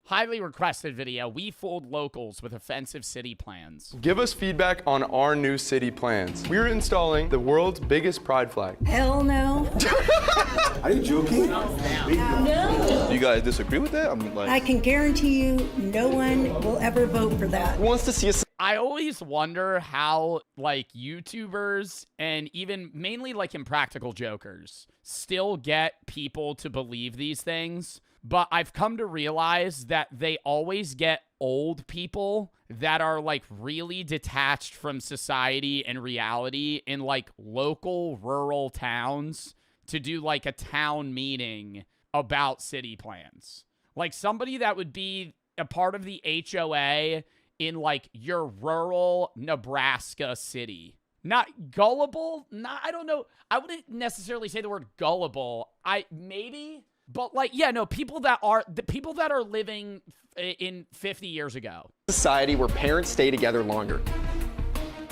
Highly requested video. We fooled locals with offensive city plans. Give us feedback on our new city plans. We're installing the world's biggest pride flag. Hell no. Are you joking? No. Do you guys disagree with that? I can guarantee you no one will ever vote for that. Who wants to see us? I always wonder how, like, YouTubers and even mainly, like, Impractical Jokers still get people to believe these things. But I've come to realize that they always get old people that are, like, really detached from society and reality in, like, local rural towns to do, like, a town meeting about city plans. Like, somebody that would be a part of the HOA in, like, your rural Nebraska city. Not gullible? Not, I don't know. I wouldn't necessarily say the word gullible. Maybe... But, like, yeah, no, people that are living in 50 years ago. Society where parents stay together longer.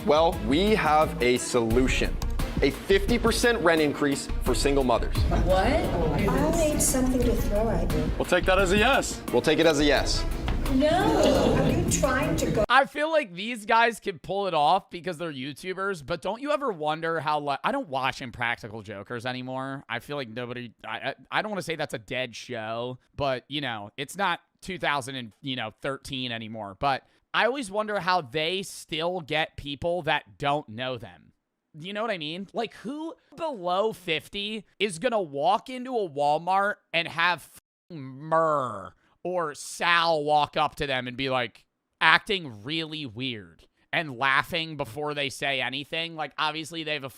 Well, we have a solution. A 50% rent increase for single mothers. What? I'll need something to throw at you. We'll take that as a yes. We'll take it as a yes. No. Are you trying to go? I feel like these guys can pull it off because they're YouTubers, but don't you ever wonder how, like, I don't watch Impractical Jokers anymore. I feel like nobody, I don't want to say that's a dead show, but, you know, it's not 2013 anymore. But I always wonder how they still get people that don't know them. You know what I mean? Like, who below 50 is going to walk into a Walmart and have Murr or Sal walk up to them and be like acting really weird and laughing before they say anything? Like, obviously they have a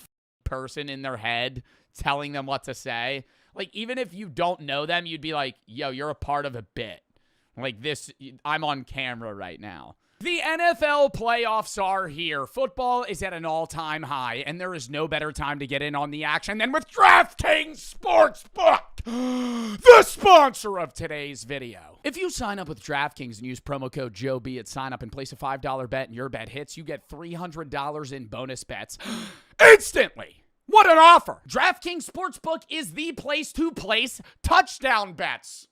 person in their head telling them what to say. Like, even if you don't know them, you'd be like, yo, you're a part of a bit. Like, this, I'm on camera right now. The NFL playoffs are here. Football is at an all-time high, and there is no better time to get in on the action than with DraftKings Sportsbook, the sponsor of today's video. If you sign up with DraftKings and use promo code JOEB at sign up and place a $5 bet and your bet hits, you get $300 in bonus bets instantly. What an offer! DraftKings Sportsbook is the place to place touchdown bets.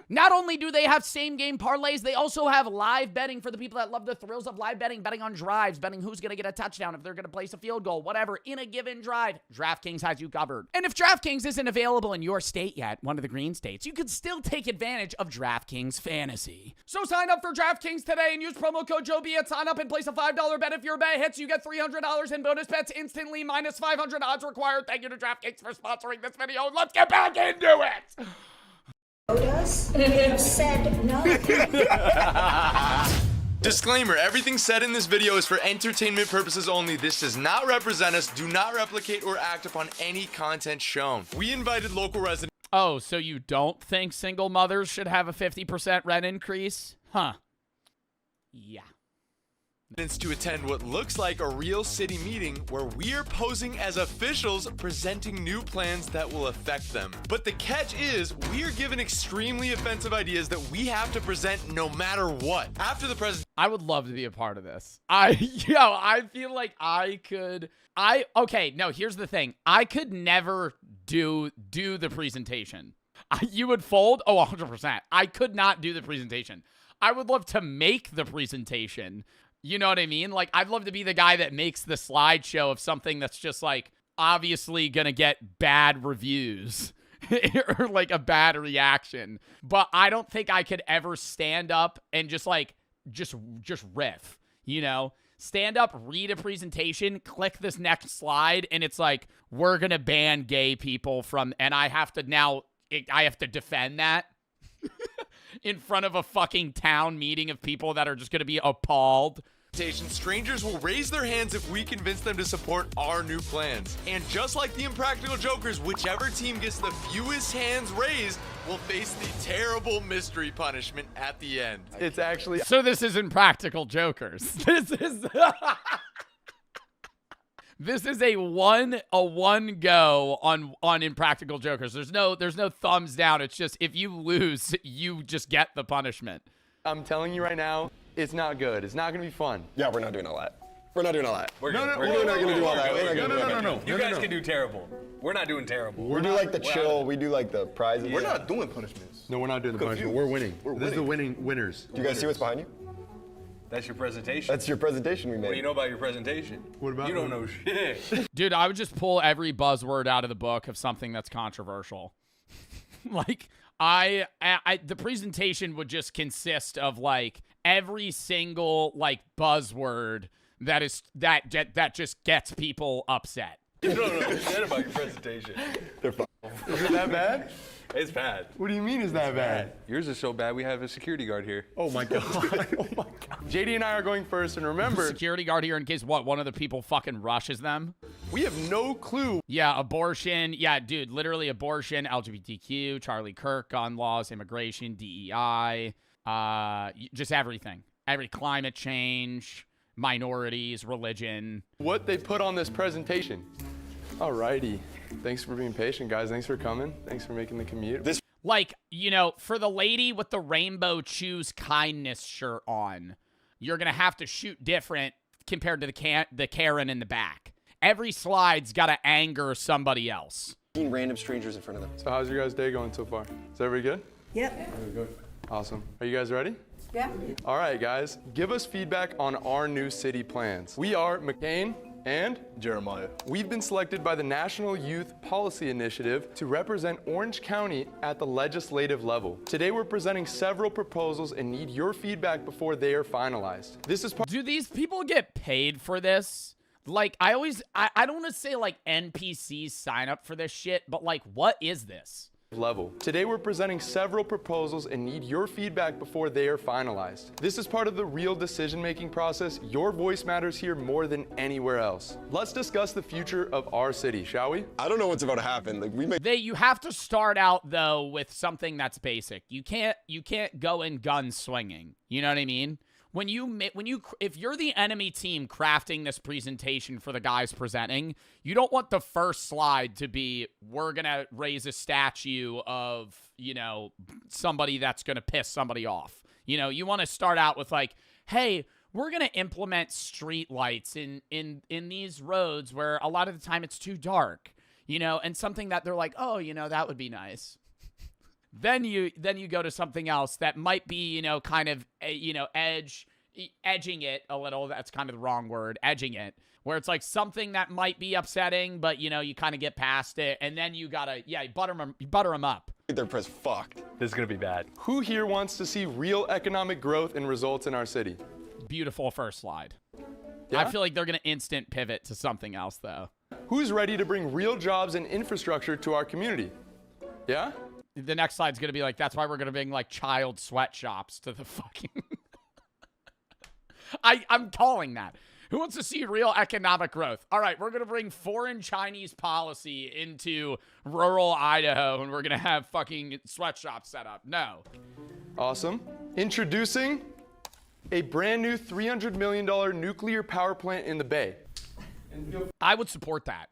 Not only do they have same-game parlays, they also have live betting for the people that love the thrills of live betting, betting on drives, betting who's going to get a touchdown, if they're going to place a field goal, whatever, in a given drive. DraftKings has you covered. And if DraftKings isn't available in your state yet, one of the green states, you could still take advantage of DraftKings Fantasy. So sign up for DraftKings today and use promo code JOEB at sign up and place a $5 bet. If your bet hits, you get $300 in bonus bets instantly, minus 500 odds required. Thank you to DraftKings for sponsoring this video. Let's get back into it! Us? You said no. Disclaimer, everything said in this video is for entertainment purposes only. This does not represent us. Do not replicate or act upon any content shown. We invited local residents. Oh, so you don't think single mothers should have a 50% rent increase? Huh. Yeah. To attend what looks like a real city meeting where we are posing as officials presenting new plans that will affect them. But the catch is we are given extremely offensive ideas that we have to present no matter what. After the president, I would love to be a part of this. I feel like I could. Okay, no, here's the thing. I could never do the presentation. You would fold? Oh, 100%. I could not do the presentation. I would love to make the presentation. You know what I mean? Like, I'd love to be the guy that makes the slideshow of something that's just, like, obviously gonna get bad reviews or, like, a bad reaction. But I don't think I could ever stand up and just riff, you know? Stand up, read a presentation, click this next slide, and it's like, we're gonna ban gay people from, and I have to defend that. In front of a fucking town meeting of people that are just going to be appalled. Strangers will raise their hands if we convince them to support our new plans. And just like the Impractical Jokers, whichever team gets the fewest hands raised will face the terrible mystery punishment at the end. It's actually... So this is Impractical Jokers. This is... This is a one go on Impractical Jokers. There's no thumbs down. It's just if you lose, you just get the punishment. I'm telling you right now, it's not good. It's not gonna be fun. Yeah, we're not doing all that. We're not doing all that. We're No, good. no, We're no, good. no, We're not gonna do all that. We're not gonna do all that. No. You guys can do terrible. We're not doing terrible. We do like the chill. We do like the prizes. We're not doing punishments. No, we're not doing the punishment. Confused. We're winning. This is the winning winners. Do you guys see what's behind you? That's your presentation. That's your presentation we made. What do you know about your presentation? What about You don't know shit. Dude, I would just pull every buzzword out of the book of something that's controversial. Like, the presentation would just consist of like every single like buzzword that just gets people upset. You don't know shit about your presentation. They're fine. Is it that bad? It's bad. What do you mean is that bad? Yours is so bad we have a security guard here. Oh my god. Oh my god. JD and I are going first, and remember, Security guard here in case one of the people fucking rushes them. we have no clue. Yeah, abortion. Yeah, dude, literally abortion, LGBTQ, Charlie Kirk, gun laws, immigration, DEI, just everything. Every climate change, minorities, religion. What they put on this presentation. Alrighty. Thanks for being patient, guys. Thanks for coming. Thanks for making the commute. Like, you know, for the lady with the rainbow choose kindness shirt on, you're going to have to shoot different compared to the Karen in the back. Every slide's got to anger somebody else. Random strangers in front of them. So how's your guys' day going so far? Is everybody good? Yep. Awesome. Are you guys ready? Yeah. All right, guys. Give us feedback on our new city plans. We are McCain and Jeremiah. we've been selected by the National Youth Policy Initiative to represent Orange County at the legislative level. Today, we're presenting several proposals and need your feedback before they are finalized. This is part Do these people get paid for this? Like, I don't want to say, like, NPCs sign up for this shit, but, like, what is this? level. Today we're presenting several proposals and need your feedback before they are finalized. This is part of the real decision-making process. Your voice matters here more than anywhere else. Let's discuss the future of our city, shall we? I don't know what's about to happen. Like You have to start out though with something that's basic. You can't go in gun swinging. You know what I mean? If you're the enemy team crafting this presentation for the guys presenting, you don't want the first slide to be, we're going to raise a statue of, you know, somebody that's going to piss somebody off. You know, you want to start out with like, hey, we're going to implement street lights in these roads where a lot of the time it's too dark, you know, and something that they're like, oh, you know, that would be nice. Then you go to something else that might be, you know, kind of, you know, edging it a little. That's kind of the wrong word, edging it, where it's like something that might be upsetting, but, you know, you kind of get past it. And then you gotta, butter them up. Their press fucked. This is gonna be bad. Who here wants to see real economic growth and results in our city? Beautiful first slide. Yeah? I feel like they're going to instant pivot to something else, though. Who's ready to bring real jobs and infrastructure to our community? Yeah? The next slide's going to be like, that's why we're going to bring, like, child sweatshops to the fucking... I'm calling that. Who wants to see real economic growth? All right, we're going to bring foreign Chinese policy into rural Idaho, and we're going to have fucking sweatshops set up. No. Awesome. Introducing a brand new $300 million nuclear power plant in the Bay. I would support that.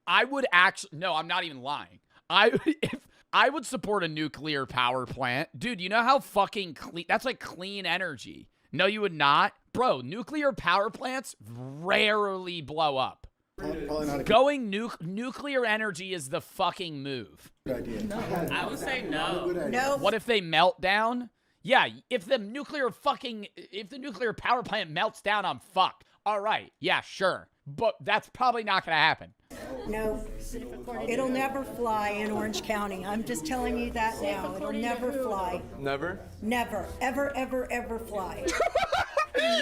I would actually... No, I'm not even lying. I would support a nuclear power plant. Dude, you know how fucking clean... That's like clean energy. No, you would not. Bro, nuclear power plants rarely blow up. Probably not a Going nuclear energy is the fucking move. good idea. I would say no. No. What if they melt down? Yeah, if the nuclear power plant melts down, I'm fucked. All right, yeah, sure. But that's probably not going to happen. No, it'll never fly in Orange County. I'm just telling you that now. It'll never fly. Never? Never, ever, ever, ever fly.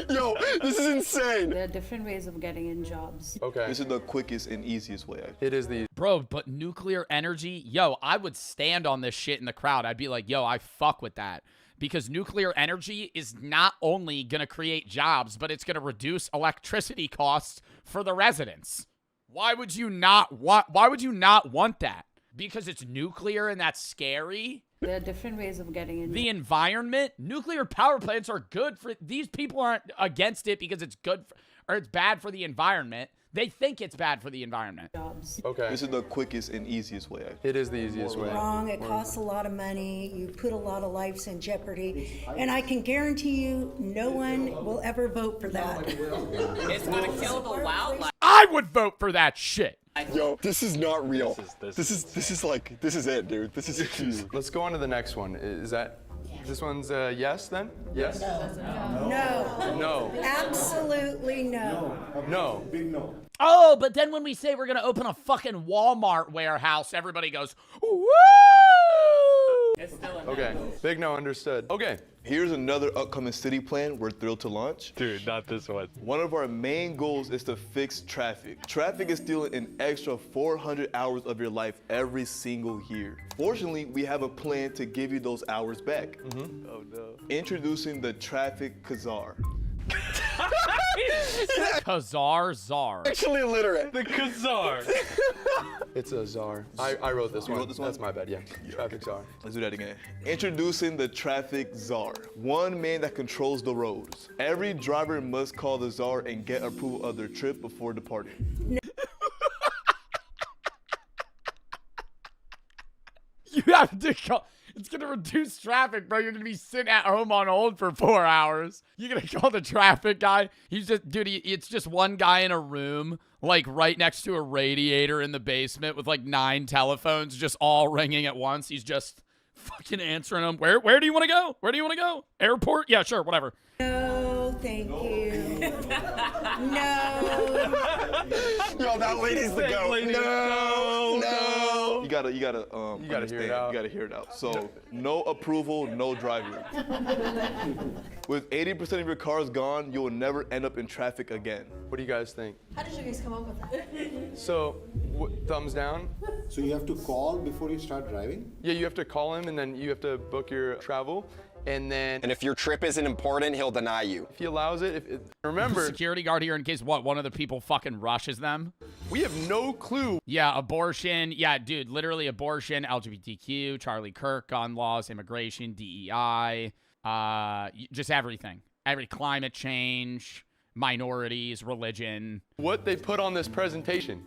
Yo, this is insane. There are different ways of getting in jobs. Okay. This is the quickest and easiest way. It is the... Bro, but nuclear energy, yo, I would stand on this shit in the crowd. I'd be like, yo, I fuck with that. Because nuclear energy is not only going to create jobs, but it's going to reduce electricity costs for the residents. Why would you not want that? Because it's nuclear and that's scary? There are different ways of getting in. The environment, nuclear power plants are good for these people aren't against it because it's good for, or it's bad for the environment. They think it's bad for the environment. Jobs. Okay. This is the quickest and easiest way. It is the easiest way. Wrong. It costs a lot of money. You put a lot of lives in jeopardy. And I can guarantee you no one will ever vote for that. It's gonna kill the wildlife. I would vote for that shit. Yo, this is not real. This is This is it, dude. This is huge. Let's go on to the next one. Is that, this one's yes then? Yes? No. No. Absolutely no. No. Oh, but then when we say we're gonna open a fucking Walmart warehouse, everybody goes, woo! It's still a no. Okay. Big no, understood. Okay. Here's another upcoming city plan we're thrilled to launch. Dude, not this one. One of our main goals is to fix traffic. Traffic is stealing an extra 400 hours of your life every single year. Fortunately, we have a plan to give you those hours back. Oh no. Introducing the Traffic Kazar. Kazar Czar. Actually illiterate. The Kazar. It's a czar. I wrote this one. wrote this one? That's my bad, yeah. Traffic czar. Let's do that again. Introducing the Traffic Czar. One man that controls the roads. Every driver must call the czar and get approval of their trip before departing. You have to call. It's gonna reduce traffic, bro. You're gonna be sitting at home on hold for 4 hours. You're gonna call the traffic guy. He's just, dude. It's just one guy in a room, like right next to a radiator in the basement, with like 9 telephones, just all ringing at once. He's just fucking answering them. Where do you want to go? Where do you want to go? Airport? Yeah, sure, whatever. No, thank you. No. Yo, that lady's the goat. No. You gotta hear it out. You gotta hear it out. So, no approval, no driving. With 80% of your cars gone, you will never end up in traffic again. What do you guys think? How did you guys come up with that? So, thumbs down? So you have to call before you start driving? Yeah, you have to call him and then you have to book your travel. And then And if your trip isn't important, he'll deny you. if he allows it, remember, Security guard here in case what? One of the people fucking rushes them. we have no clue. Yeah, abortion. Yeah, dude, literally abortion, LGBTQ, Charlie Kirk, gun laws, immigration, DEI, just everything. Every climate change, minorities, religion. What they put on this presentation.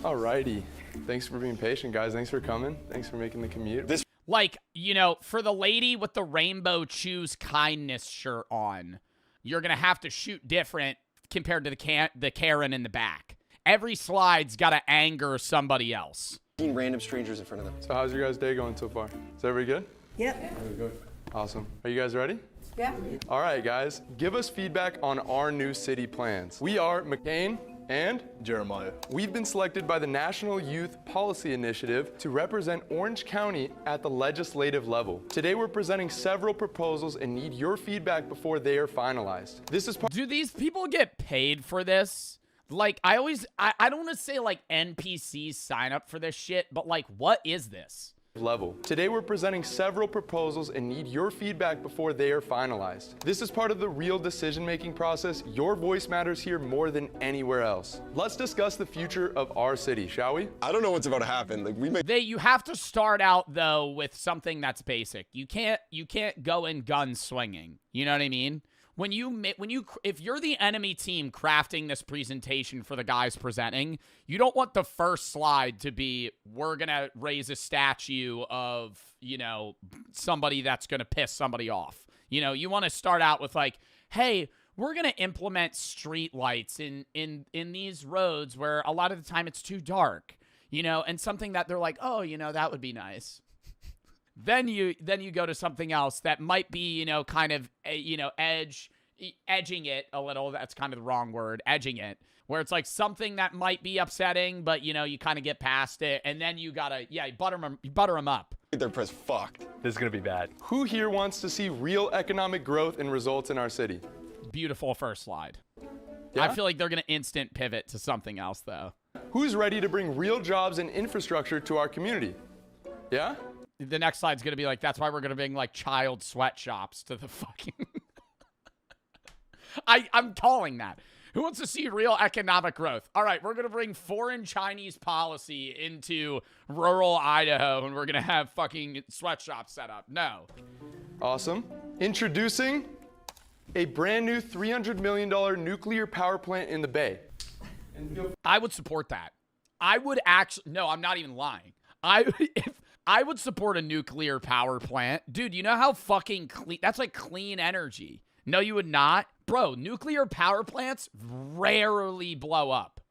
Alrighty. Thanks for being patient, guys. Thanks for coming. Thanks for making the commute. Like, you know, for the lady with the rainbow choose kindness shirt on, you're going to have to shoot different compared to the Karen in the back. Every slide's got to anger somebody else. Random strangers in front of them. So how's your guys' day going so far? Is everybody good? Yep. Awesome. Are you guys ready? Yeah. All right, guys. Give us feedback on our new city plans. We are McCain and Jeremiah. we've been selected by the National Youth Policy Initiative to represent Orange County at the legislative level. Today, we're presenting several proposals and need your feedback before they are finalized. This is part Do these people get paid for this? Like, I don't want to say like NPCs sign up for this shit, but like, what is this? level. Today, we're presenting several proposals and need your feedback before they are finalized. This is part of the real decision-making process. Your voice matters here more than anywhere else. Let's discuss the future of our city, shall we? I don't know what's about to happen. Like You have to start out though with something that's basic. You can't go in gun swinging. You know what I mean? If you're the enemy team crafting this presentation for the guys presenting, you don't want the first slide to be, we're going to raise a statue of, you know, somebody that's going to piss somebody off. You know, you want to start out with like, hey, we're going to implement street lights in these roads where a lot of the time it's too dark, you know, and something that they're like, oh, you know, that would be nice. Then you go to something else that might be, you know, kind of, you know, edging it a little. That's kind of the wrong word, edging it, where it's like something that might be upsetting, but, you know, you kind of get past it. And then you gotta, butter them up. They're press fucked. This is gonna be bad. Who here wants to see real economic growth and results in our city? Beautiful first slide. Yeah? I feel like they're going to instant pivot to something else, though. Who's ready to bring real jobs and infrastructure to our community? Yeah? The next slide's going to be like, that's why we're going to bring, like, child sweatshops to the fucking... I'm calling that. Who wants to see real economic growth? All right, we're going to bring foreign Chinese policy into rural Idaho, and we're going to have fucking sweatshops set up. No. Awesome. Introducing a brand new $300 million nuclear power plant in the Bay. I would support that. I would actually, no, I'm not even lying. If I would support a nuclear power plant. Dude, you know how fucking clean, that's like clean energy. No, you would not. Bro, nuclear power plants rarely blow up.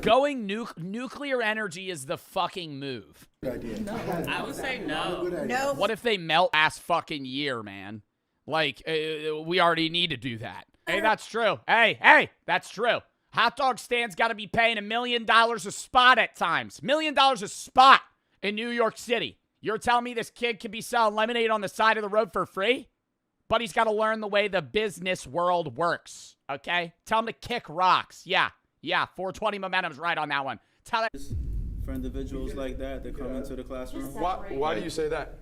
Going nuclear energy is the fucking move. I would say no. No. What if they melt last fucking year, man? Like, we already need to do that. Hey, that's true. Hey, that's true. Hot dog stands got to be paying $1 million a spot at times. $1 million a spot in New York City. You're telling me this kid could be selling lemonade on the side of the road for free? But he's got to learn the way the business world works, okay? Tell him to kick rocks. Yeah, 420 momentum's right on that one. Tell that For individuals like that come into the classroom. Why do you say that?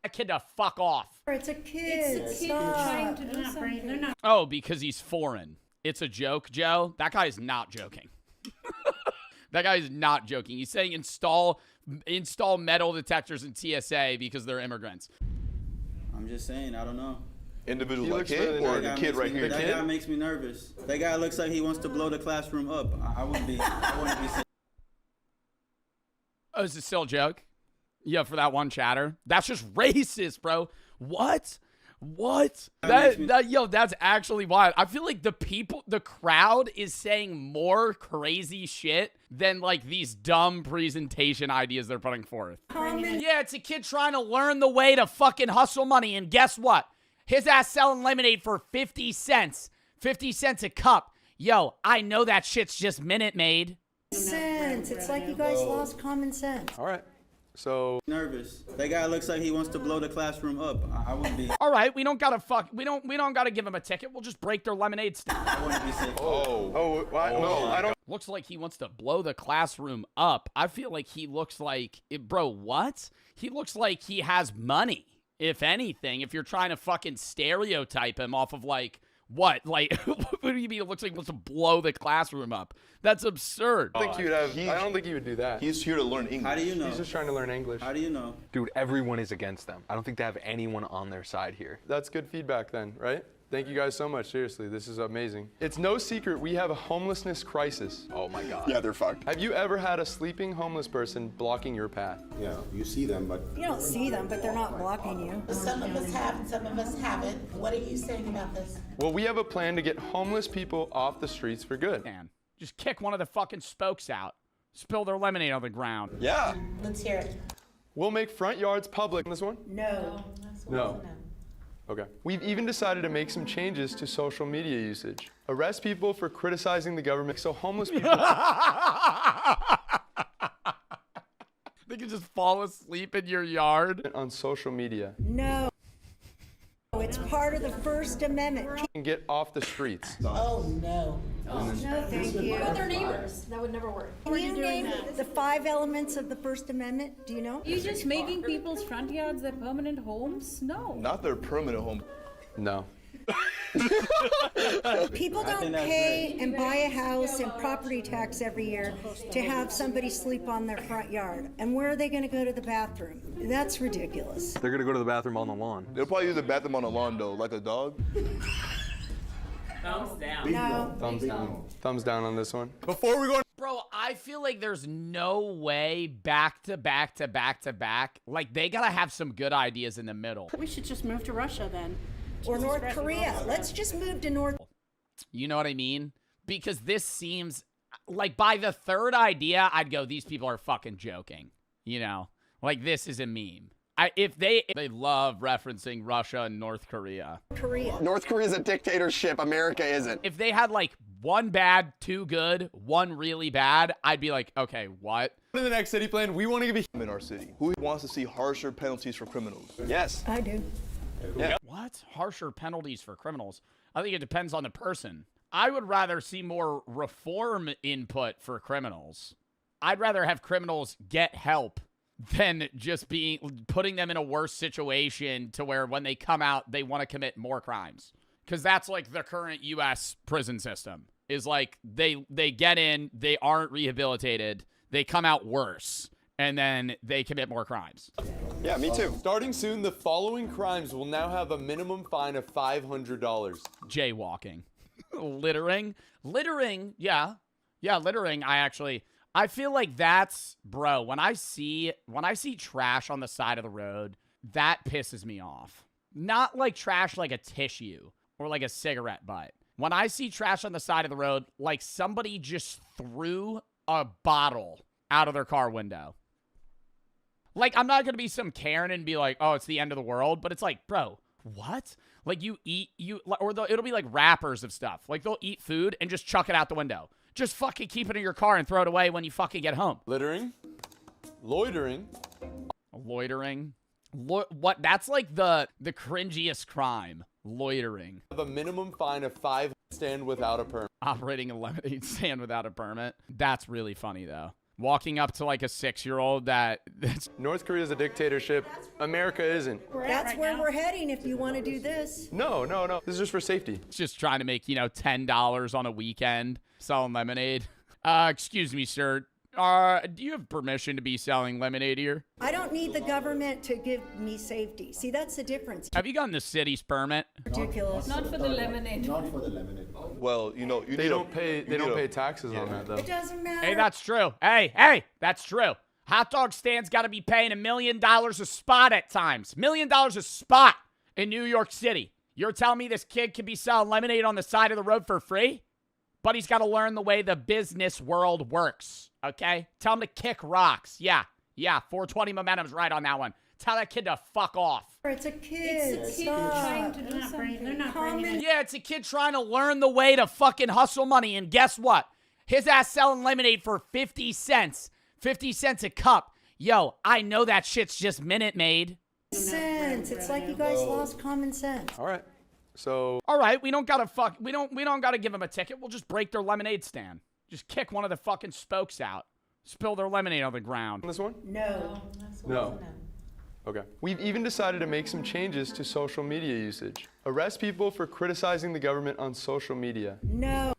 kid to fuck off. It's a kid. It's a kid Stop. trying to do something. They're not. Oh, because he's foreign. It's a joke, Joe. That guy is not joking. That guy is not joking. He's saying install metal detectors in TSA because they're immigrants. I'm just saying, I don't know. Individuals He like looks him really or nice. the kid right here? That guy makes me nervous. That guy looks like he wants to blow the classroom up. I wouldn't be saying. Oh, is it still a joke? Yeah, for that one chatter. That's just racist, bro. What? That's actually wild. I feel like the crowd is saying more crazy shit than like these dumb presentation ideas they're putting forth. Yeah, it's a kid trying to learn the way to fucking hustle money, and guess what? His ass selling lemonade for 50 cents. 50 cents a cup. Yo, I know that shit's just Minute Maid. Sense. It's like you guys lost common sense. All right. So Nervous. That guy looks like he wants to blow the classroom up. I wouldn't be. All right, we don't gotta give him a ticket. We'll just break their lemonade stand. I wouldn't be saying. no, I don't. Looks like he wants to blow the classroom up. I feel like he looks like bro, what? He looks like he has money. If anything, if you're trying to fucking stereotype him off of like what? Like what do you mean it looks like he wants to blow the classroom up? That's absurd. I don't think he would do that. He's here to learn English. How do you know? He's just trying to learn English. How do you know? Dude, everyone is against them. I don't think they have anyone on their side here. That's good feedback then, right? Thank you guys so much. Seriously, this is amazing. It's no secret we have a homelessness crisis. Oh my God. Yeah, they're fucked. Have you ever had a sleeping homeless person blocking your path? Yeah, you see them, but You don't see them, but they're not blocking you. Some of us have and some of us haven't. What are you saying about this? Well, we have a plan to get homeless people off the streets for good. Man, just kick one of the fucking spokes out. Spill their lemonade on the ground. Yeah. Let's hear it. We'll make front yards public. This one? No. No. Okay. We've even decided to make some changes to social media usage. Arrest people for criticizing the government so homeless people They can just fall asleep in your yard. on social media No. It's part of the First Amendment. can get off the streets. Oh, no. No, thank you. What about their neighbors? That would never work. Can you name the 5 elements of the First Amendment? Do you know? You just making people's front yards their permanent homes? No. Not their permanent home. No. People don't think that's pay and buy a house and property tax every year to have somebody sleep on their front yard. And where are they going to go to the bathroom? That's ridiculous. They're gonna go to the bathroom on the lawn. They'll probably use the bathroom on the lawn though, like a dog. Thumbs down. No. Thumbs down. Thumbs down on this one. Before we go Bro, I feel like there's no way back to back to back to back. Like, they gotta have some good ideas in the middle. We should just move to Russia then. Or North Korea. Let's just move to North. You know what I mean? Because this seems like by the third idea, I'd go, these people are fucking joking. You know? Like, this is a meme. If they love referencing Russia and North Korea. North Korea's a dictatorship. America isn't. If they had like one bad, two good, one really bad, I'd be like, okay, what? In the next city plan, we want to give in our city, who wants to see harsher penalties for criminals? Yes. I do. What? Harsher penalties for criminals? I think it depends on the person. I would rather see more reform input for criminals. I'd rather have criminals get help than just putting them in a worse situation to where when they come out, they want to commit more crimes. Because that's like the current U.S. prison system. Is like they get in, they aren't rehabilitated, they come out worse, and then they commit more crimes. Yeah, me too. Starting soon, the following crimes will now have a minimum fine of $500. Jaywalking. Littering, yeah. Yeah, littering, I feel like that's, bro, when I see trash on the side of the road, that pisses me off. Not like trash like a tissue or like a cigarette butt. When I see trash on the side of the road, like somebody just threw a bottle out of their car window. Like, I'm not going to be some Karen and be like, oh, it's the end of the world. But it's like, bro, what? Like, it'll be like wrappers of stuff. Like, they'll eat food and just chuck it out the window. Just fucking keep it in your car and throw it away when you fucking get home. Littering, loitering. Loitering? What? That's like the cringiest crime. Loitering. Have a minimum fine of 5 stand without a permit. Operating a lemonade stand without a permit. That's really funny, though. Walking up to like a 6-year-old that's... North Korea is a dictatorship. America isn't. That's where we're heading if you want to do this. No. This is just for safety. Just trying to make, $10 on a weekend selling lemonade. Excuse me, sir. Do you have permission to be selling lemonade here? I don't need the government to give me safety. See, that's the difference. Have you gotten the city's permit? Ridiculous. Not for the lemonade. Not for the lemonade. Well, they don't pay taxes on that though. It doesn't matter. Hey, that's true. Hey, that's true. Hot dog stands got to be paying $1 million a spot at times. $1 million a spot in New York City. You're telling me this kid could be selling lemonade on the side of the road for free? But he's got to learn the way the business world works, okay? Tell him to kick rocks. Yeah, 420 momentum's right on that one. Tell that kid to fuck off. It's a kid. It's a kid trying to do something. They're not bringing Yeah, it's a kid trying to learn the way to fucking hustle money. And guess what? His ass selling lemonade for 50 cents. 50 cents a cup. Yo, I know that shit's just Minute Maid. Sense. It's like you guys lost common sense. All right. So, all right, we don't gotta give them a ticket. We'll just break their lemonade stand. Just kick one of the fucking spokes out. Spill their lemonade on the ground. This one? No. Okay. We've even decided to make some changes to social media usage. Arrest people for criticizing the government on social media. No.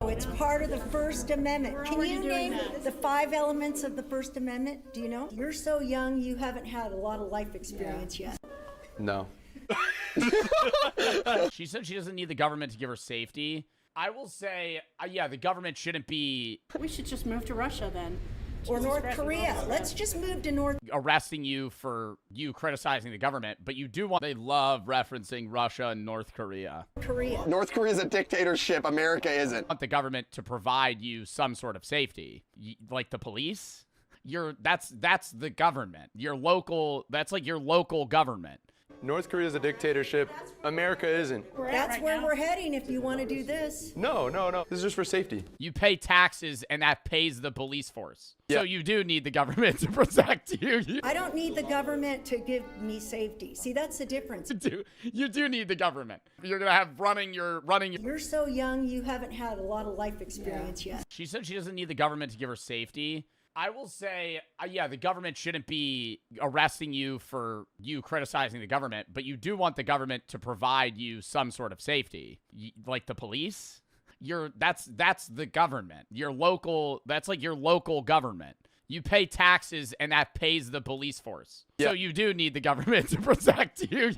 It's part of the First Amendment. Can you name the 5 elements of the First Amendment? Do you know? You're so young, you haven't had a lot of life experience yet. No. She said she doesn't need the government to give her safety. I will say, yeah, the government shouldn't be... We should just move to Russia then. Or North Korea. Let's just move to North... Arresting you for you criticizing the government, but you do want... They love referencing Russia and North Korea. North Korea is a dictatorship. America isn't. Want the government to provide you some sort of safety. Like the police? That's the government. That's like your local government. North Korea is a dictatorship. America isn't. That's where we're heading if you want to do this. No. This is just for safety. You pay taxes, and that pays the police force. Yeah. So you do need the government to protect you. I don't need the government to give me safety. See, that's the difference. You do need the government. You're gonna have running your. You're so young, you haven't had a lot of life experience yet. She said she doesn't need the government to give her safety. I will say, yeah, the government shouldn't be arresting you for you criticizing the government, but you do want the government to provide you some sort of safety. Like the police? That's the government. That's like your local government. You pay taxes, and that pays the police force. Yeah. So you do need the government to protect you.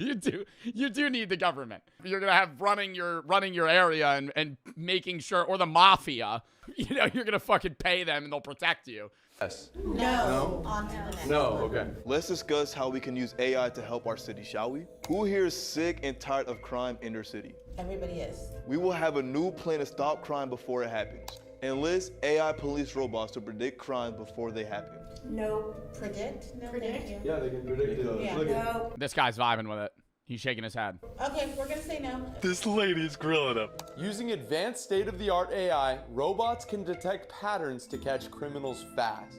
You do need the government. You're gonna have running your area and making sure, or the mafia. You're gonna fucking pay them, and they'll protect you. Yes. No. On to the next. No, okay. Let's discuss how we can use AI to help our city, shall we? Who here is sick and tired of crime in their city? Everybody is. We will have a new plan to stop crime before it happens. Enlist AI police robots to predict crimes before they happen. No. Predict? No, thank you. Yeah, they can predict it. Yeah. No. This guy's vibing with it. He's shaking his head. Okay, we're gonna say no. This lady's grilling him. Using advanced state-of-the-art AI, robots can detect patterns to catch criminals fast.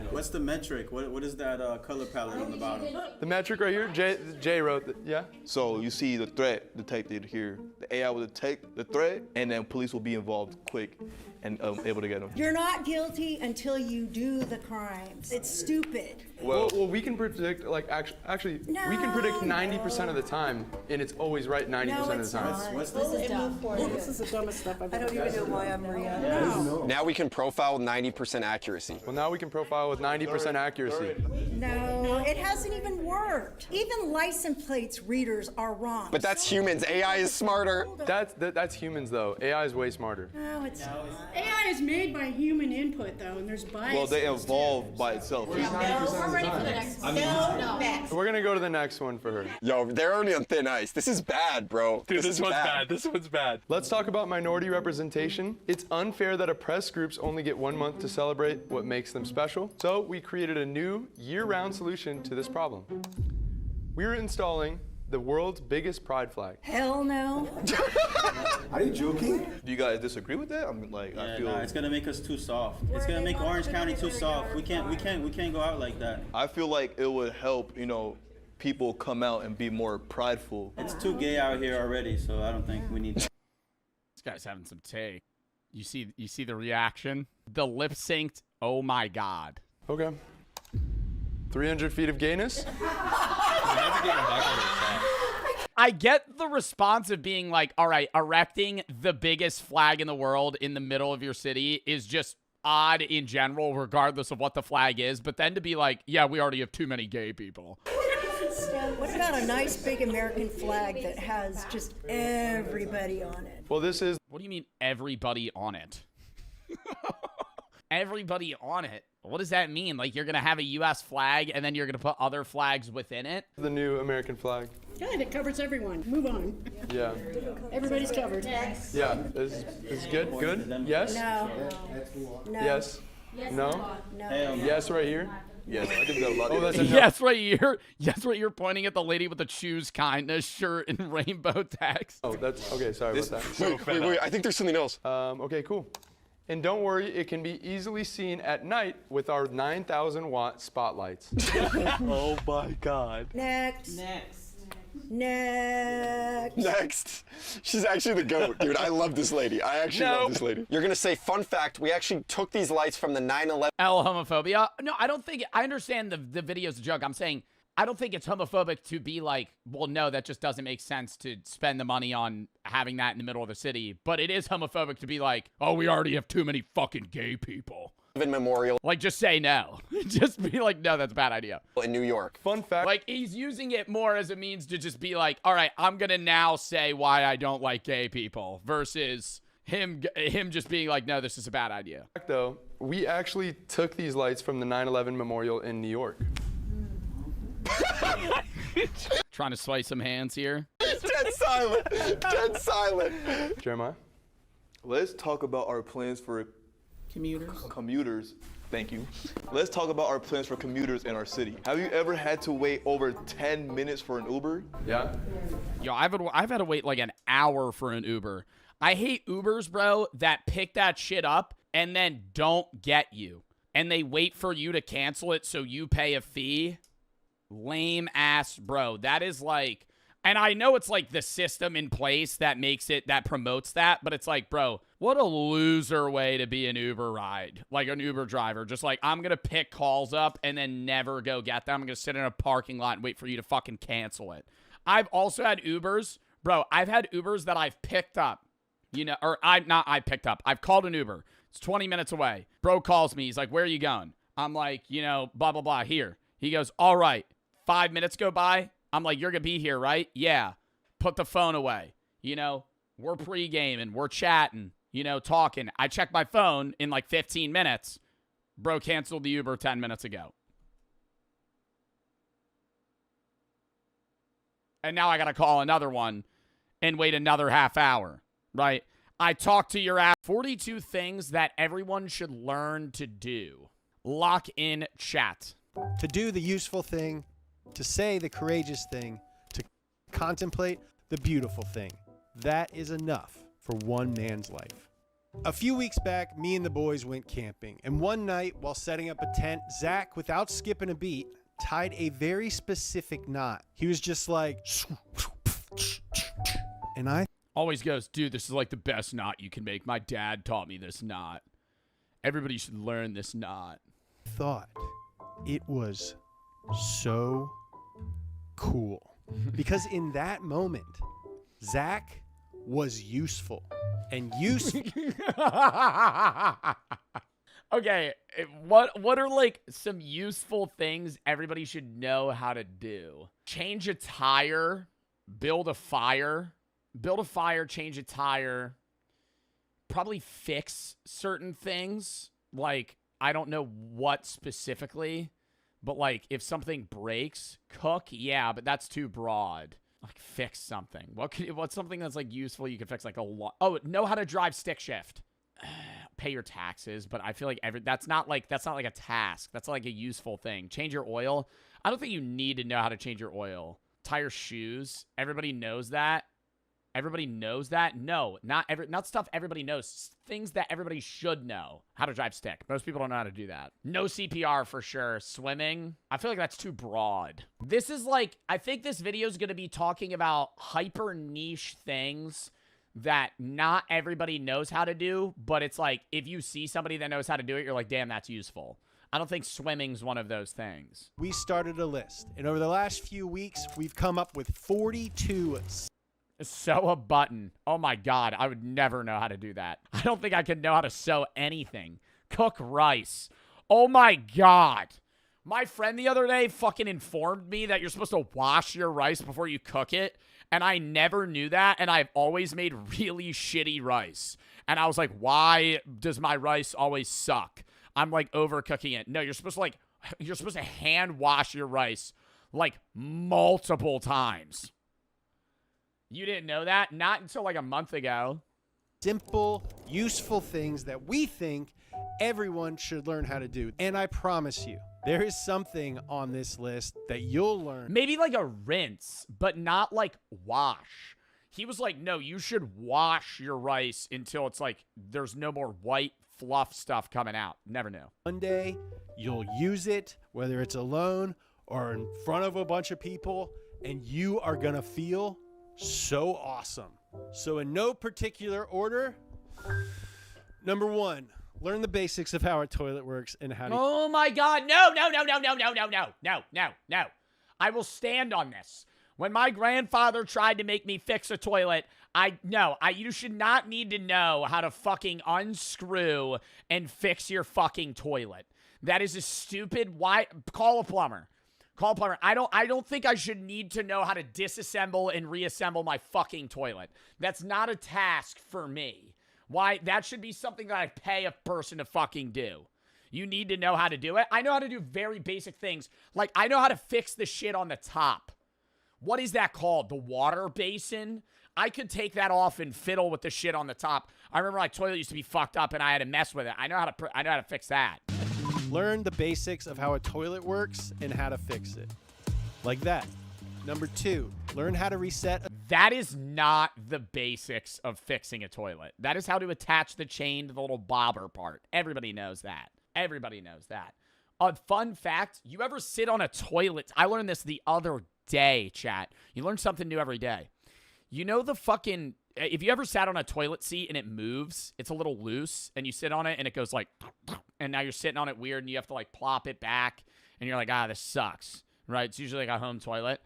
What's the metric? What is that color palette on the bottom? The metric right here, Jay wrote that, yeah? So you see the threat detected here. The AI will detect the threat, and then police will be involved quick and able to get them. You're not guilty until you do the crimes. It's stupid. Well, we can predict, like, actually, we can predict 90% of the time, and it's always right 90% of the time. What's This is dumb. This is the dumbest stuff I've I ever don't even know why I'm Maria. No. Now we can profile with 90% accuracy. Well, now we can profile with 90% accuracy. No. No, it hasn't even worked. Even license plates readers are wrong. But that's humans. AI is smarter. That's humans though. AI is way smarter. No, it's not. AI is made by human input though, and there's bias. Well, they evolved by itself. We're ready for the next one. No, next. We're gonna go to the next one for her. Yo, they're already on thin ice. This is bad, bro. Dude, this one's bad. This one's bad. Let's talk about minority representation. It's unfair that oppressed groups only get 1 month to celebrate what makes them special. So we created a new year-round solution to this problem. We're installing the world's biggest pride flag. Hell no. Are you joking? Do you guys disagree with that? I'm like, I feel. Nah, it's gonna make us too soft. It's gonna make Orange County too soft. We can't go out like that. I feel like it would help, people come out and be more prideful. It's too gay out here already, so I don't think we need. This guy's having some take. You see the reaction? The lip synced, oh my God. Okay. 300 feet of gayness? I get the response of being like, all right, erecting the biggest flag in the world in the middle of your city is just odd in general, regardless of what the flag is. But then to be like, yeah, we already have too many gay people. What about a nice big American flag that has just everybody on it? Well, this is. What do you mean everybody on it? Everybody on it? What does that mean? Like you're going to have a U.S. flag and then you're going to put other flags within it? The new American flag. Good, it covers everyone. Move on. Yeah. Everybody's covered. Yeah. Is good? Good? Yes? No. No. Yes? No? No. Yes, right here? Yes, I think that a lot. Oh, that's a no. Yes, right here. Yes, right here, pointing at the lady with the choose kindness shirt and rainbow text. Oh, that's okay. Sorry about that. Wait. I think there's something else. Okay, cool. And don't worry, it can be easily seen at night with our 9,000 watt spotlights. Oh my God. Next. She's actually the GOAT, dude. I love this lady. I actually love this lady. You're gonna say, fun fact, we actually took these lights from the 9/11. L homophobia? No, I don't think, I understand the video's a joke. I'm saying, I don't think it's homophobic to be like, well, no, that just doesn't make sense to spend the money on having that in the middle of the city. But it is homophobic to be like, oh, we already have too many fucking gay people. Memorial. Like, just say no. Just be like, no, that's a bad idea. In New York. Fun fact. Like, he's using it more as a means to just be like, all right, I'm going to now say why I don't like gay people versus him just being like, no, this is a bad idea. Though, we actually took these lights from the 9/11 memorial in New York. Trying to swipe some hands here. Dead silent. Dead silent. Jeremiah? Let's talk about our plans for commuters. Thank you. Let's talk about our plans for commuters in our city. Have you ever had to wait over 10 minutes for an Uber? Yeah. Yo, I've had to wait like an hour for an Uber. I hate Ubers, bro, that pick that shit up and then don't get you. And they wait for you to cancel it so you pay a fee. Lame ass, bro. That is like, and I know it's like the system in place that makes it, that promotes that, but it's like, bro, what a loser way to be an Uber ride. Like an Uber driver. Just like, I'm going to pick calls up and then never go get them. I'm going to sit in a parking lot and wait for you to fucking cancel it. I've also had Ubers, bro. I've had Ubers that I've picked up, I've called an Uber. It's 20 minutes away. Bro calls me. He's like, where are you going? I'm like, blah, blah, blah, here. He goes, all right. 5 minutes go by. I'm like, you're going to be here, right? Yeah. Put the phone away. We're pre-gaming. We're chatting, talking. I check my phone in like 15 minutes. Bro canceled the Uber 10 minutes ago. And now I got to call another one and wait another half hour, right? I talked to your app. 42 things that everyone should learn to do. Lock in chat. To do the useful thing, to say the courageous thing, to contemplate the beautiful thing. That is enough for one man's life. A few weeks back, me and the boys went camping, and one night while setting up a tent, Zach, without skipping a beat, tied a very specific knot. He was just like, and I always goes, dude, this is like the best knot you can make. My dad taught me this knot. Everybody should learn this knot. Thought it was so cool because in that moment, Zach was useful and useful. Okay, what are like some useful things everybody should know how to do? Change a tire, build a fire, change a tire, probably fix certain things. Like, I don't know what specifically, but like if something breaks, cook, yeah, but that's too broad. Like fix something. What's something that's like useful you can fix like a lot? Oh, know how to drive stick shift. Pay your taxes, but I feel like that's not like a task. That's like a useful thing. Change your oil. I don't think you need to know how to change your oil. Tie your shoes. Everybody knows that. Everybody knows that. No, not stuff everybody knows. Things that everybody should know. How to drive stick. Most people don't know how to do that. No CPR for sure. Swimming. I feel like that's too broad. This is like, I think this video is going to be talking about hyper niche things that not everybody knows how to do, but it's like, if you see somebody that knows how to do it, you're like, damn, that's useful. I don't think swimming's one of those things. We started a list, and over the last few weeks, we've come up with 42. Sew a button. Oh my God, I would never know how to do that. I don't think I could know how to sew anything. Cook rice. Oh my God. My friend the other day fucking informed me that you're supposed to wash your rice before you cook it. And I never knew that, and I've always made really shitty rice. And I was like, why does my rice always suck? I'm like overcooking it. No, you're supposed to hand wash your rice like multiple times. You didn't know that? Not until like a month ago. Simple, useful things that we think everyone should learn how to do. And I promise you, there is something on this list that you'll learn. Maybe like a rinse, but not like wash. He was like, no, you should wash your rice until it's like there's no more white fluff stuff coming out. Never knew. One day, you'll use it, whether it's alone or in front of a bunch of people, and you are going to feel so awesome. So in no particular order, number 1, learn the basics of how a toilet works and how to... Oh my God, no. I will stand on this. When my grandfather tried to make me fix a toilet, you should not need to know how to fucking unscrew and fix your fucking toilet. That is a stupid, call a plumber. Call a plumber. I don't think I should need to know how to disassemble and reassemble my fucking toilet. That's not a task for me. Why? That should be something that I pay a person to fucking do. You need to know how to do it. I know how to do very basic things. Like, I know how to fix the shit on the top. What is that called? The water basin? I could take that off and fiddle with the shit on the top. I remember my toilet used to be fucked up and I had to mess with it. I know how to fix that. Learn the basics of how a toilet works and how to fix it. Like that. Number 2, learn how to reset. That is not the basics of fixing a toilet. That is how to attach the chain to the little bobber part. Everybody knows that. Everybody knows that. A fun fact, you ever sit on a toilet? I learned this the other day, chat. You learn something new every day. You know the fucking... If you ever sat on a toilet seat and it moves, it's a little loose, and you sit on it and it goes like... And now you're sitting on it weird and you have to like plop it back, and you're like, this sucks, right? It's usually like a home toilet.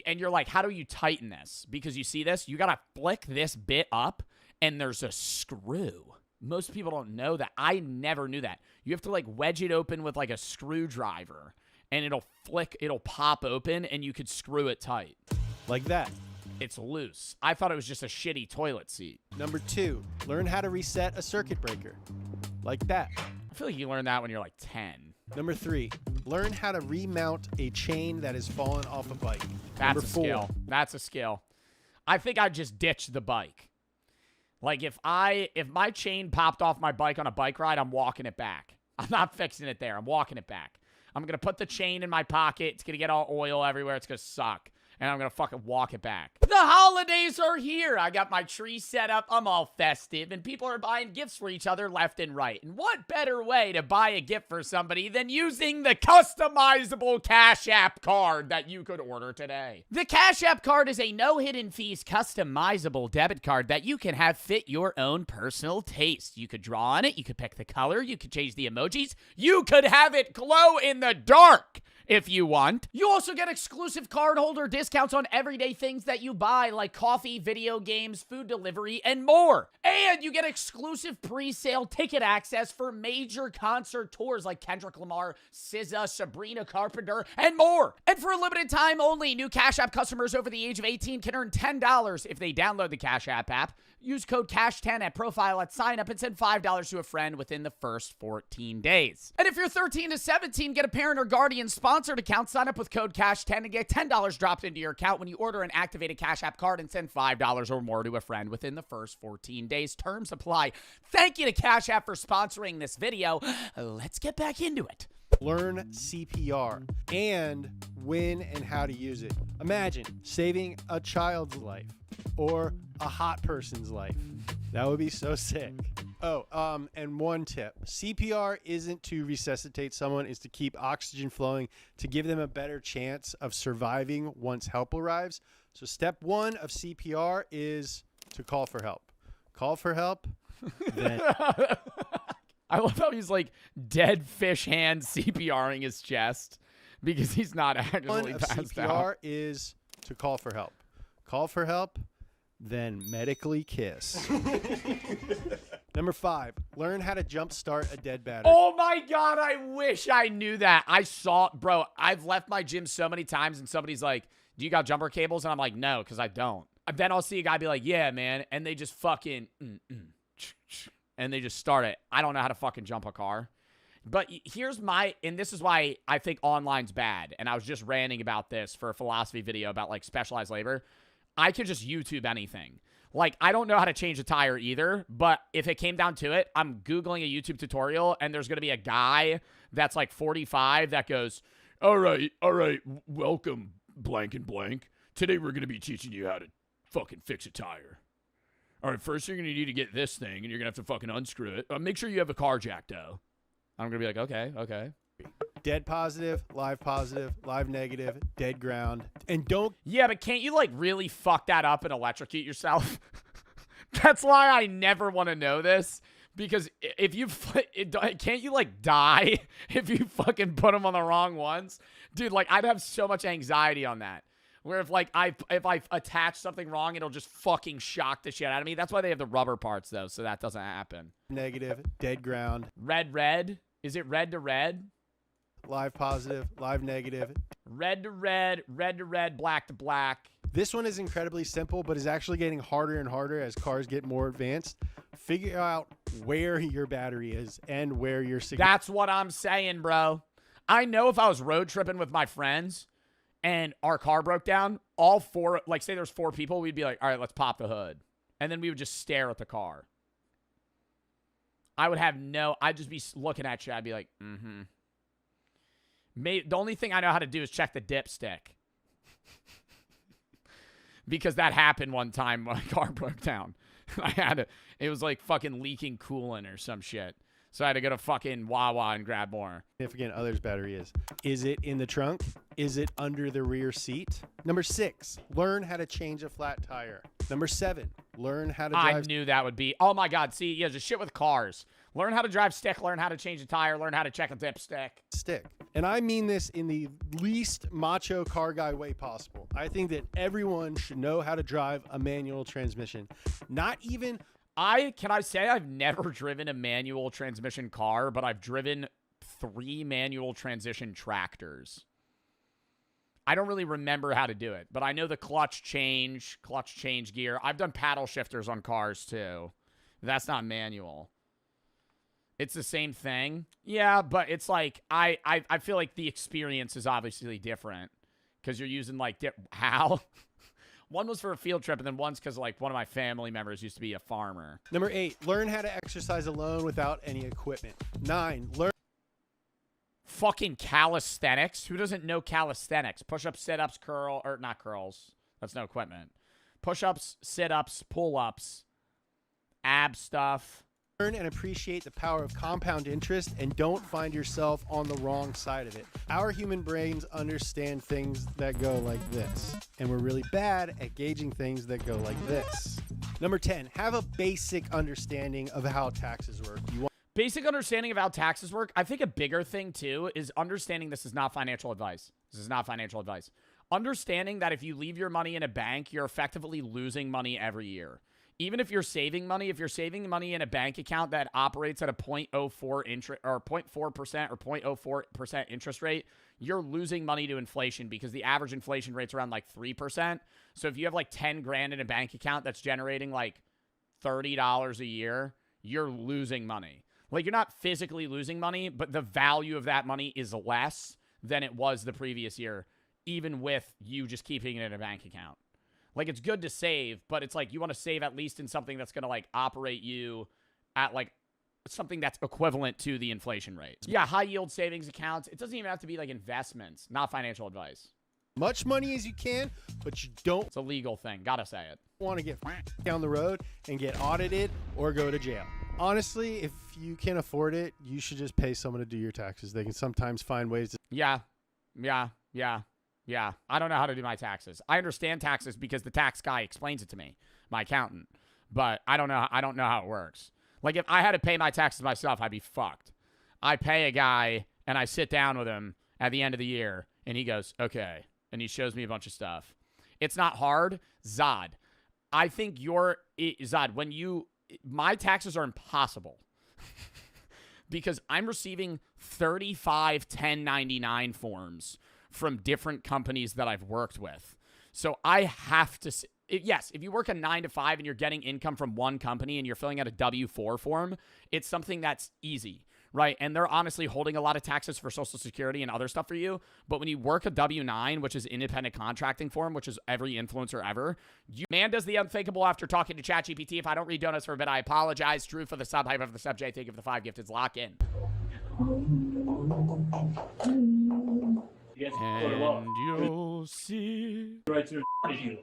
And you're like, how do you tighten this? Because you see this, you got to flick this bit up and there's a screw. Most people don't know that. I never knew that. You have to like wedge it open with like a screwdriver and it'll pop open and you could screw it tight. Like that. It's loose. I thought it was just a shitty toilet seat. Number 2, learn how to reset a circuit breaker. Like that. I feel like you learn that when you're like 10. Number 3, learn how to remount a chain that has fallen off a bike. That's Number a 4, skill. That's a skill. I think I'd just ditch the bike. Like if my chain popped off my bike on a bike ride, I'm walking it back. I'm not fixing it there. I'm walking it back. I'm going to put the chain in my pocket. It's going to get all oil everywhere. It's going to suck. And I'm going to fucking walk it back. The holidays are here. I got my tree set up. I'm all festive. And people are buying gifts for each other left and right. And what better way to buy a gift for somebody than using the customizable Cash App card that you could order today? The Cash App card is a no hidden fees customizable debit card that you can have fit your own personal taste. You could draw on it. You could pick the color. You could change the emojis. You could have it glow in the dark if you want. You also get exclusive cardholder discounts discounts on everyday things that you buy, like coffee, video games, food delivery, and more. And you get exclusive pre-sale ticket access for major concert tours like Kendrick Lamar, SZA, Sabrina Carpenter, and more. And for a limited time only, new Cash App customers over the age of 18 can earn $10 if they download the Cash App app. Use code CASH10 at profile at sign up and send $5 to a friend within the first 14 days. And if you're 13 to 17, get a parent or guardian sponsored account. Sign up with code CASH10 and get $10 dropped into your account when you order an activated Cash App card and send $5 or more to a friend within the first 14 days. Terms apply. Thank you to Cash App for sponsoring this video. Let's get back into it. Learn CPR and when and how to use it. Imagine saving a child's life or a hot person's life. That would be so sick. Oh, and one tip. CPR isn't to resuscitate someone, it's to keep oxygen flowing to give them a better chance of surviving once help arrives. So step 1 of CPR is to call for help. Call for help, then... I love how he's like dead fish hand CPRing his chest because he's not actually passed CPR out. is to call for help. Call for help, then medically kiss. Number 5, learn how to jumpstart a dead battery. Oh my God, I wish I knew that. Bro, I've left my gym so many times and somebody's like, do you got jumper cables? And I'm like, no, because I don't. Then I'll see a guy be like, yeah, man. And they just fucking, and they just start it. I don't know how to fucking jump a car. But here's and this is why I think online's bad. And I was just ranting about this for a philosophy video about like specialized labor. I could just YouTube anything. Like, I don't know how to change a tire either, but if it came down to it, I'm Googling a YouTube tutorial and there's going to be a guy that's like 45 that goes, all right, welcome, blank and blank. Today we're going to be teaching you how to fucking fix a tire. All right, first you're going to need to get this thing, and you're going to have to fucking unscrew it. Make sure you have a car jack, though. I'm going to be like, okay. Dead positive, live negative, dead ground. And don't... Yeah, but can't you, like, really fuck that up and electrocute yourself? That's why I never want to know this. Because if you... Can't you, like, die if you fucking put them on the wrong ones? Dude, like, I'd have so much anxiety on that. Where if I attach something wrong, it'll just fucking shock the shit out of me. That's why they have the rubber parts, though, so that doesn't happen. Negative, dead ground. Red? Is it red to red? Live positive, live negative. Red to red, black to black. This one is incredibly simple, but is actually getting harder and harder as cars get more advanced. Figure out where your battery is and where your signal. That's what I'm saying, bro. I know if I was road tripping with my friends and our car broke down, all 4, like say there's 4 people, we'd be like, all right, let's pop the hood. And then we would just stare at the car. I'd just be looking at you. I'd be like, the only thing I know how to do is check the dipstick. Because that happened one time when my car broke down. It was like fucking leaking coolant or some shit. So I had to go to fucking Wawa and grab more. Significant other's battery is. Is it in the trunk? Is it under the rear seat? Number 6, learn how to change a flat tire. Number 7, learn how to drive. I knew that would be. Oh my God. See, yeah, just shit with cars. Learn how to drive stick, learn how to change a tire, learn how to check a dipstick. Stick. And I mean this in the least macho car guy way possible. I think that everyone should know how to drive a manual transmission. Not even... Can I say I've never driven a manual transmission car, but I've driven 3 manual transition tractors. I don't really remember how to do it, but I know the clutch change gear. I've done paddle shifters on cars too. That's not manual. It's the same thing. Yeah, but it's like, I feel like the experience is obviously different because you're using like, how? One was for a field trip, and then one's because, like, one of my family members used to be a farmer. Number 8, learn how to exercise alone without any equipment. 9, learn... Fucking calisthenics? Who doesn't know calisthenics? Push-ups, sit-ups, not curls. That's no equipment. Push-ups, sit-ups, pull-ups, ab stuff. Learn and appreciate the power of compound interest and don't find yourself on the wrong side of it. Our human brains understand things that go like this, and we're really bad at gauging things that go like this. Number 10, have a basic understanding of how taxes work. Basic understanding of how taxes work. I think a bigger thing, too, is understanding this is not financial advice. This is not financial advice. understanding that if you leave your money in a bank, you're effectively losing money every year. Even if you're saving money, if you're saving money in a bank account that operates at a 0.04 interest or 0.4% or 0.04% interest rate, you're losing money to inflation because the average inflation rate's around like 3%. So if you have like 10 grand in a bank account that's generating like $30 a year, you're losing money. Like, you're not physically losing money, but the value of that money is less than it was the previous year, even with you just keeping it in a bank account. Like, it's good to save, but it's like you want to save at least in something that's going to like operate you at like something that's equivalent to the inflation rate. Yeah, high yield savings accounts. It doesn't even have to be like investments, not financial advice. Much money as you can, but you don't. It's a legal thing. Gotta say it. Want to get down the road and get audited or go to jail. Honestly, if you can't afford it, you should just pay someone to do your taxes. They can sometimes find ways to. Yeah. I don't know how to do my taxes. I understand taxes because the tax guy explains it to me, my accountant. But I don't know how it works. Like, if I had to pay my taxes myself, I'd be fucked. I pay a guy and I sit down with him at the end of the year and he goes, okay. And he shows me a bunch of stuff. It's not hard. Zod, I think my taxes are impossible because I'm receiving 35 1099 forms from different companies that I've worked with. So I have to, yes, if you work a 9 to 5 and you're getting income from one company and you're filling out a W-4 form, it's something that's easy, right? And they're honestly holding a lot of taxes for Social Security and other stuff for you. But when you work a W-9, which is independent contracting form, which is every influencer ever, man does the unthinkable after talking to ChatGPT. If I don't read donuts for a bit, I apologize. Drew for the sub, hype for the sub, J, thank you for the 5 gifteds. Lock in. And you'll see. Right to you.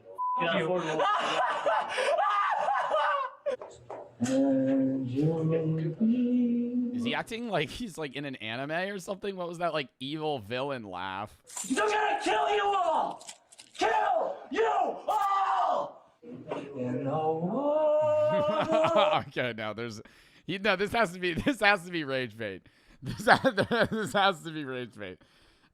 Is he acting like he's like in an anime or something? What was that like evil villain laugh? They're gonna kill you all! Kill you all! Okay, now there's, this has to be rage bait. This has to be rage bait.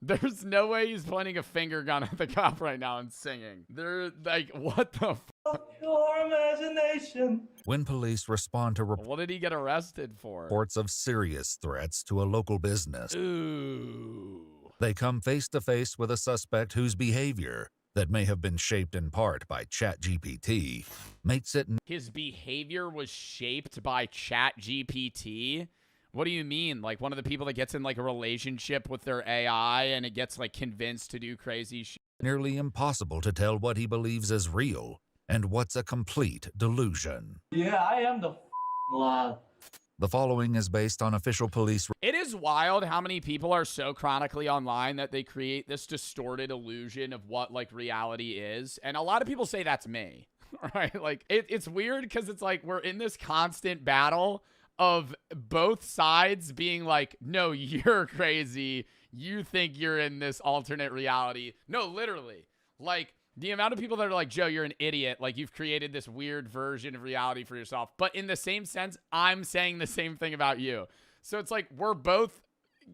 There's no way he's pointing a finger gun at the cop right now and singing. They're like, what the fuck? Your imagination. When police respond to what did he get arrested for? Reports of serious threats to a local business, Ooh. They come face to face with a suspect whose behavior, that may have been shaped in part by ChatGPT, makes it. His behavior was shaped by ChatGPT? What do you mean? Like one of the people that gets in like a relationship with their AI and it gets like convinced to do crazy shit? Nearly impossible to tell what he believes is real and what's a complete delusion. Yeah, I am the love. The following is based on official police. It is wild how many people are so chronically online that they create this distorted illusion of what like reality is. And a lot of people say that's me, right? Like it's weird because it's like we're in this constant battle of both sides being like, no, you're crazy. You think you're in this alternate reality. No, literally. Like, the amount of people that are like, Joe, you're an idiot. Like, you've created this weird version of reality for yourself. But in the same sense, I'm saying the same thing about you. So it's like we're both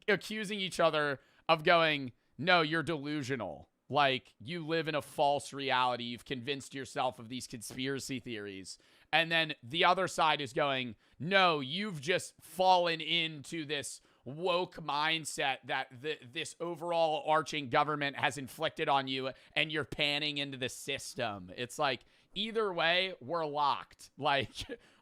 accusing each other of going, no, you're delusional. Like, you live in a false reality. You've convinced yourself of these conspiracy theories. And then the other side is going, no, you've just fallen into this woke mindset that this overall arching government has inflicted on you, and you're panning into the system. It's like, either way, we're locked. Like,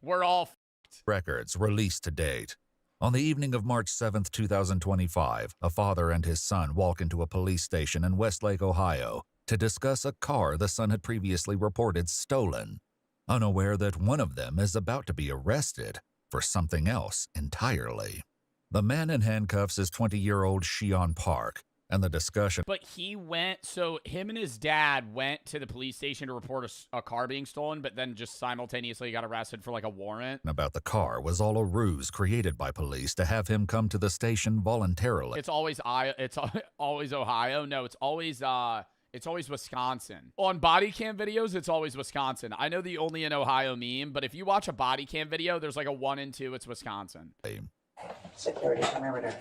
we're all f***ed. Records released to date. On the evening of March 7th, 2025, a father and his son walk into a police station in Westlake, Ohio, to discuss a car the son had previously reported stolen, unaware that one of them is about to be arrested for something else entirely. The man in handcuffs is 20-year-old Shion Park, and the discussion. But he went, so him and his dad went to the police station to report a car being stolen, but then just simultaneously got arrested for like a warrant. About the car was all a ruse created by police to have him come to the station voluntarily. It's always Ohio. No, it's always Wisconsin. On body cam videos, it's always Wisconsin. I know the only in Ohio meme, but if you watch a body cam video, there's like a 1 and 2, it's Wisconsin. Security perimeter.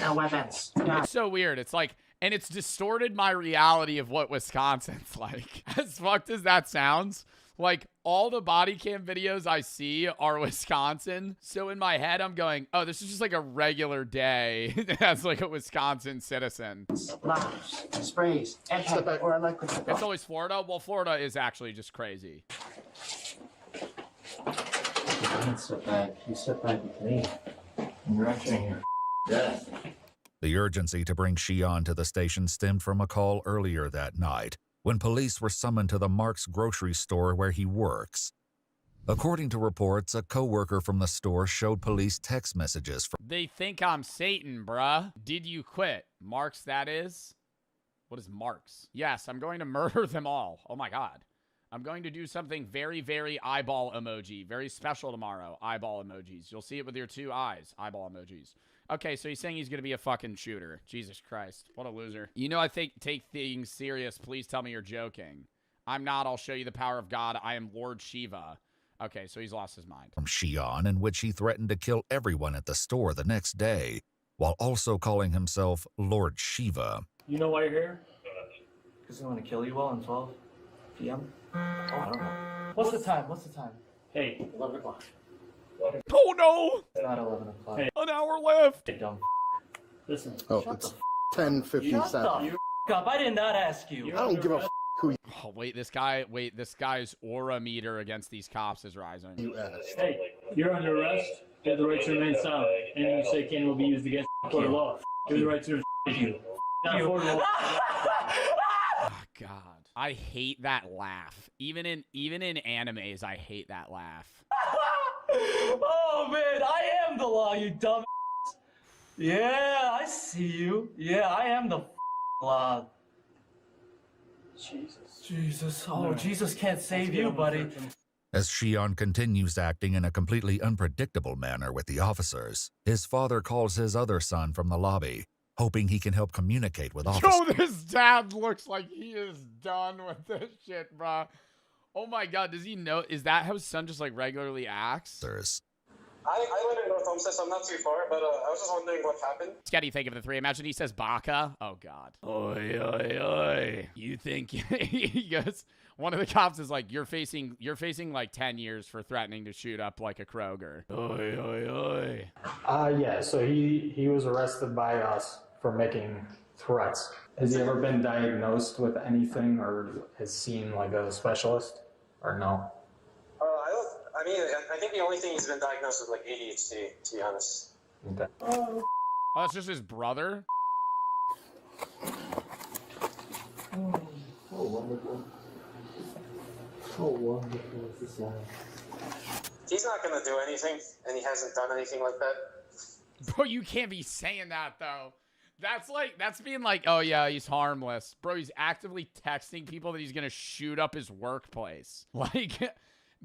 No weapons. It's so weird. It's like And it's distorted my reality of what Wisconsin's like. As fucked as that sounds, like all the body cam videos I see are Wisconsin. So in my head, I'm going, oh, this is just like a regular day as like a Wisconsin citizen. Splash, sprays, or liquid. It's always Florida. Well, Florida is actually just crazy. Don't step back. You step back with me. And you're entering your death. The urgency to bring Xi'an to the station stemmed from a call earlier that night when police were summoned to the Mark's grocery store where he works. According to reports, a co-worker from the store showed police text messages from... They think I'm Satan, bruh. Did you quit? Mark's, that is? What is Mark's? Yes, I'm going to murder them all. Oh my God. I'm going to do something very, very eyeball emoji. Very special tomorrow. Eyeball emojis. You'll see it with your 2 eyes. Eyeball emojis. Okay, so he's saying he's going to be a fucking shooter. Jesus Christ. What a loser. You know, I think take things serious. Please tell me you're joking. I'm not. I'll show you the power of God. I am Lord Shiva. Okay, so he's lost his mind. From Xi'an, in which he threatened to kill everyone at the store the next day, while also calling himself Lord Shiva. You know why you're here? Because I want to kill you all in 12 p.m. Oh, I don't know. What's the time? What's the time? Hey, 11 o'clock. Oh no! It's not 11 o'clock. Hey. An hour left. Hey, dumb. Listen. Oh, it's 10:57. Shut the up. I did not ask you. I don't give a who you... Oh, wait, this guy's aura meter against these cops is rising. You asked. Hey, you're under arrest. You have the right to remain silent. Anything you say can will be used against you. Court of law. You have the right to you. Not affordable. Oh, God. I hate that laugh. Even in animes, I hate that laugh. Oh man, I am the law, you dumb. Yeah, I see you. Yeah, I am the law. Jesus. Oh, Jesus can't save you, buddy. As Xi'an continues acting in a completely unpredictable manner with the officers, his father calls his other son from the lobby, hoping he can help communicate with officers. Yo, this dad looks like he is done with this shit, bro. Oh my God, does he know? Is that how his son just like regularly acts? I live in North Homestead, so I'm not too far, but I was just wondering what happened. Scotty, think of the 3. Imagine he says Baka. Oh God. Oi, oi, oi. You think he goes, one of the cops is like, you're facing like 10 years for threatening to shoot up like a Kroger. Oi, oi, oi. Yeah, so he was arrested by us for making threats. Has he ever been diagnosed with anything or has seen like a specialist or no? I think the only thing he's been diagnosed with like ADHD, to be honest. Okay. Oh, that's just his brother? Oh, wonderful. So wonderful is this life. He's not gonna do anything, and he hasn't done anything like that. Bro, you can't be saying that though. That's being like, oh yeah, he's harmless. Bro, he's actively texting people that he's gonna shoot up his workplace. Like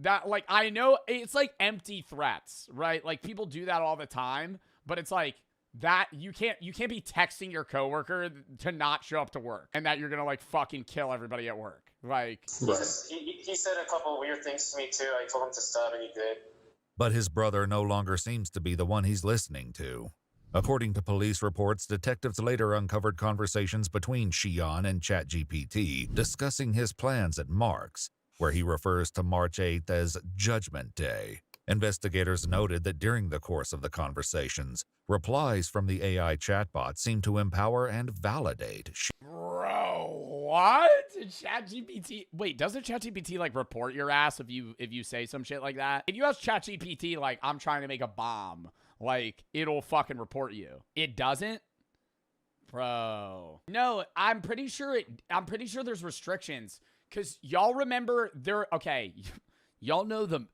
that, like, I know it's like empty threats, right? Like people do that all the time, but it's like that you can't be texting your coworker to not show up to work and that you're gonna like fucking kill everybody at work. Like He said a couple weird things to me too. I told him to stop, and he did. But his brother no longer seems to be the one he's listening to. According to police reports, detectives later uncovered conversations between Xi'an and ChatGPT discussing his plans at Mark's, where he refers to March 8th as Judgment Day. Investigators noted that during the course of the conversations, replies from the AI chatbot seemed to empower and validate. Bro, what? ChatGPT? Wait, doesn't ChatGPT like report your ass if you say some shit like that? If you ask ChatGPT like, I'm trying to make a bomb, like it'll fucking report you. It doesn't? Bro. No, I'm pretty sure there's restrictions. Cause y'all remember y'all know the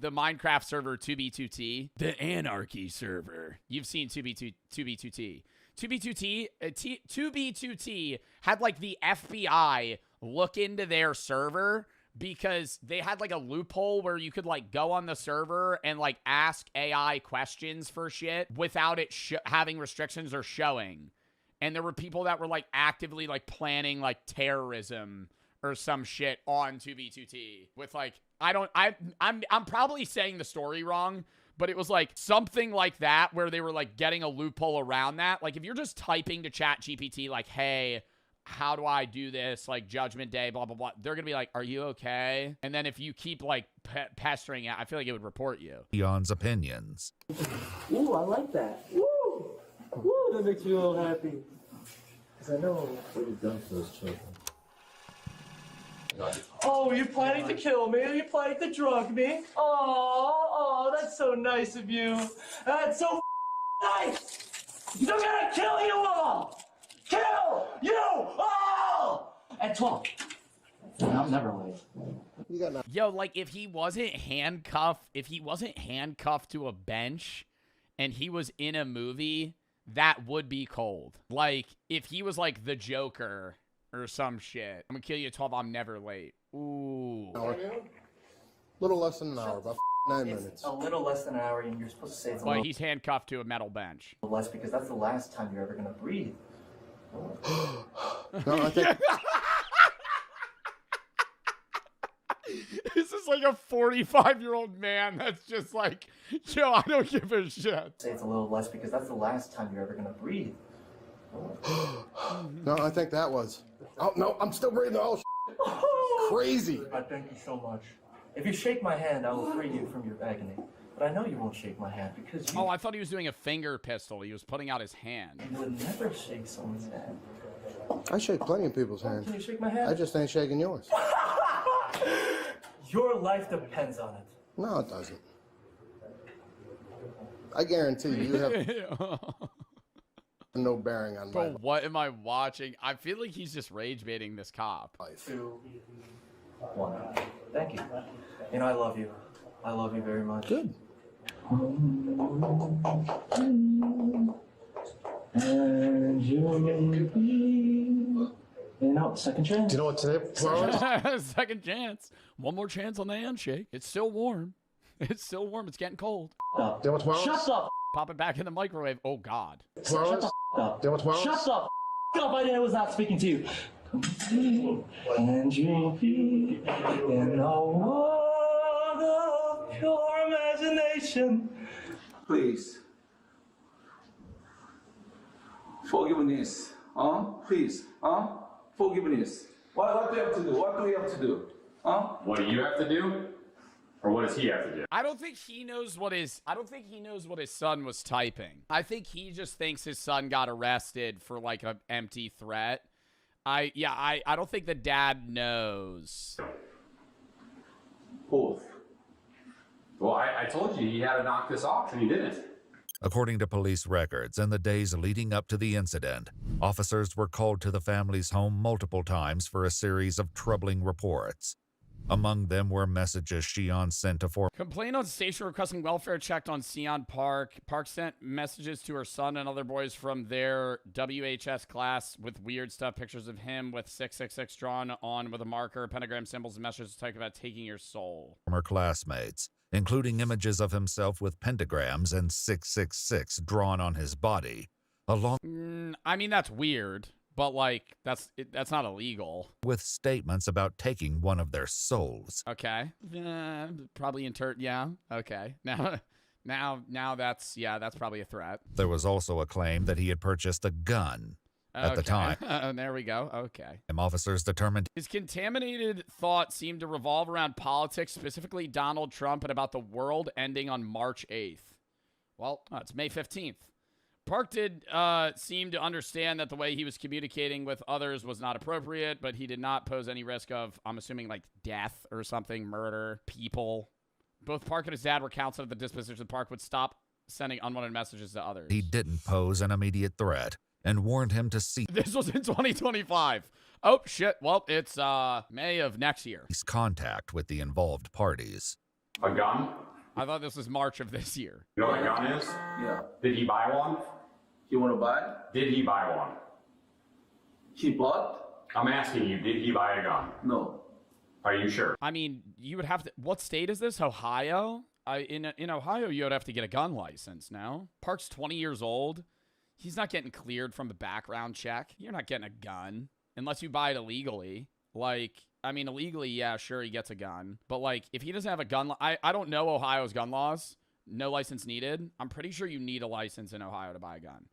Minecraft server 2B2T, the Anarchy server. You've seen 2B2T. 2B2T had like the FBI look into their server because they had like a loophole where you could like go on the server and like ask AI questions for shit without it having restrictions or showing. And there were people that were like actively like planning like terrorism or some shit on 2B2T with like, I'm probably saying the story wrong, but it was like something like that where they were like getting a loophole around that. Like if you're just typing to Chat GPT like, hey, how do I do this? Like Judgment Day, blah, blah, blah. They're going to be like, are you okay? And then if you keep like pestering it, I feel like it would report you. Sion's opinions. Ooh, I like that. Woo! Woo, that makes me a little happy. Because I know what you've done for those children. Oh, you're planning to kill me? Are you planning to drug me? Oh, that's so nice of you. That's so nice! I'm gonna kill you all! Kill you all! At 12. I'm never late. Yo, like if he wasn't handcuffed to a bench and he was in a movie, that would be cold. Like if he was like the Joker or some shit. I'm gonna kill you at 12, I'm never late. Ooh. Little less than an hour, about 9 minutes. A little less than an hour, and you're supposed to say it's a But little he's handcuffed to a metal bench. less because that's the last time you're ever gonna breathe. No, I think... This is like a 45-year-old man that's just like, yo, I don't give a shit. Say it's a little less because that's the last time you're ever gonna breathe. No, I think that was... Oh, no, I'm still breathing. Oh, crazy. I thank you so much. If you shake my hand, I will free you from your agony. But I know you won't shake my hand because you... Oh, I thought he was doing a finger pistol. He was putting out his hand. You would never shake someone's hand. I shake plenty of people's hands. Can you shake my hand? I just ain't shaking yours. Your life depends on it. No, it doesn't. I guarantee you have no bearing on my Bro, what am I watching? I feel like he's just rage baiting this cop. life. 2, 1. Thank you. You know, I love you. I love you very much. Good. And you know, second chance. Do you know what today? Second chance. One more chance on the handshake. It's still warm. It's still warm. It's getting cold. Do you know what tomorrow? Shut up. Pop it back in the microwave. Oh, God. Shut the up. Do you know what tomorrow? Shut the up. I was not speaking to you. And you be in a world of pure imagination. Please. Forgiveness. Please. Forgiveness. What do you have to do? What do we have to do? What do you have to do? Or what does he have to do? I don't think he knows what his son was typing. I think he just thinks his son got arrested for like an empty threat. I don't think the dad knows. Both. Well, I told you he had to knock this off, and he didn't. According to police records, in the days leading up to the incident, officers were called to the family's home multiple times for a series of troubling reports. Among them were messages Sion sent to former Complaint on station requesting welfare checked on Sion Park. Park sent messages to her son and other boys from their WHS class with weird stuff, pictures of him with 666 drawn on with a marker, pentagram symbols, and messages talking about taking your soul. classmates, including images of himself with pentagrams and 666 drawn on his body, along I mean, that's weird, but like that's not illegal. with statements about taking one of their souls. Okay. Probably yeah. Okay. Now that's probably a threat. There was also a claim that he had purchased a gun. At the time, there we go. Okay. Officers determined His contaminated thought seemed to revolve around politics, specifically Donald Trump, and about the world ending on March 8th. Well, it's May 15th. Park did seem to understand that the way he was communicating with others was not appropriate, but he did not pose any risk of, I'm assuming, like death or something, murder, people. Both Park and his dad were counseled that the disposition of Park would stop sending unwanted messages to others. he didn't pose an immediate threat and warned him to cease This was in 2025. Oh, shit. Well, it's May of next year. contact with the involved parties. A gun? I thought this was March of this year. You know what a gun is? Yeah. Did he buy one? You want to buy? Did he buy one? He bought? I'm asking you, did he buy a gun? No. Are you sure? I mean, you would have to... What state is this? Ohio? In Ohio, you would have to get a gun license now. Park's 20 years old. He's not getting cleared from a background check. You're not getting a gun unless you buy it illegally. Like, I mean, illegally, yeah, sure, he gets a gun. But, like, if he doesn't have a gun... I don't know Ohio's gun laws. No license needed. I'm pretty sure you need a license in Ohio to buy a gun.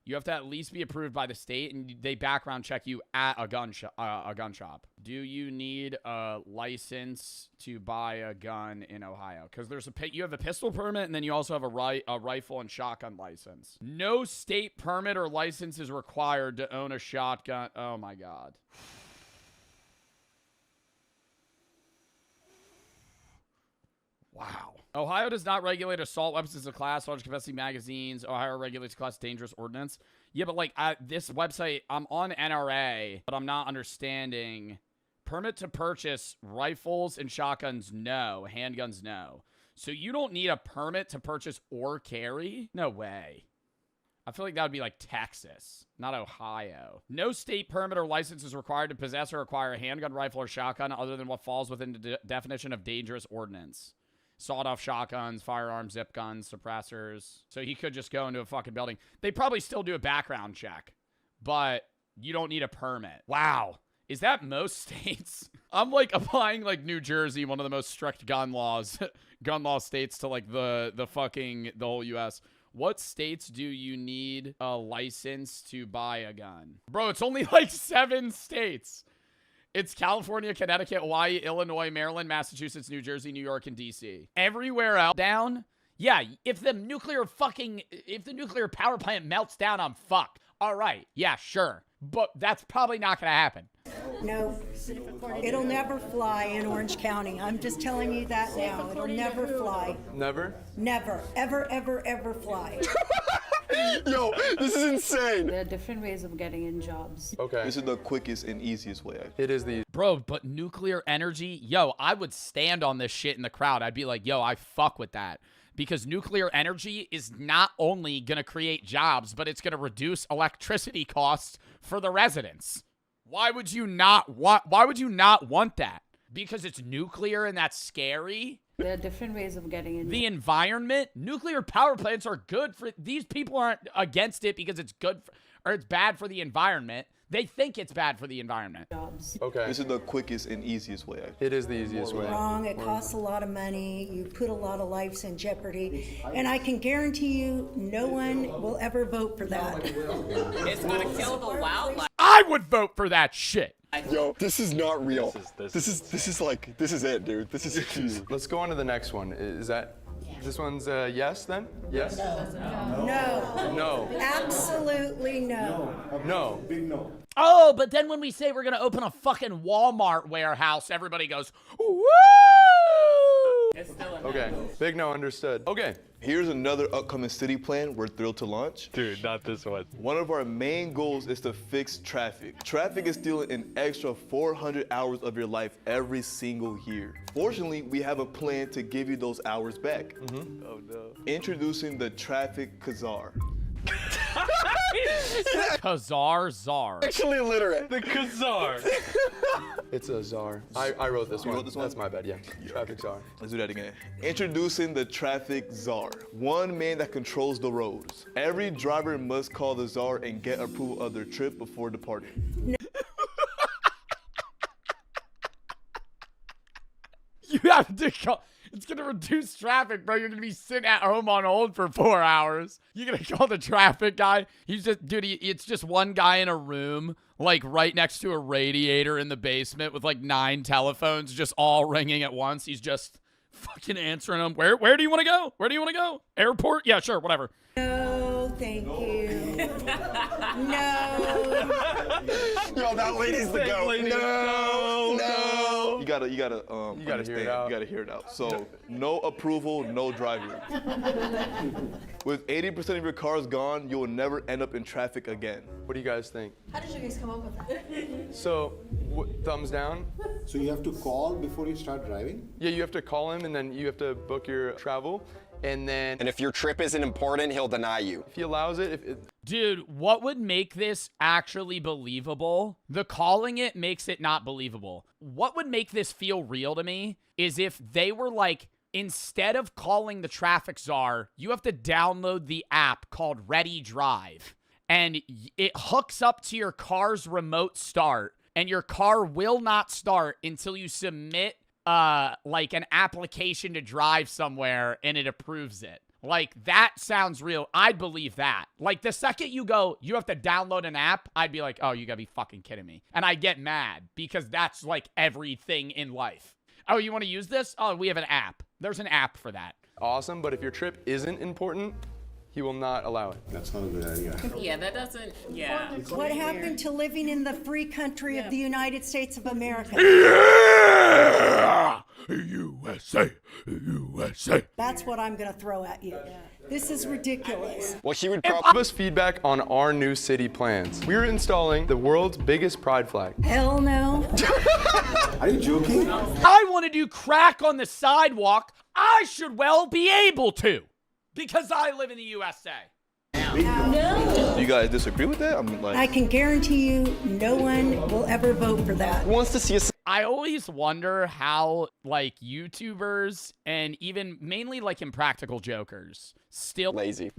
You have to at least be approved by the state, and they background check you at a gun shop. Do you need a license to buy a gun in Ohio? Because you have a pistol permit, and then you also have a rifle and shotgun license. No state permit or license is required to own a shotgun. Oh my God. Wow. Ohio does not regulate assault weapons as a class, large capacity magazines. Ohio regulates class dangerous ordnance. Yeah, but like this website, I'm on NRA, but I'm not understanding. Permit to purchase rifles and shotguns, no. Handguns, no. So you don't need a permit to purchase or carry? No way. I feel like that would be like Texas, not Ohio. No state permit or license is required to possess or acquire a handgun, rifle, or shotgun other than what falls within the definition of dangerous ordnance. Sawed-off shotguns, firearms, zip guns, suppressors. So he could just go into a fucking building. They probably still do a background check, but you don't need a permit. Wow. Is that most states? I'm like applying like New Jersey, one of the most strict gun law states to like the whole US. What states do you need a license to buy a gun? Bro, it's only like 7 states. It's California, Connecticut, Hawaii, Illinois, Maryland, Massachusetts, New Jersey, New York, and D.C. Everywhere else down, yeah, if the nuclear power plant melts down, I'm fucked. All right, yeah, sure. But that's probably not going to happen. No, it'll never fly in Orange County. I'm just telling you that now. It'll never fly. Never? Never, ever, ever, ever fly. Yo, this is insane. There are different ways of getting in jobs. Okay. This is the quickest and easiest way. It is the... Bro, but nuclear energy, yo, I would stand on this shit in the crowd. I'd be like, yo, I fuck with that. Because nuclear energy is not only going to create jobs, but it's going to reduce electricity costs for the residents. Why would you not want that? Because it's nuclear and that's scary? There are different ways of getting in. The environment, nuclear power plants are good for, these people aren't against it because it's good for, or it's bad for the environment. They think it's bad for the environment. Jobs. Okay. This is the quickest and easiest way. It is the easiest way. Wrong. It costs a lot of money. You put a lot of lives in jeopardy. And I can guarantee you no one will ever vote for that. It's gonna kill the wildlife. I would vote for that shit. Yo, this is not real. This is it, dude. This is huge. Let's go on to the next one. Is that... This one's yes, then? Yes? No. No. Absolutely no. No. Big no. Oh, but then when we say we're going to open a fucking Walmart warehouse, everybody goes, woo! It's still a no. Okay. Big no, understood. Okay. Here's another upcoming city plan we're thrilled to launch. Dude, not this one. One of our main goals is to fix traffic. Traffic is stealing an extra 400 hours of your life every single year. Fortunately, we have a plan to give you those hours back. Oh no. Introducing the Traffic Kazar. Kazar Czar. Actually illiterate. The Kazar. It's a czar. I wrote this one. wrote this one? That's my bad, yeah. Traffic czar. Let's do that again. Introducing the Traffic Czar. One man that controls the roads. Every driver must call the czar and get approval of their trip before departing. You have to call. It's going to reduce traffic, bro. You're going to be sitting at home on hold for 4 hours. You're going to call the traffic guy. He's just, dude, it's just one guy in a room, like right next to a radiator in the basement with like 9 telephones just all ringing at once. He's just fucking answering them. Where do you want to go? Where do you want to go? Airport? Yeah, sure, whatever. No, thank you. No. Yo, that lady's the goat. No. You gotta hear it understand. out. You gotta hear it out. So, no approval, no driving. With 80% of your cars gone, you will never end up in traffic again. What do you guys think? How did you guys come up with that? So, thumbs down? So you have to call before you start driving? Yeah, you have to call him and then you have to book your travel. And if your trip isn't important, he'll deny you. If he allows it, Dude, what would make this actually believable? The calling it makes it not believable. What would make this feel real to me is if they were like, instead of calling the traffic czar, you have to download the app called Ready Drive. And it hooks up to your car's remote start. And your car will not start until you submit like an application to drive somewhere and it approves it. Like, that sounds real. I'd believe that. Like, the second you go, you have to download an app, I'd be like, oh, you gotta be fucking kidding me. And I get mad because that's like everything in life. Oh, you want to use this? Oh, we have an app. There's an app for that. Awesome, but if your trip isn't important, he will not allow it. That's not a good idea. Yeah, that doesn't. Yeah. What happened to living in the free country of the United States of America? Yeah! USA! USA! That's what I'm going to throw at you. This is ridiculous. Well, he would Give us feedback on our new city plans. We're installing the world's biggest pride flag. Hell no. Are you joking? I want to do crack on the sidewalk. I should well be able to. Because I live in the USA. No. Do you guys disagree with that? I mean, like, I can guarantee you no one will ever vote for that. Who wants to see us? I always wonder how, like, YouTubers and even mainly, like, Impractical Jokers still Lazy.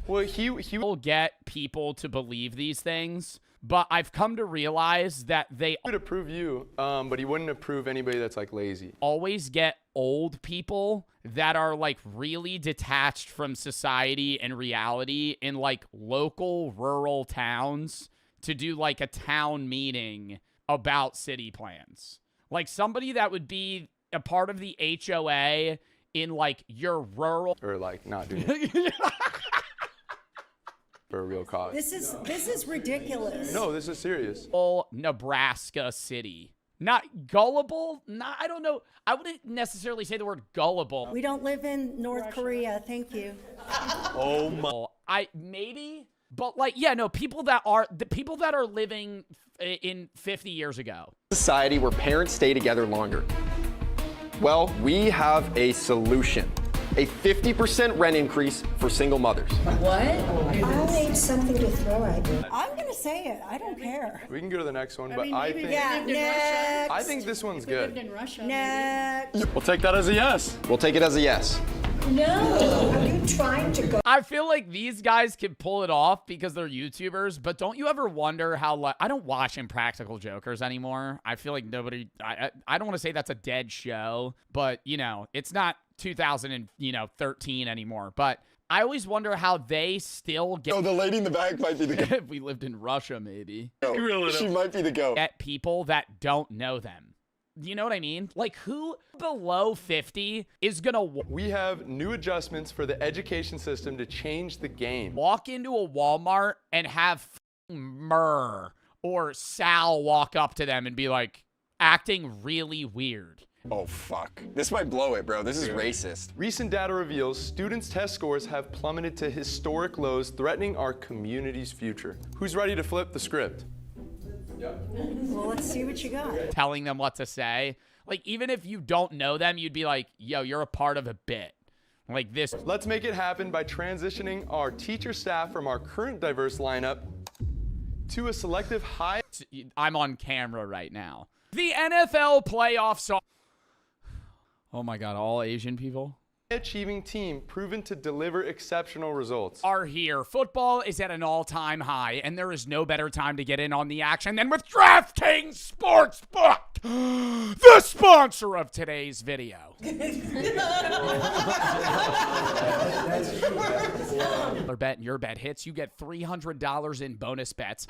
well, he will get people to believe these things. But I've come to realize that they would approve you, but he wouldn't approve anybody that's like lazy. Always get old people that are like really detached from society and reality in like local rural towns to do like a town meeting about city plans. Like somebody that would be a part of the HOA in like your rural or like not doing it. For a real cause. This is ridiculous. No, this is serious. Nebraska city. Not gullible? I don't know. I wouldn't necessarily say the word gullible. We don't live in North Korea, thank you. Oh my. Maybe, but like, yeah, no, people that are living in 50 years ago. Society where parents stay together longer. Well, we have a solution. A 50% rent increase for single mothers. What? I need something to throw at you. I'm going to say it. I don't care. We can go to the next one, I but mean, I maybe think... if we lived in Russia. I think this one's If we lived good. in Russia, Next. We'll take that as a yes. We'll take it as a yes. No. Are you trying to go? I feel like these guys can pull it off because they're YouTubers, but don't you ever wonder how, like, I don't watch Impractical Jokers anymore. I feel like nobody, I don't want to say that's a dead show, but, you know, it's not 2013 anymore, but I always wonder how they still get. Oh, the lady in the back might be the goat. If we lived in Russia, maybe. No, she might be the goat. Get people that don't know them. You know what I mean? Like, who below 50 is gonna We have new adjustments for the education system to change the game. Walk into a Walmart and have Murr or Sal walk up to them and be like, acting really weird. Oh, fuck. This might blow it, bro. This is racist. Recent data reveals students' test scores have plummeted to historic lows, threatening our community's future. Who's ready to flip the script? Well, let's see what you got. Telling them what to say. Like, even if you don't know them, you'd be like, yo, you're a part of a bit. Like this. Let's make it happen by transitioning our teacher staff from our current diverse lineup to a selective high. I'm on camera right now. The NFL playoffs are... Oh my God, all Asian people? Achieving team proven to deliver exceptional results. Are here. Football is at an all-time high, and there is no better time to get in on the action than with DraftKings Sportsbook, the sponsor of today's video. Bet and your bet hits, you get $300 in bonus bets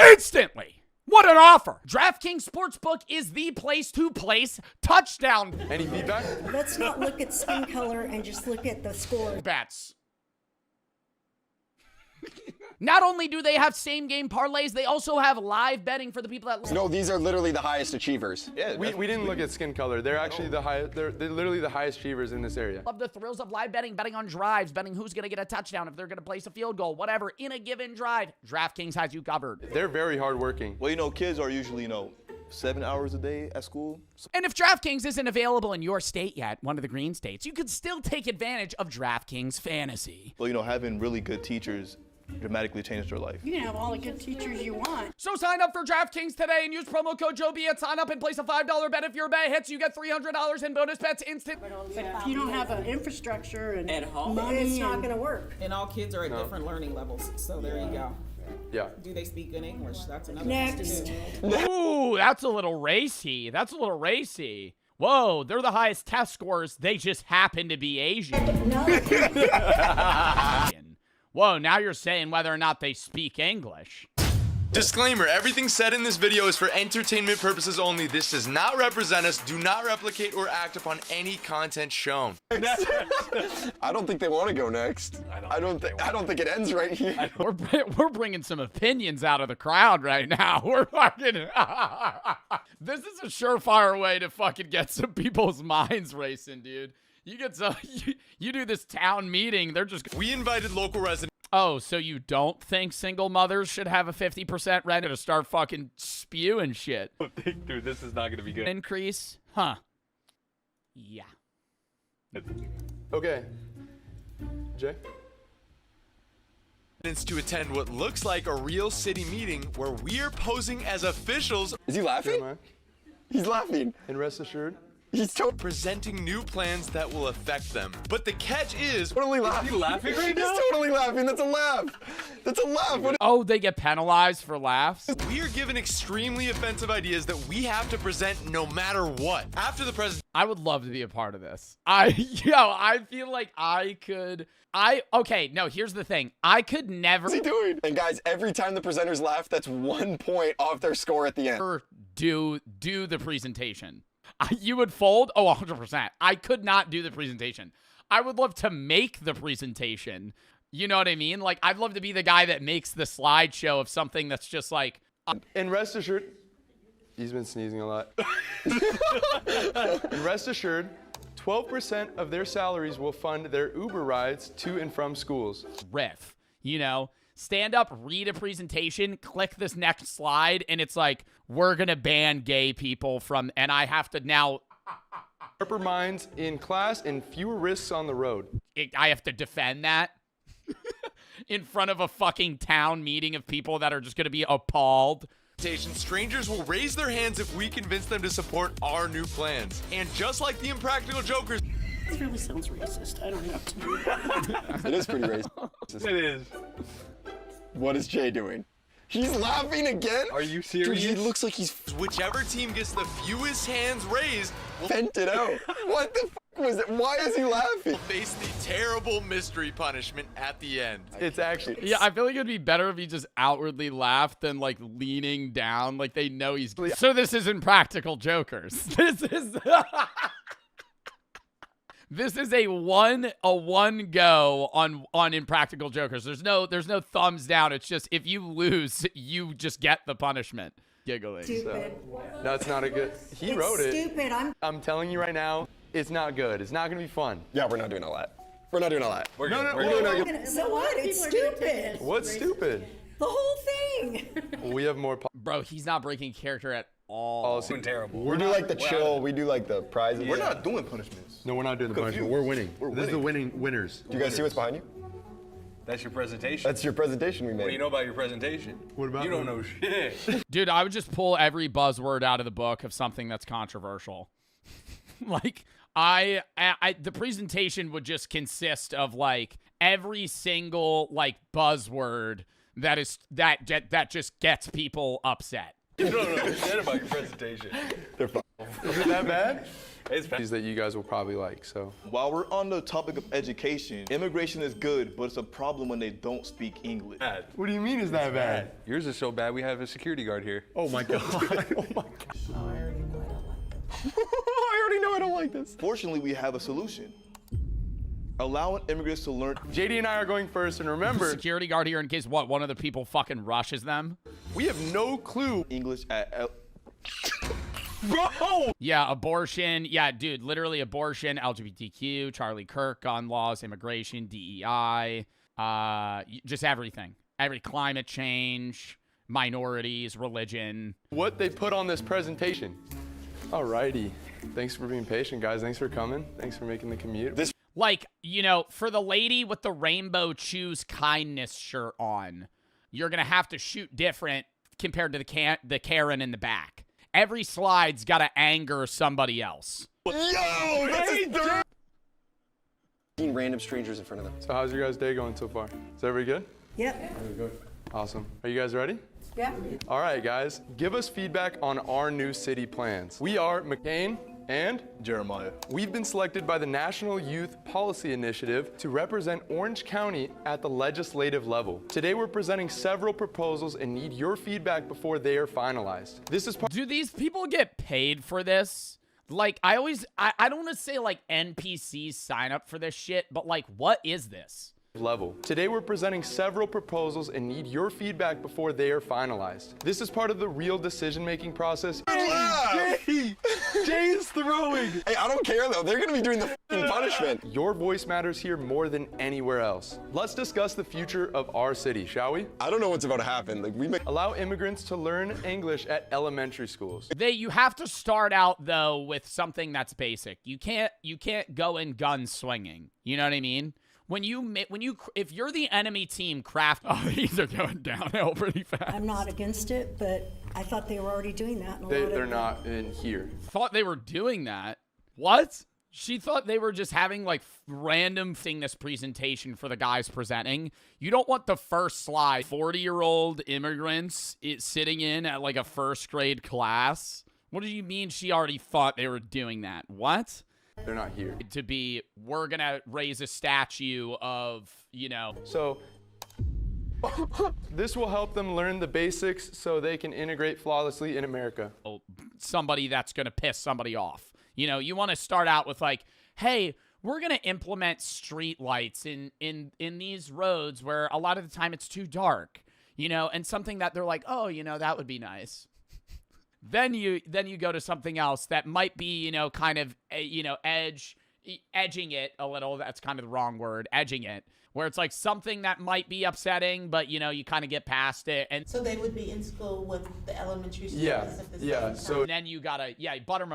instantly. What an offer! DraftKings Sportsbook is the place to place touchdown. Any feedback? Let's not look at skin color and just look at the score. Bets. Not only do they have same game parlays, they also have live betting for the people that... No, these are literally the highest achievers. Yeah, we didn't look at skin color. They're actually the highest. They're literally the highest achievers in this area. Love the thrills of live betting, betting on drives, betting who's going to get a touchdown, if they're going to place a field goal, whatever, in a given drive. DraftKings has you covered. They're very hardworking. Well, you know, kids are usually, 7 hours a day at school. And if DraftKings isn't available in your state yet, one of the green states, you could still take advantage of DraftKings Fantasy. Well, having really good teachers dramatically changed their life. You can have all the good teachers you want. So sign up for DraftKings today and use promo code JOEB at sign up and place a $5 bet. If your bet hits, you get $300 in bonus bets instant. But if you don't have an infrastructure and At home, money, It's not going to work. And all kids are at different learning levels, so there you go. Yeah. Do they speak good English? That's another Next. Ooh, that's a little racy. That's a little racy. Whoa, they're the highest test scores. They just happen to be Asian. Whoa, now you're saying whether or not they speak English. Disclaimer, everything said in this video is for entertainment purposes only. This does not represent us. Do not replicate or act upon any content shown. I don't think they want to go next. I don't think it ends right here. We're bringing some opinions out of the crowd right now. We're fucking... This is a surefire way to fucking get some people's minds racing, dude. You get some... You do this town meeting, they're just... We invited local residents. Oh, so you don't think single mothers should have a 50% rent to start fucking spewing shit? Dude, this is not going to be good. Increase? Huh. Yeah. Okay. Jay? To attend what looks like a real city meeting where we're posing as officials. Is he laughing? He's laughing. And rest assured, he's presenting new plans that will affect them. But the catch is... Totally laughing. Is he laughing right now? He's totally laughing. That's a laugh. That's a laugh. Oh, they get penalized for laughs? We are given extremely offensive ideas that we have to present no matter what. After the president... I would love to be a part of this. I feel like I could... Okay, no, here's the thing. I could never... What's he doing? And guys, every time the presenters laugh, that's 1 point off their score at the end. Do the presentation. You would fold? Oh, 100%. I could not do the presentation. I would love to make the presentation. You know what I mean? Like, I'd love to be the guy that makes the slideshow of something that's just like... And rest assured... He's been sneezing a lot. And rest assured, 12% of their salaries will fund their Uber rides to and from schools. Riff, you know? Stand up, read a presentation, click this next slide, and it's like, we're going to ban gay people from, and I have to now... Sharper minds in class and fewer risks on the road. I have to defend that in front of a fucking town meeting of people that are just going to be appalled. Strangers will raise their hands if we convince them to support our new plans. And just like the Impractical Jokers... This really sounds racist. I don't know what to do. It is pretty racist. It is. What is Jay doing? He's laughing again? Are you serious? Dude, he looks like he's... Whichever team gets the fewest hands raised will... Vent it out. What the fuck was it? Why is he laughing? Face the terrible mystery punishment at the end. It's actually... Yeah, I feel like it'd be better if he just outwardly laughed than like leaning down like they know he's... So this is Impractical Jokers. This is... This is a one go on Impractical Jokers. There's no thumbs down. It's just if you lose, you just get the punishment. Giggling. Stupid. So, that's not a good... He wrote it. Stupid. I'm telling you right now, it's not good. It's not going to be fun. Yeah, we're not doing all that. We're not doing all that. We're So what? It's stupid. What's stupid? The whole thing. We have more... Bro, he's not breaking character at all. Doing terrible. We do like the chill. We do like the prizes. We're not doing punishments. No, we're not doing the punishment. We're winning. This is the winners. Do you guys see what's behind you? That's your presentation. That's your presentation we made. What do you know about your presentation? What about You don't know shit. Dude, I would just pull every buzzword out of the book of something that's controversial. Like, the presentation would just consist of like every single like buzzword that just gets people upset. You don't know shit about your presentation. They're fun. Is it that bad? It's bad. These that you guys will probably like, so. While we're on the topic of education, immigration is good, but it's a problem when they don't speak English. Bad. What do you mean is that bad? Yours is so bad we have a security guard here. Oh my god. Oh my god. I already know I don't like this. Fortunately, we have a solution. Allowing immigrants to learn. JD and I are going first, and remember, Security guard here in case one of the people fucking rushes them. we have no clue. English at Bro! Yeah, abortion. Yeah, dude, literally abortion, LGBTQ, Charlie Kirk, gun laws, immigration, DEI, just everything. Every climate change, minorities, religion. What they put on this presentation. Alrighty. Thanks for being patient, guys. Thanks for coming. Thanks for making the commute. Like, you know, for the lady with the rainbow choose kindness shirt on, you're going to have to shoot different compared to the Karen in the back. Every slide's got to anger somebody else. Yo, this is dirt. Random strangers in front of them. So how's your guys' day going so far? Is everybody good? Yep. Awesome. Are you guys ready? Yeah. All right, guys. Give us feedback on our new city plans. We are McCain, And Jeremiah. we've been selected by the National Youth Policy Initiative to represent Orange County at the legislative level. Today we're presenting several proposals and need your feedback before they are finalized. This is part Do these people get paid for this? Like, I don't want to say like NPCs sign up for this shit, but like, what is this? level. Today we're presenting several proposals and need your feedback before they are finalized. This is part of the real decision-making process. Jay is throwing. Hey, I don't care though. They're gonna be doing the f***ing punishment. Your voice matters here more than anywhere else. Let's discuss the future of our city, shall we? I don't know what's about to happen. Allow immigrants to learn English at elementary schools. You have to start out though with something that's basic. You can't go in gun swinging. You know what I mean? If you're the enemy team, these are going downhill pretty fast. I'm not against it, but I thought they were already doing that. They're not in here. Thought they were doing that? What? She thought they were just having like random thing this presentation for the guys presenting. You don't want the first slide 40-year-old immigrants sitting in at like a first grade class. What do you mean she already thought they were doing that? What? They're not here. We're gonna raise a statue of, So, this will help them learn the basics so they can integrate flawlessly in America. Somebody that's gonna piss somebody off. You want to start out with like, hey, we're gonna implement street lights in these roads where a lot of the time it's too dark, and something that they're like, oh, that would be nice. Then you go to something else that might be, kind of, edging it a little. That's kind of the wrong word, edging it, where it's like something that might be upsetting, but, you kind of get past it. And so they would be in school with the elementary students at the same time. So and then you gotta, butter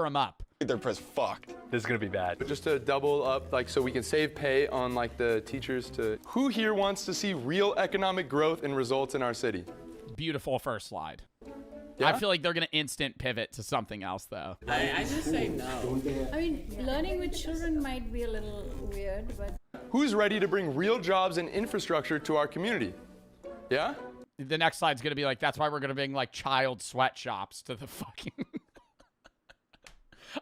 them up. They're press fucked. This is gonna be bad. Just to double up, so we can save pay on the teachers who here wants to see real economic growth and results in our city? Beautiful first slide. Yeah? I feel like they're going to instant pivot to something else, though. I just say no. I mean, learning with children might be a little weird, but... Who's ready to bring real jobs and infrastructure to our community? Yeah? The next slide's going to be like, that's why we're going to bring, child sweatshops to the fucking...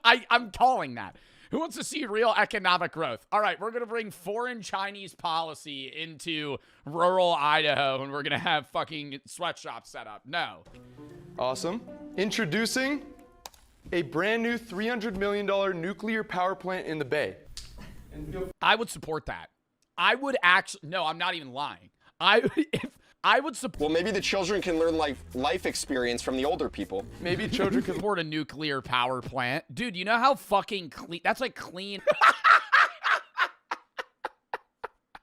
I'm calling that. Who wants to see real economic growth? All right, we're going to bring foreign Chinese policy into rural Idaho, and we're going to have fucking sweatshops set up. No. Awesome. Introducing a brand new $300 million nuclear power plant in the Bay. I would support that. I would actually... No, I'm not even lying. I would support... Well, maybe the children can learn life experience from the older people. Maybe children can support a nuclear power plant. Dude, you know how fucking clean... That's like clean...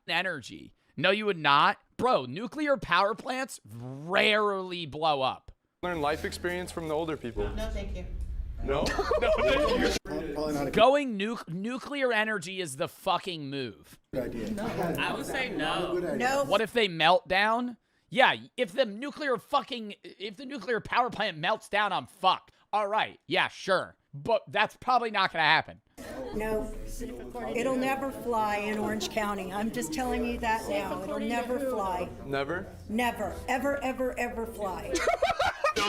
energy. No, you would not. Bro, nuclear power plants rarely blow up. Learn life experience from the older people. No, thank you. No? No, thank you. Going nuclear energy is the fucking move. No. I would say no. No. What if they melt down? Yeah, if the nuclear power plant melts down, I'm fucked. All right, yeah, sure. But that's probably not gonna happen. No, it'll never fly in Orange County. I'm just telling you that now. It'll never fly. Never? Never, ever, ever, ever fly.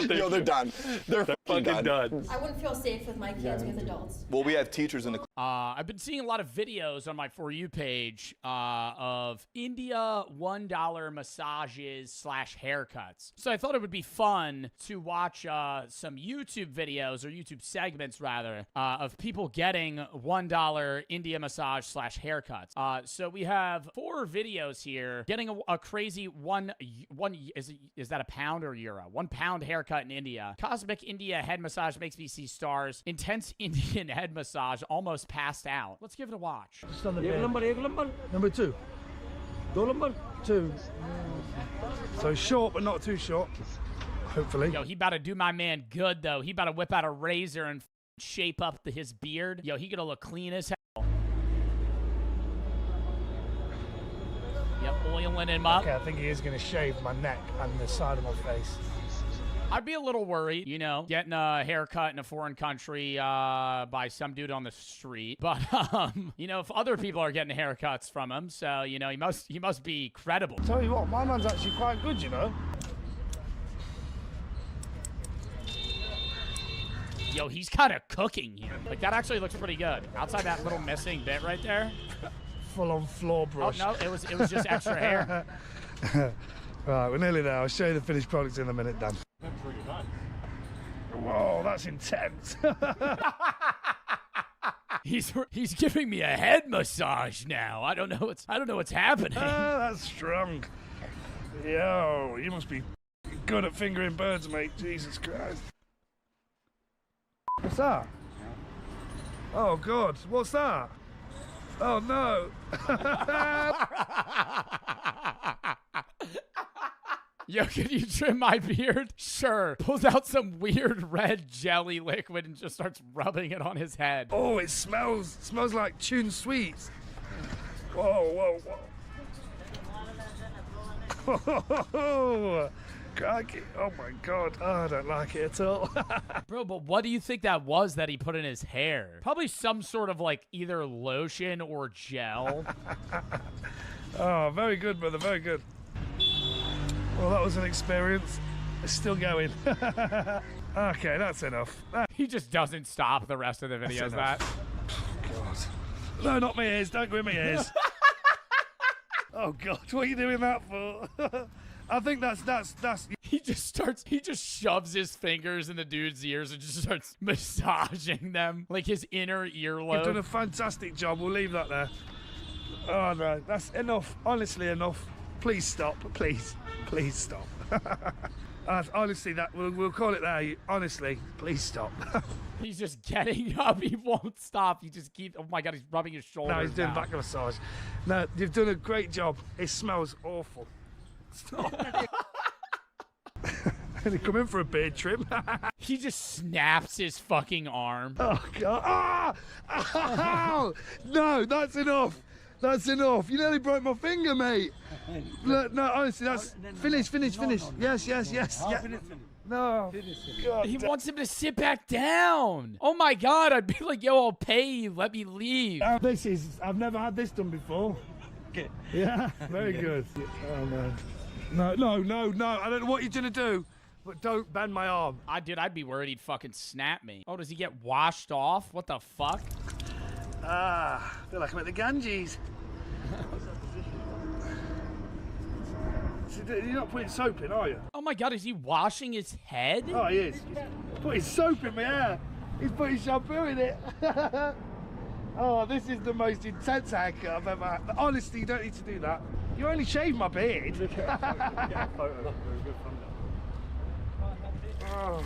Yo, they're done. They're fucking done. I wouldn't feel safe with my kids with adults. Well, we have teachers in the... I've been seeing a lot of videos on my For You page of India $1 massages / haircuts. So I thought it would be fun to watch some YouTube videos, or YouTube segments rather, of people getting $1 India massage / haircuts. So we have 4 videos here getting a crazy is that a pound or euro? £1 haircut in India. Cosmic India head massage makes me see stars. Intense Indian head massage, almost passed out. Let's give it a watch. Just on the bed. Number 2. Door number 2. So short, but not too short. Hopefully. Yo, he about to do my man good, though. He about to whip out a razor and shape up his beard. Yo, he gonna look clean as hell. Yep, oiling him up. Okay, I think he is gonna shave my neck and the side of my face. I'd be a little worried, getting a haircut in a foreign country by some dude on the street. But, if other people are getting haircuts from him, so, he must be credible. Tell you what, my man's actually quite good, Yo, he's kind of cooking here. Like, that actually looks pretty good. Outside that little missing bit right there. Full on floor brush. Oh, no, it was just extra hair. Right, we're nearly there. I'll show you the finished product in a minute, Dan. Whoa, that's intense. He's giving me a head massage now. I don't know what's happening. That's strong. Yo, you must be good at fingering birds, mate. Jesus Christ. What's that? Oh God, what's that? Oh no. Yo, can you trim my beard? Sure. Pulls out some weird red jelly liquid and just starts rubbing it on his head. Oh, it smells like tuned sweets. Whoa, whoa, whoa. Crikey. Oh my God. Oh, I don't like it at all. Bro, but what do you think that was that he put in his hair? Probably some sort of like either lotion or gel. Oh, very good, brother. Very good. Well, that was an experience. It's still going. Okay, that's enough. He just doesn't stop the rest of the videos. That. God. No, not my ears. Don't grab my ears. Oh God, what are you doing that for? I think that's. He just shoves his fingers in the dude's ears and just starts massaging them like his inner earlobe. You've done a fantastic job. We'll leave that there. Oh no, that's enough. Honestly, enough. Please stop. Please stop. Honestly, that we'll call it there. Honestly, please stop. He's just getting up. He won't stop. He just keeps. Oh my God, he's rubbing his shoulders. No, he's doing now. back massage. No, you've done a great job. It smells awful. Stop. And he come in for a beard trim. He just snaps his fucking arm. Oh God! Ah! Oh! No, that's enough. That's enough. You nearly broke my finger, mate. Look, no, honestly, that's finish. Yes. Yeah. No. God, he wants him to sit back down. Oh my God, I'd be like, yo, I'll pay you. Let me leave. I've never had this done before. Okay. Yeah, very good. Oh man. No. I don't know what you're gonna do, but don't bend my arm. I'd be worried he'd fucking snap me. Oh, does he get washed off? What the fuck? I feel like I'm at the Ganges. You're not putting soap in, are you? Oh my God, is he washing his head? Oh, he is. He's putting soap in my hair. He's putting shampoo in it. Oh, this is the most intense haircut I've ever had. Honestly, you don't need to do that. You only shave my beard. Oh.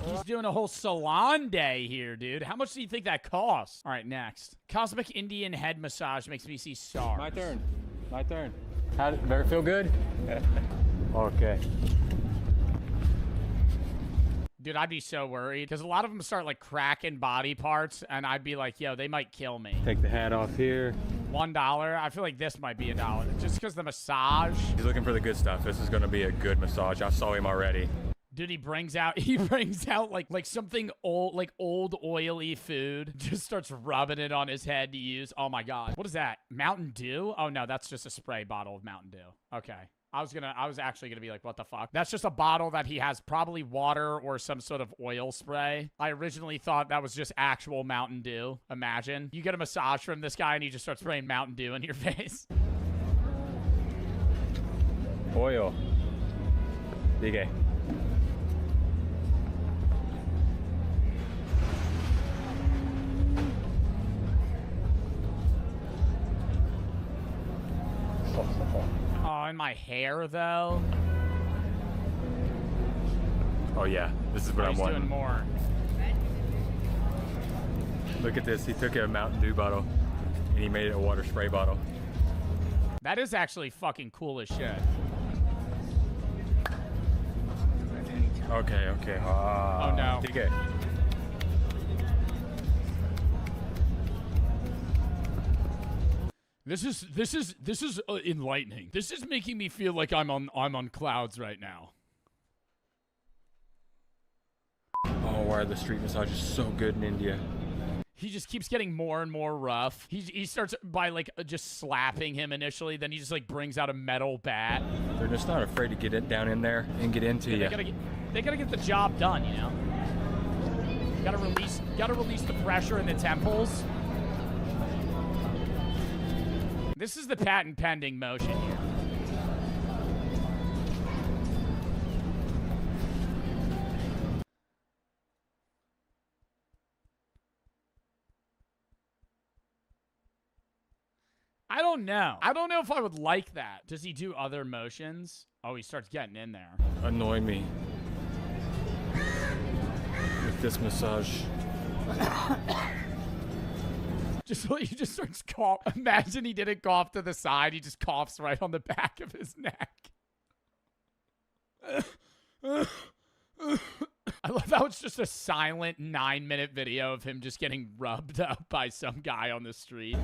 He's doing a whole salon day here, dude. How much do you think that costs? All right, next. Cosmic Indian head massage makes me see stars. My turn. How did it feel good? Okay. Dude, I'd be so worried because a lot of them start like cracking body parts and I'd be like, yo, they might kill me. Take the hat off here. $1. I feel like this might be $1 just because the massage. He's looking for the good stuff. This is going to be a good massage. I saw him already. Dude, he brings out like something old, like old oily food. Just starts rubbing it on his head to use. Oh my God. What is that? Mountain Dew? Oh no, that's just a spray bottle of Mountain Dew. Okay. I was actually gonna be like, what the fuck? That's just a bottle that he has probably water or some sort of oil spray. I originally thought that was just actual Mountain Dew. Imagine. You get a massage from this guy and he just starts spraying Mountain Dew in your face. Oil. Big. Oh, and my hair though. Oh yeah, this is what I'm He's wanting. doing more. Look at this. He took a Mountain Dew bottle and he made it a water spray bottle. That is actually fucking cool as shit. Okay. Oh no. DK. This is enlightening. This is making me feel like I'm on clouds right now. Oh, why are the street massages so good in India? He just keeps getting more and more rough. He starts by like just slapping him initially, then he just like brings out a metal bat. They're just not afraid to get it down in there and get into you. They gotta get the job done, you know. Gotta release the pressure in the temples. This is the patent pending motion here. I don't know. I don't know if I would like that. Does he do other motions? Oh, he starts getting in there. Annoy me with this massage. He just starts cough. Imagine he didn't cough to the side. He just coughs right on the back of his neck. I love how it's just a silent 9-minute video of him just getting rubbed up by some guy on the street.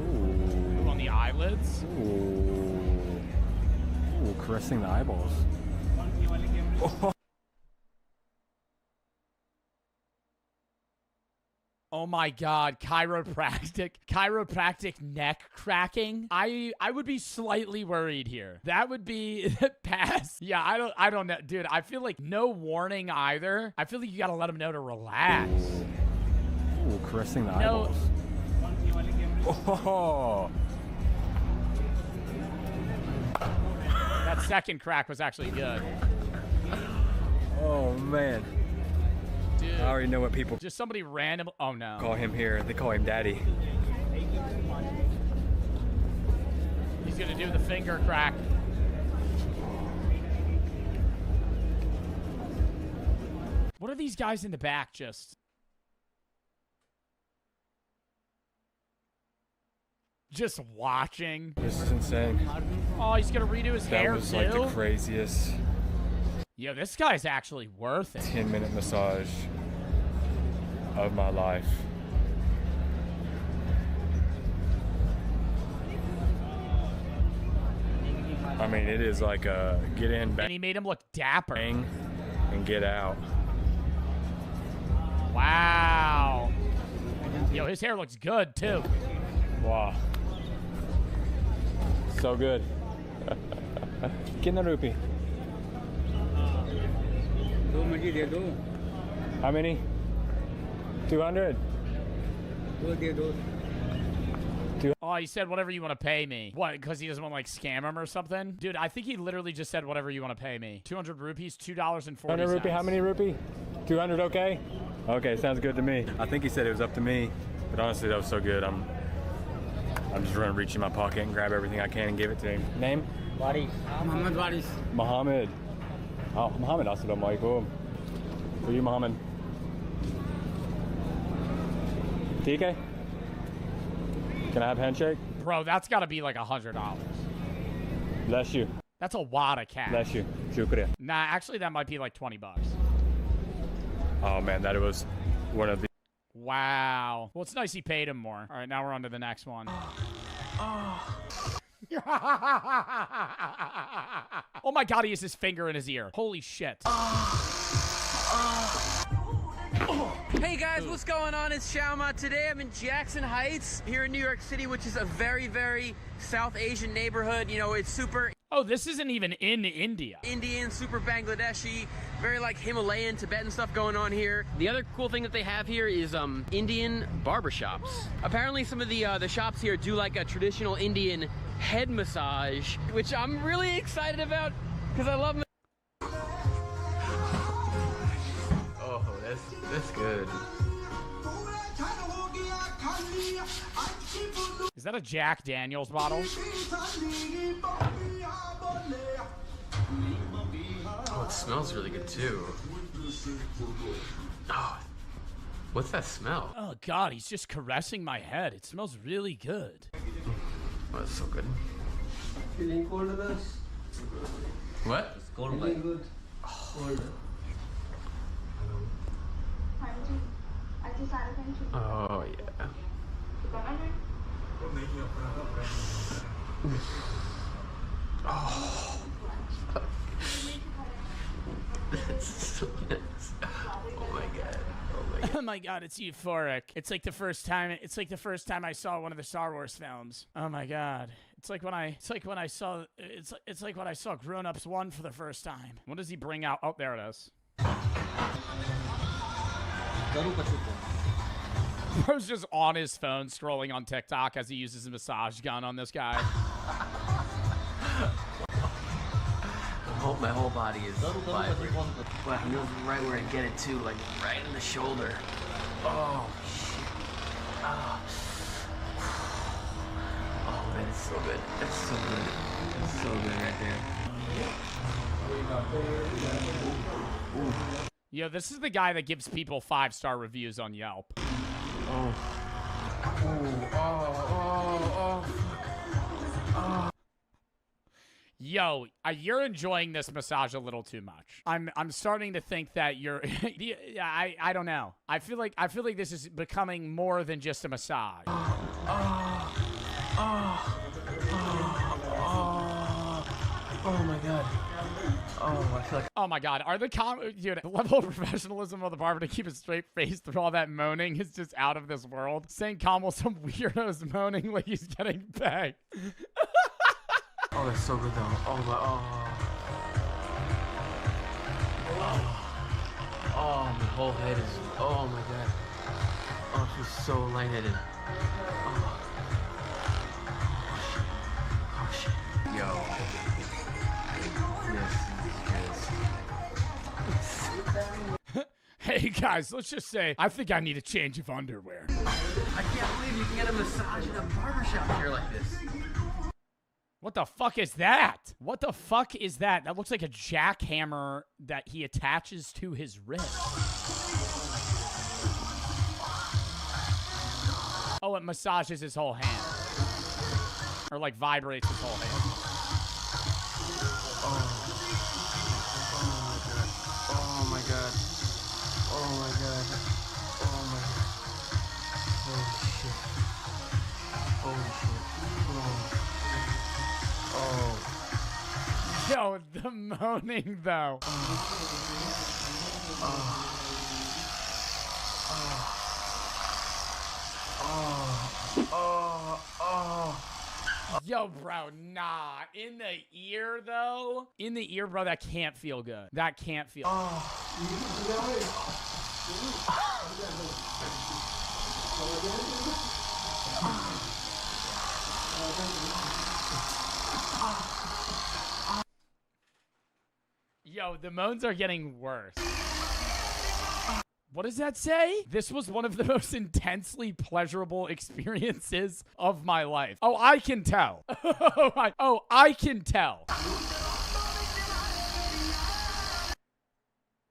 Ooh, on the eyelids. Ooh, caressing the eyeballs. Oh my God, chiropractic neck cracking. I would be slightly worried here. That would be pass. Yeah, I don't know, dude. I feel like no warning either. I feel like you gotta let him know to relax. Ooh, caressing the eyeballs. Oh. That second crack was actually good. Oh man. Dude, I already know what people just somebody random. Oh no. Call him here. They call him Daddy. He's gonna do the finger crack. What are these guys in the back just watching? This is insane. Oh, he's gonna redo his hair That was too? like the craziest. Yo, this guy's actually worth it. 10-minute massage of my life. I mean, it is like a get in, bang, And he made him look dapper. and get out. Wow. Yo, his hair looks good too. Wow. So good. Kinda rupee. How many? 200? Oh, he said whatever you want to pay me. What, because he doesn't want to like scam him or something? Dude, I think he literally just said whatever you want to pay me. 200 rupees, $2.40. 200 rupee? How many rupee? 200, okay? Okay, sounds good to me. I think he said it was up to me, but honestly, that was so good. I'm just gonna reach in my pocket and grab everything I can and give it to him. Name? Waris. Muhammad Waris. Mohammed. Oh, Mohammed, assalamu alaikum. For you, Mohammed. TK? Can I have a handshake? Bro, that's got to be like $100. Bless you. That's a lot of cash. Bless you. Shukriya. Nah, actually, that might be like $20. Oh man, that was one of the. Wow. Well, it's nice he paid him more. All right, now we're on to the next one. Oh my God, he has his finger in his ear. Holy shit. Hey guys, what's going on? It's Xiaoma. Today I'm in Jackson Heights here in New York City, which is a very, very South Asian neighborhood. You know, it's super Oh, this isn't even in India. Indian, super Bangladeshi, very like Himalayan, Tibetan stuff going on here. The other cool thing that they have here is Indian barbershops. Apparently some of the shops here do like a traditional Indian head massage, which I'm really excited about because I love Oh, that's good. Is that a Jack Daniels bottle? Oh, it smells really good too. Oh, what's that smell? Oh God, he's just caressing my head. It smells really good. Oh, that's so good. Feeling cold with us? What? It's cold, feeling good. Cold. Oh yeah. Oh. That's so nice. Oh my God. Oh my God, it's euphoric. It's like the first time I saw one of the Star Wars films. Oh my God. It's like when I saw Grown Ups 1 for the first time. What does he bring out? Oh, there it is. Bro's just on his phone scrolling on TikTok as he uses a massage gun on this guy. My whole body is vibrating. Wow, he knows right where to get it too, like right in the shoulder. Oh, shit. Oh, man, it's so good. That's so good. That's so good right there. Ooh. Yo, this is the guy that gives people 5-star reviews on Yelp. Oh. Yo, you're enjoying this massage a little too much. I'm starting to think that you're. I don't know. I feel like this is becoming more than just a massage. Oh my god. Oh, I feel like. Oh my god, are the dude, the level of professionalism of the barber to keep a straight face through all that moaning is just out of this world. St. Commel, some weirdo's moaning like he's getting pegged. Oh, that's so good though. Oh my. Oh, my whole head is. Oh my god. Oh, she's so lightheaded. Oh shit. Yo. Hey guys, let's just say I think I need a change of underwear. I can't believe you can get a massage in a barbershop here like this. What the fuck is that? What the fuck is that? That looks like a jackhammer that he attaches to his wrist. Oh, it massages his whole hand. Or like vibrates his whole hand. Oh my god. Oh my god. Oh my god. Holy shit. Holy shit. Oh. Yo, the moaning though. Yo, bro, nah. In the ear, though? In the ear, bro, that can't feel good. That can't feel Yo, the moans are getting worse. What does that say? This was one of the most intensely pleasurable experiences of my life. Oh, I can tell. I can tell.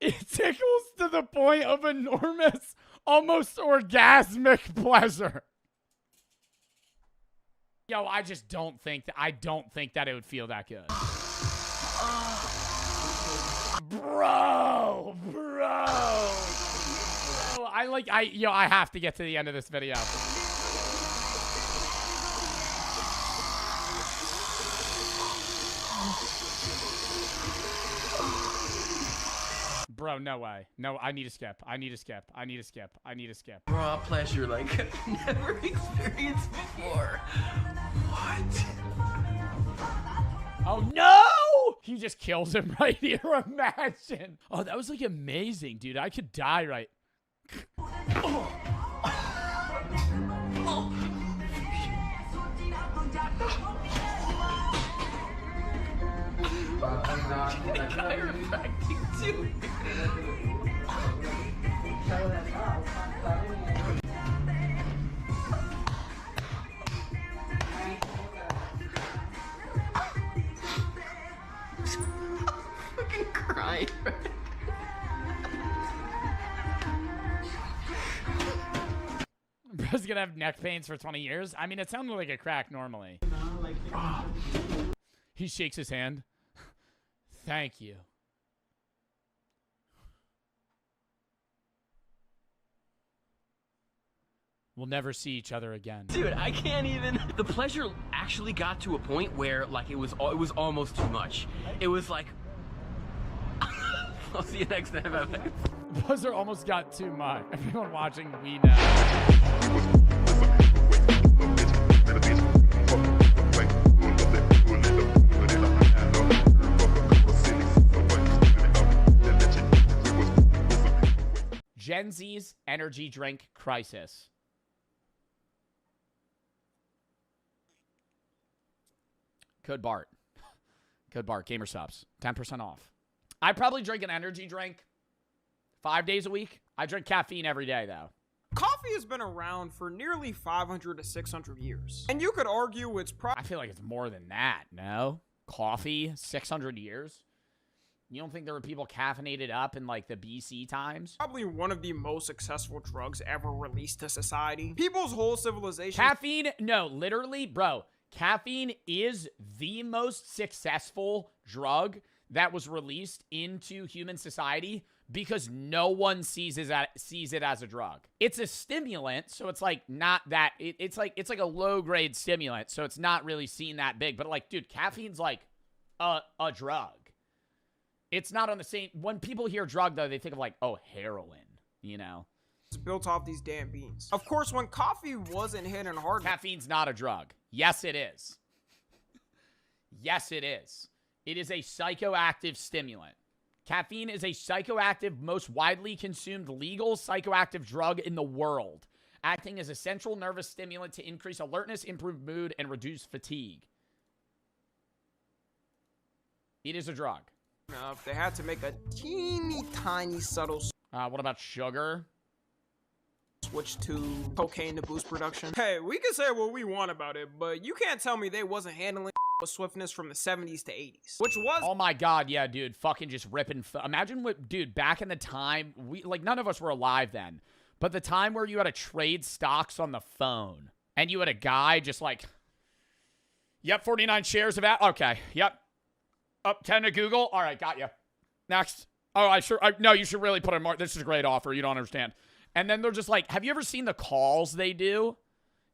It tickles to the point of enormous, almost orgasmic pleasure. Yo, I just don't think that it would feel that good. Bro. I have to get to the end of this video. Bro, no way. No, I need to skip. Raw pleasure like I've never experienced before. What? Oh no! He just kills him right here. Imagine. Oh, that was like amazing, dude. I could die right. Fucking crying. Bro's gonna have neck pains for 20 years. I mean, it sounded like a crack normally. He shakes his hand. Thank you. We'll never see each other again. Dude, I can't even. The pleasure actually got to a point where like it was almost too much. It was like I'll see you next time. Bye-bye. Buzzer almost got too much. Everyone watching, we know. Gen Z's energy drink crisis. Code BART. Code BART. Gamer subs. 10% off. I probably drink an energy drink 5 days a week. I drink caffeine every day, though. Coffee has been around for nearly 500 to 600 years. And you could argue it's I feel like it's more than that, no? Coffee, 600 years? You don't think there were people caffeinated up in, like, the BC times? probably one of the most successful drugs ever released to society. People's whole civilization... Caffeine, no, literally, bro. Caffeine is the most successful drug that was released into human society because no one sees it as a drug. It's a stimulant, so it's like not that it's like a low-grade stimulant, so it's not really seen that big. But like, dude, caffeine's like a drug. It's not on the same. When people hear drug, though, they think of like, oh, heroin, you know? It's built off these damn beans. Of course, when coffee wasn't hitting hard... Caffeine's not a drug. Yes, it is. Yes, it is. It is a psychoactive stimulant. Caffeine is a psychoactive, most widely consumed legal psychoactive drug in the world, acting as a central nervous stimulant to increase alertness, improve mood, and reduce fatigue. It is a drug. They had to make a teeny tiny subtle what about sugar? Switch to cocaine to boost production. Hey, we can say what we want about it, but you can't tell me they wasn't handling with swiftness from the 70s to 80s, which was... Oh my god, yeah, dude, fucking just ripping... Imagine what, dude, back in the time, none of us were alive then, but the time where you had to trade stocks on the phone, and you had a guy just like, yep, 49 shares of that, okay, yep, up 10 to Google, all right, got you. Next. Oh, no, you should really put in more, this is a great offer, you don't understand. And then they're just like, have you ever seen the calls they do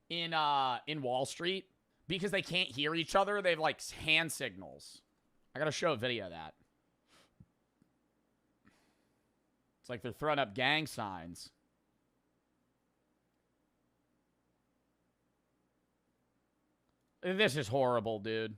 in Wall Street? Because they can't hear each other, they have, like, hand signals. I gotta show a video of that. It's like they're throwing up gang signs. This is horrible, dude.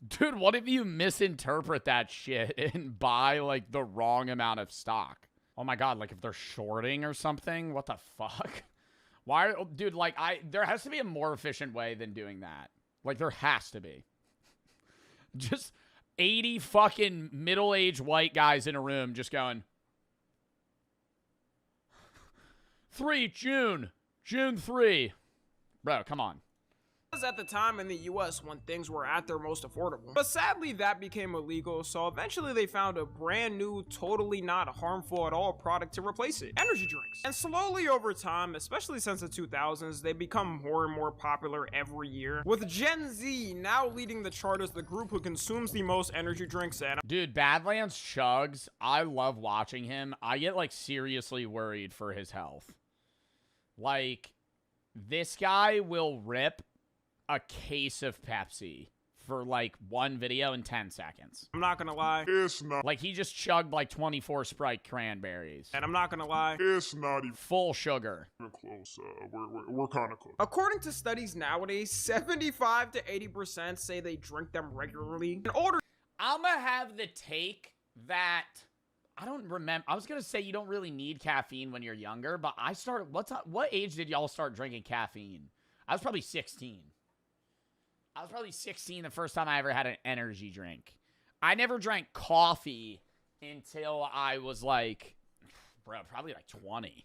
Dude, what if you misinterpret that shit and buy, like, the wrong amount of stock? Oh my god, like, if they're shorting or something? What the fuck? Why? Dude, like, there has to be a more efficient way than doing that. Like, there has to be. Just 80 fucking middle-aged white guys in a room just going, June 3. Bro, come on. At the time in the US when things were at their most affordable. But sadly that became illegal, so eventually they found a brand new, totally not harmful at all product to replace it. Energy drinks. And slowly over time, especially since the 2000s, they become more and more popular every year, with Gen Z now leading the chart as the group who consumes the most energy drinks. And dude, Badlands chugs, I love watching him. I get like seriously worried for his health. Like, this guy will rip a case of Pepsi for like one video in 10 seconds. I'm not gonna lie, it's not. Like, he just chugged like 24 Sprite cranberries. And I'm not gonna lie, it's not even full sugar. We're close. We're kind of close. According to studies nowadays, 75 to 80% say they drink them regularly. In order, I'm gonna have the take that I don't remember. I was gonna say you don't really need caffeine when you're younger, but I started. What age did y'all start drinking caffeine? I was probably 16. I was probably 16 the first time I ever had an energy drink. I never drank coffee until I was like, bro, probably like 20.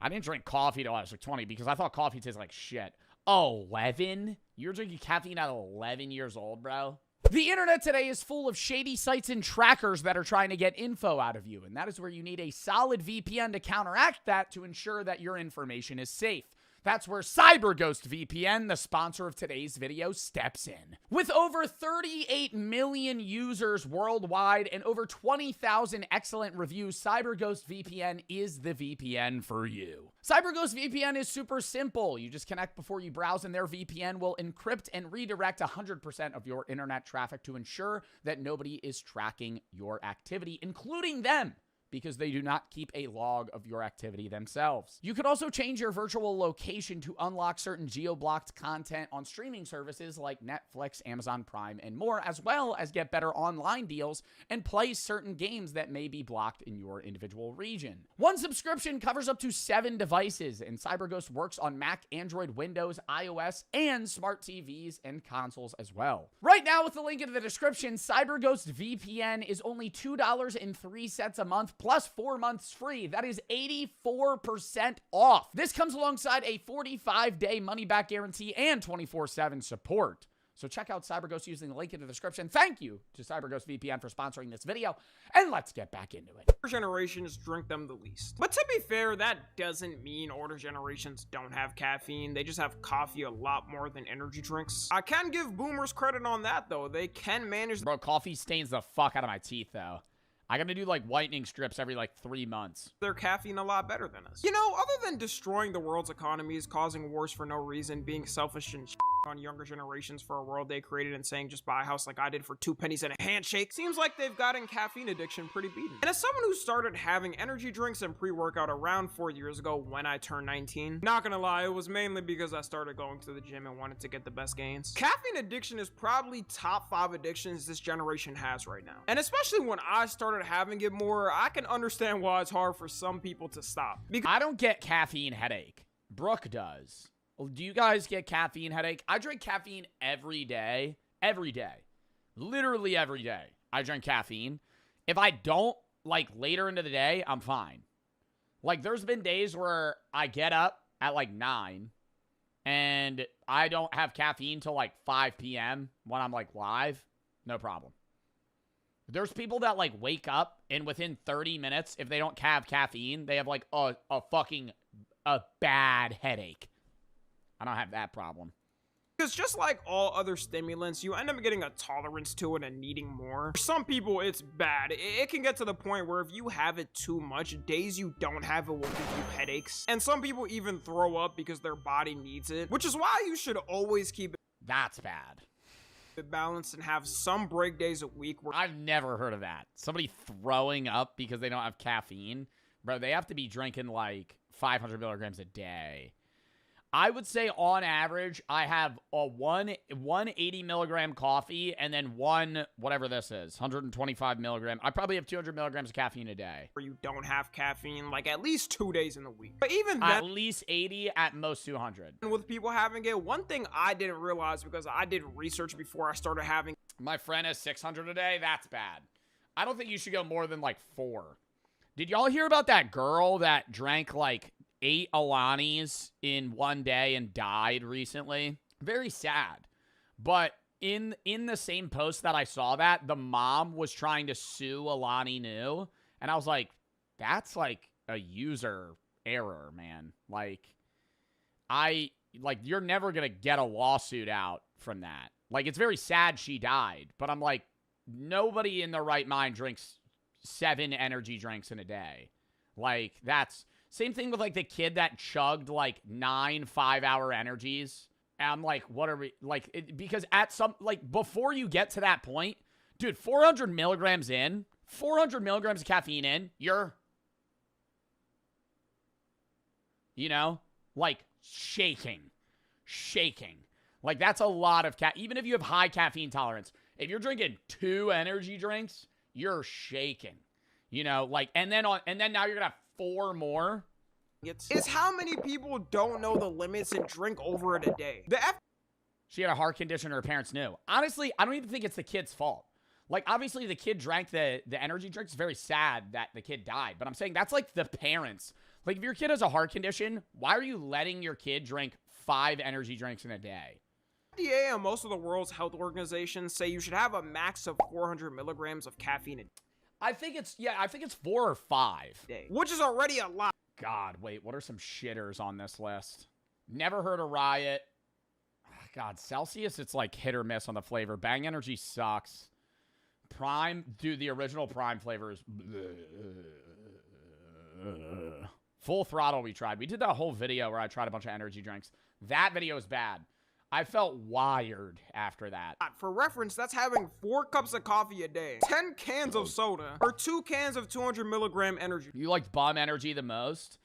I didn't drink coffee till I was like 20 because I thought coffee tasted like shit. 11? You're drinking caffeine at 11 years old, bro? The internet today is full of shady sites and trackers that are trying to get info out of you, and that is where you need a solid VPN to counteract that to ensure that your information is safe. That's where CyberGhost VPN, the sponsor of today's video, steps in. With over 38 million users worldwide and over 20,000 excellent reviews, CyberGhost VPN is the VPN for you. CyberGhost VPN is super simple. You just connect before you browse, and their VPN will encrypt and redirect 100% of your internet traffic to ensure that nobody is tracking your activity, including them, because they do not keep a log of your activity themselves. You could also change your virtual location to unlock certain geo-blocked content on streaming services like Netflix, Amazon Prime, and more, as well as get better online deals and play certain games that may be blocked in your individual region. One subscription covers up to 7 devices, and CyberGhost works on Mac, Android, Windows, iOS, and smart TVs and consoles as well. Right now, with the link in the description, CyberGhost VPN is only $2.03 a month plus 4 months free. That is 84% off. This comes alongside a 45-day money-back guarantee and 24/7 support. So check out CyberGhost using the link in the description. Thank you to CyberGhost VPN for sponsoring this video, and let's get back into it. Older generations drink them the least. But to be fair, that doesn't mean older generations don't have caffeine. They just have coffee a lot more than energy drinks. I can give boomers credit on that, though. They can manage... Bro, coffee stains the fuck out of my teeth, though. I gotta do, like, whitening strips every, like, 3 months. Their caffeine a lot better than us. You know, other than destroying the world's economies, causing wars for no reason, being selfish and on younger generations for a world they created and saying just buy a house like I did for 2 pennies and a handshake, seems like they've gotten caffeine addiction pretty beaten. And as someone who started having energy drinks and pre-workout around 4 years ago when I turned 19, not gonna lie, it was mainly because I started going to the gym and wanted to get the best gains. Caffeine addiction is probably top 5 addictions this generation has right now. And especially when I started having it more, I can understand why it's hard for some people to stop. Because I don't get caffeine headache. Brooke does. Do you guys get caffeine headache? I drink caffeine every day. Every day. Literally every day. I drink caffeine. If I don't, like, later into the day, I'm fine. Like, there's been days where I get up at, like, 9, and I don't have caffeine till, like, 5 p.m. when I'm, like, live. No problem. There's people that, like, wake up, and within 30 minutes, if they don't have caffeine, they have, like, a bad headache. I don't have that problem. Because just like all other stimulants, you end up getting a tolerance to it and needing more. For some people, it's bad. It can get to the point where if you have it too much, days you don't have it will give you headaches. And some people even throw up because their body needs it, which is why you should always keep That's bad. it balanced and have some break days a week where I've never heard of that. Somebody throwing up because they don't have caffeine. Bro, they have to be drinking like 500 milligrams a day. I would say on average, I have a 180 milligram coffee and then one, whatever this is, 125 milligram. I probably have 200 milligrams of caffeine a day. where you don't have caffeine like at least 2 days in the week. But even then, At least 80, at most 200. with people having it, one thing I didn't realize because I did research before I started having My friend has 600 a day. That's bad. I don't think you should go more than like 4. Did y'all hear about that girl that drank like 8 Alanis in one day and died recently? Very sad. But in the same post that I saw that, the mom was trying to sue Alani Nu. And I was like, that's like a user error, man. Like, you're never going to get a lawsuit out from that. Like, it's very sad she died. But I'm like, nobody in their right mind drinks 7 energy drinks in a day. Like, that's... Same thing with, like, the kid that chugged, like, 9 5-hour energies. And I'm like, what are we... Like, because at some... Like, before you get to that point... Dude, 400 milligrams in... 400 milligrams of caffeine in... You're... You know? Like, shaking. Shaking. Like, that's a lot of... Even if you have high caffeine tolerance... If you're drinking 2 energy drinks... You're shaking. You know? Like, and then now you're gonna have 4 more. It's how many people don't know the limits and drink over it a day. She had a heart condition her parents knew. Honestly, I don't even think it's the kid's fault. Like, obviously, the kid drank the energy drinks. It's very sad that the kid died. But I'm saying that's like the parents. Like, if your kid has a heart condition, why are you letting your kid drink 5 energy drinks in a day? FDA and most of the world's health organizations say you should have a max of 400 milligrams of caffeine a day. I think it's 4 or 5. Which is already a lot. God, wait, what are some shitters on this list? Never heard of Riot. God, Celsius, it's like hit or miss on the flavor. Bang Energy sucks. Prime, dude, the original Prime flavor is... Full Throttle we tried. We did that whole video where I tried a bunch of energy drinks. That video is bad. I felt wired after that. For reference, that's having 4 cups of coffee a day, 10 cans of soda, or 2 cans of 200 milligram energy. You liked Bum Energy the most?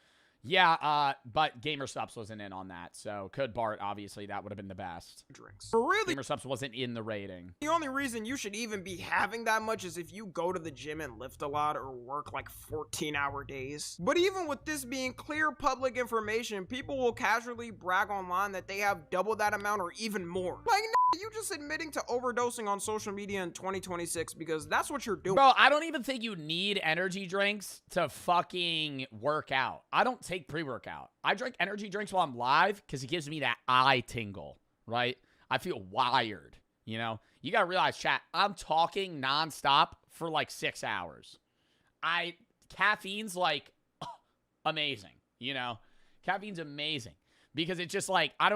Yeah, but GamerSups wasn't in on that, so could Bart, obviously, that would have been the best. Drinks. But really, GamerSups wasn't in the rating. The only reason you should even be having that much is if you go to the gym and lift a lot or work like 14-hour days. But even with this being clear public information, people will casually brag online that they have double that amount or even more. Like, you just admitting to overdosing on social media in 2026 because that's what you're doing. Bro, I don't even think you need energy drinks to fucking work out. I don't take pre-workout. I drink energy drinks while I'm live because it gives me that eye tingle, right? I feel wired, you know? You gotta realize, chat, I'm talking nonstop for like 6 hours. Caffeine's like amazing, you know? Caffeine's amazing because it's just like, I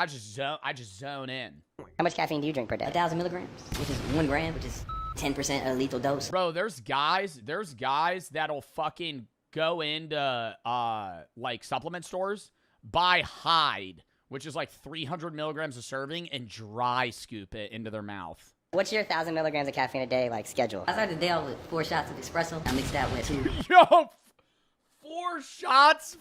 just zone in. How much caffeine do you drink per day? 1,000 milligrams, which is 1 gram, which is 10% a lethal dose. Bro, there's guys that'll fucking go into like supplement stores, buy Hyde, which is like 300 milligrams a serving, and dry scoop it into their mouth. What's your 1,000 milligrams of caffeine a day like schedule? I started the day out with 4 shots of espresso. I mixed that with 2. Yo, 4 shots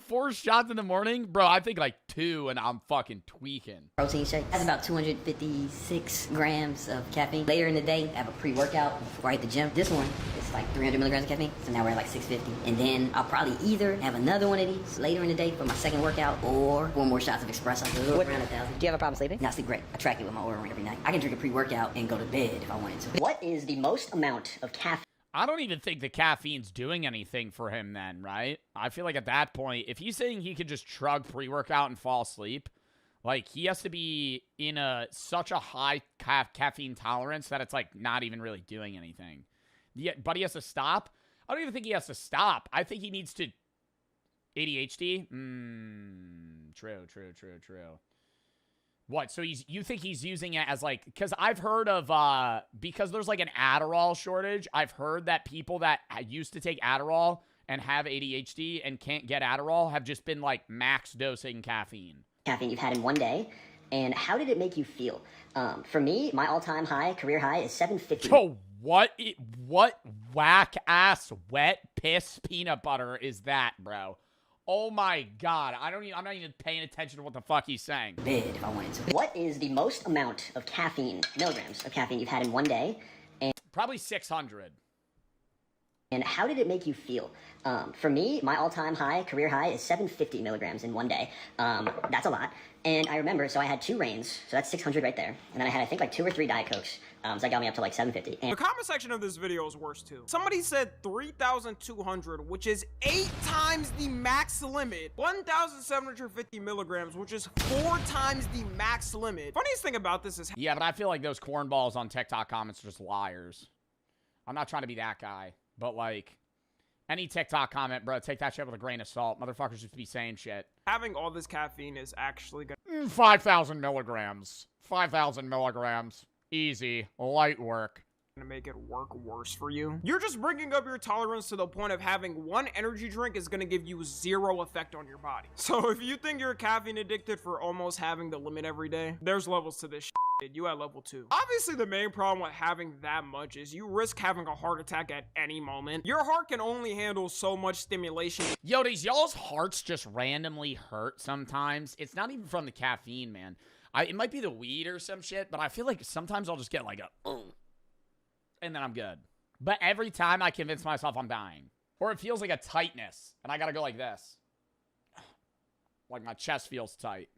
in the morning? Bro, I think like 2 and I'm fucking tweaking. Protein shake. That's about 256 grams of caffeine. Later in the day, I have a pre-workout before I hit the gym. This one is like 300 milligrams of caffeine. So now we're at like 650. And then I'll probably either have another one of these later in the day for my second workout or 4 more shots of espresso. So around 1,000. Do you have a problem sleeping? No, I sleep great. I track it with my Oura ring every night. I can drink a pre-workout and go to bed if I wanted to. What is the most amount of caffeine? I don't even think the caffeine's doing anything for him then, right? I feel like at that point, if he's saying he could just chug pre-workout and fall asleep, like he has to be in such a high caffeine tolerance that it's like not even really doing anything. Yeah, but he has to stop? I don't even think he has to stop. I think he needs to... ADHD? True. What, so you think he's using it as like, because I've heard of, because there's like an Adderall shortage, I've heard that people that used to take Adderall and have ADHD and can't get Adderall have just been like max dosing caffeine. Caffeine you've had in one day, and how did it make you feel? For me, my all-time high, career high, is 750. Oh, what whack-ass wet piss peanut butter is that, bro? Oh my god, I'm not even paying attention to what the fuck he's saying. Bed if I wanted to. What is the most amount of caffeine, milligrams of caffeine you've had in one day? And probably 600. And how did it make you feel? For me, my all-time high, career high, is 750 milligrams in one day. That's a lot. And I remember, so I had 2 Reigns, so that's 600 right there. And then I had, I think, like 2 or 3 Diet Cokes. So that got me up to like 750. And the comment section of this video is worse too. Somebody said 3,200, which is 8 times the max limit. 1,750 milligrams, which is 4 times the max limit. Funniest thing about this is... Yeah, but I feel like those cornballs on TikTok comments are just liars. I'm not trying to be that guy, but like... Any TikTok comment, bro, take that shit with a grain of salt. Motherfuckers just be saying shit. Having all this caffeine is actually gonna... 5,000 milligrams. 5,000 milligrams. Easy. Light work. Gonna make it work worse for you. You're just bringing up your tolerance to the point of having one energy drink is gonna give you 0 effect on your body. So if you think you're caffeine addicted for almost having the limit every day, there's levels to this shit. You at level 2. Obviously, the main problem with having that much is you risk having a heart attack at any moment. Your heart can only handle so much stimulation. Yo, these y'all's hearts just randomly hurt sometimes. It's not even from the caffeine, man. It might be the weed or some shit, but I feel like sometimes I'll just get like a... and then I'm good. But every time I convince myself I'm dying. Or it feels like a tightness, and I gotta go like this. Like my chest feels tight.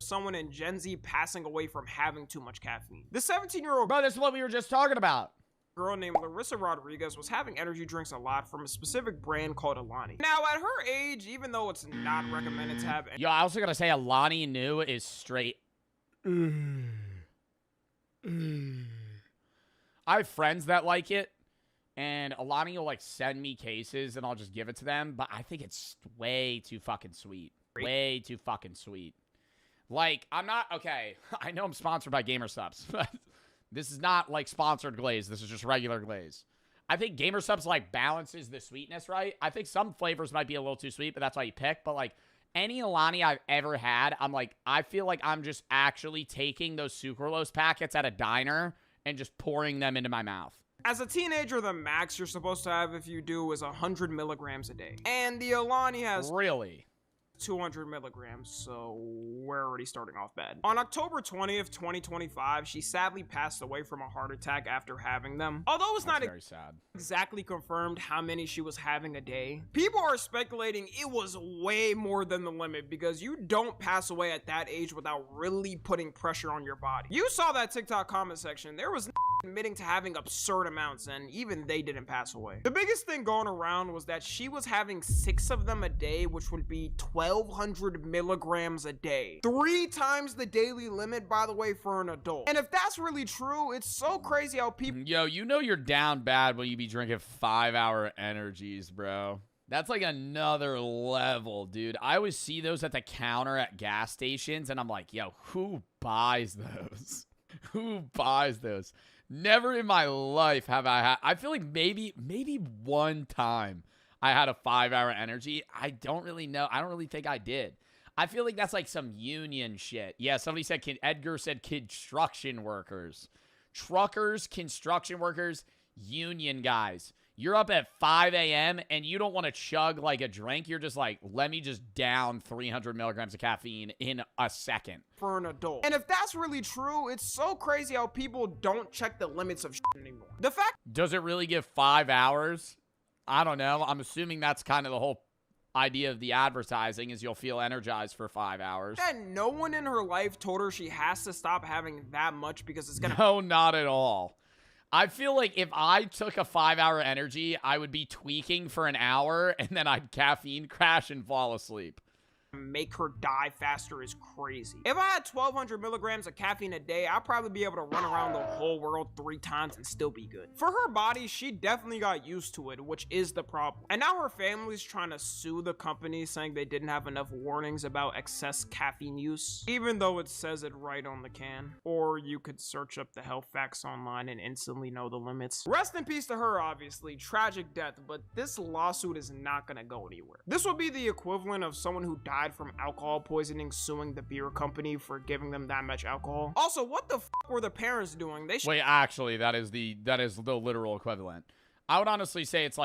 Someone in Gen Z passing away from having too much caffeine. The 17-year-old... Bro, this is what we were just talking about. Girl named Larissa Rodriguez was having energy drinks a lot from a specific brand called Alani. Now, at her age, even though it's not recommended to have... Yo, I also gotta say Alani New is straight... I have friends that like it, and Alani will like send me cases and I'll just give it to them, but I think it's way too fucking sweet. Way too fucking sweet. Like, I'm not, okay, I know I'm sponsored by GamerSups, but this is not like sponsored glaze. This is just regular glaze. I think GamerSups like balances the sweetness, right? I think some flavors might be a little too sweet, but that's why you pick, but like Any Alani I've ever had, I'm like, I feel like I'm just actually taking those sucralose packets at a diner and just pouring them into my mouth. As a teenager, the max you're supposed to have if you do is 100 milligrams a day. And the Alani has Really? 200 milligrams, so we're already starting off bad. On October 20th, 2025, she sadly passed away from a heart attack after having them. Although it's not very sad. Exactly confirmed how many she was having a day, people are speculating it was way more than the limit because you don't pass away at that age without really putting pressure on your body. You saw that TikTok comment section. There was admitting to having absurd amounts, and even they didn't pass away. The biggest thing going around was that she was having 6 of them a day, which would be 1,200 milligrams a day. 3 times the daily limit, by the way, for an adult. And if that's really true, it's so crazy how people— Yo, you know you're down bad when you be drinking 5-hour energies, bro. That's like another level, dude. I always see those at the counter at gas stations, and I'm like, yo, who buys those? Who buys those? Never in my life have I had— I feel like maybe one time I had a 5-hour energy. I don't really know. I don't really think I did. I feel like that's like some union shit. Yeah, somebody said— Edgar said construction workers. Truckers, construction workers, union guys. You're up at 5 a.m. and you don't want to chug like a drink. You're just like, let me just down 300 milligrams of caffeine in a second. For an adult. And if that's really true, it's so crazy how people don't check the limits of shit anymore. The fact— Does it really give 5 hours? I don't know. I'm assuming that's kind of the whole idea of the advertising is you'll feel energized for 5 hours. that no one in her life told her she has to stop having that much because it's gonna— No, not at all. I feel like if I took a 5-hour energy, I would be tweaking for an hour and then I'd caffeine crash and fall asleep. Make her die faster is crazy. If I had 1,200 milligrams of caffeine a day, I'd probably be able to run around the whole world 3 times and still be good. For her body, she definitely got used to it, which is the problem. And now her family's trying to sue the company, saying they didn't have enough warnings about excess caffeine use, even though it says it right on the can. Or you could search up the health facts online and instantly know the limits. Rest in peace to her, obviously. Tragic death, but this lawsuit is not gonna go anywhere. This will be the equivalent of someone who died from alcohol poisoning suing the beer company for giving them that much alcohol. Also, what the f were the parents doing? They Wait, actually, that is the literal equivalent. I would honestly say it's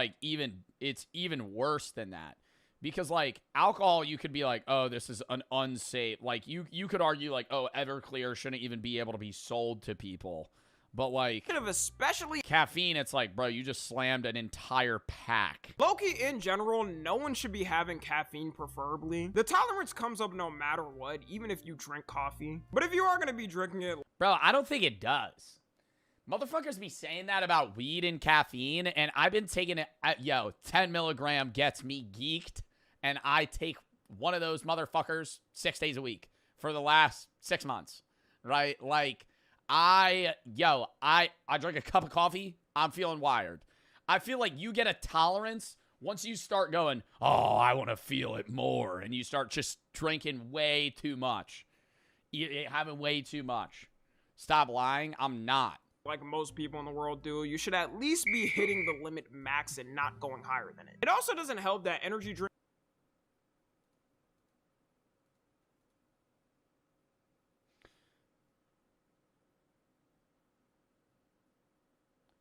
even worse than that. Because like alcohol, you could be like, oh, this is an unsafe. Like you could argue like, oh, Everclear shouldn't even be able to be sold to people. But like, especially caffeine, it's like, bro, you just slammed an entire pack. Low-key, in general, no one should be having caffeine preferably. The tolerance comes up no matter what, even if you drink coffee. But if you are gonna be drinking it— Bro, I don't think it does. Motherfuckers be saying that about weed and caffeine, and I've been taking it— yo, 10 milligram gets me geeked, and I take one of those motherfuckers 6 days a week for the last 6 months, right? Like, I drink a cup of coffee, I'm feeling wired. I feel like you get a tolerance once you start going, oh, I want to feel it more, and you start just drinking way too much. You're having way too much. Stop lying, I'm not. Like most people in the world do, you should at least be hitting the limit max and not going higher than it. It also doesn't help that energy drink—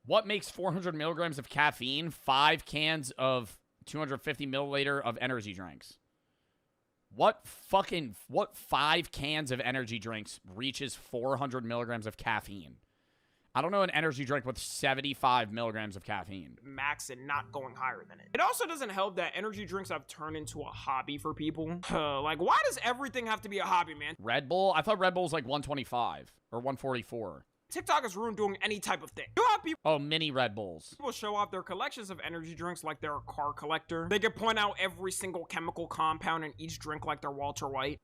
What makes 400 milligrams of caffeine 5 cans of 250 milliliter of energy drinks? What 5 cans of energy drinks reaches 400 milligrams of caffeine? I don't know an energy drink with 75 milligrams of caffeine. Max and not going higher than it. It also doesn't help that energy drinks have turned into a hobby for people. Like, why does everything have to be a hobby, man? Red Bull? I thought Red Bull was like 125 or 144. TikTok has ruined doing any type of thing. You have people— oh, mini Red Bulls. People show off their collections of energy drinks like they're a car collector. They can point out every single chemical compound in each drink like they're Walter White.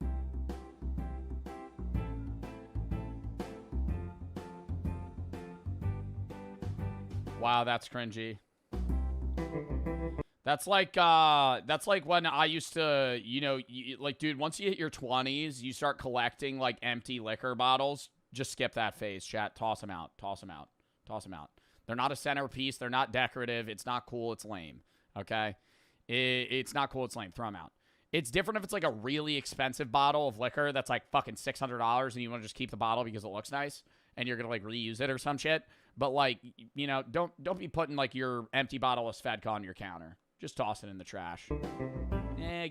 Wow, that's cringy. That's like when I used to, you know, like, dude, once you hit your 20s, you start collecting like empty liquor bottles. Just skip that phase, chat. Toss them out. Toss them out. Toss them out. They're not a centerpiece. They're not decorative. It's not cool. It's lame. Okay? It's not cool. It's lame. Throw them out. It's different if it's like a really expensive bottle of liquor that's like fucking $600 and you want to just keep the bottle because it looks nice and you're gonna like reuse it or some shit. But like, you know, don't be putting like your empty bottle of Svedka on your counter. Just toss it in the trash.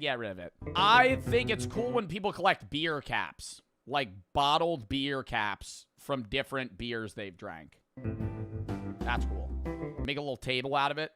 Get rid of it. I think it's cool when people collect beer caps, like bottled beer caps from different beers they've drank. That's cool. Make a little table out of it.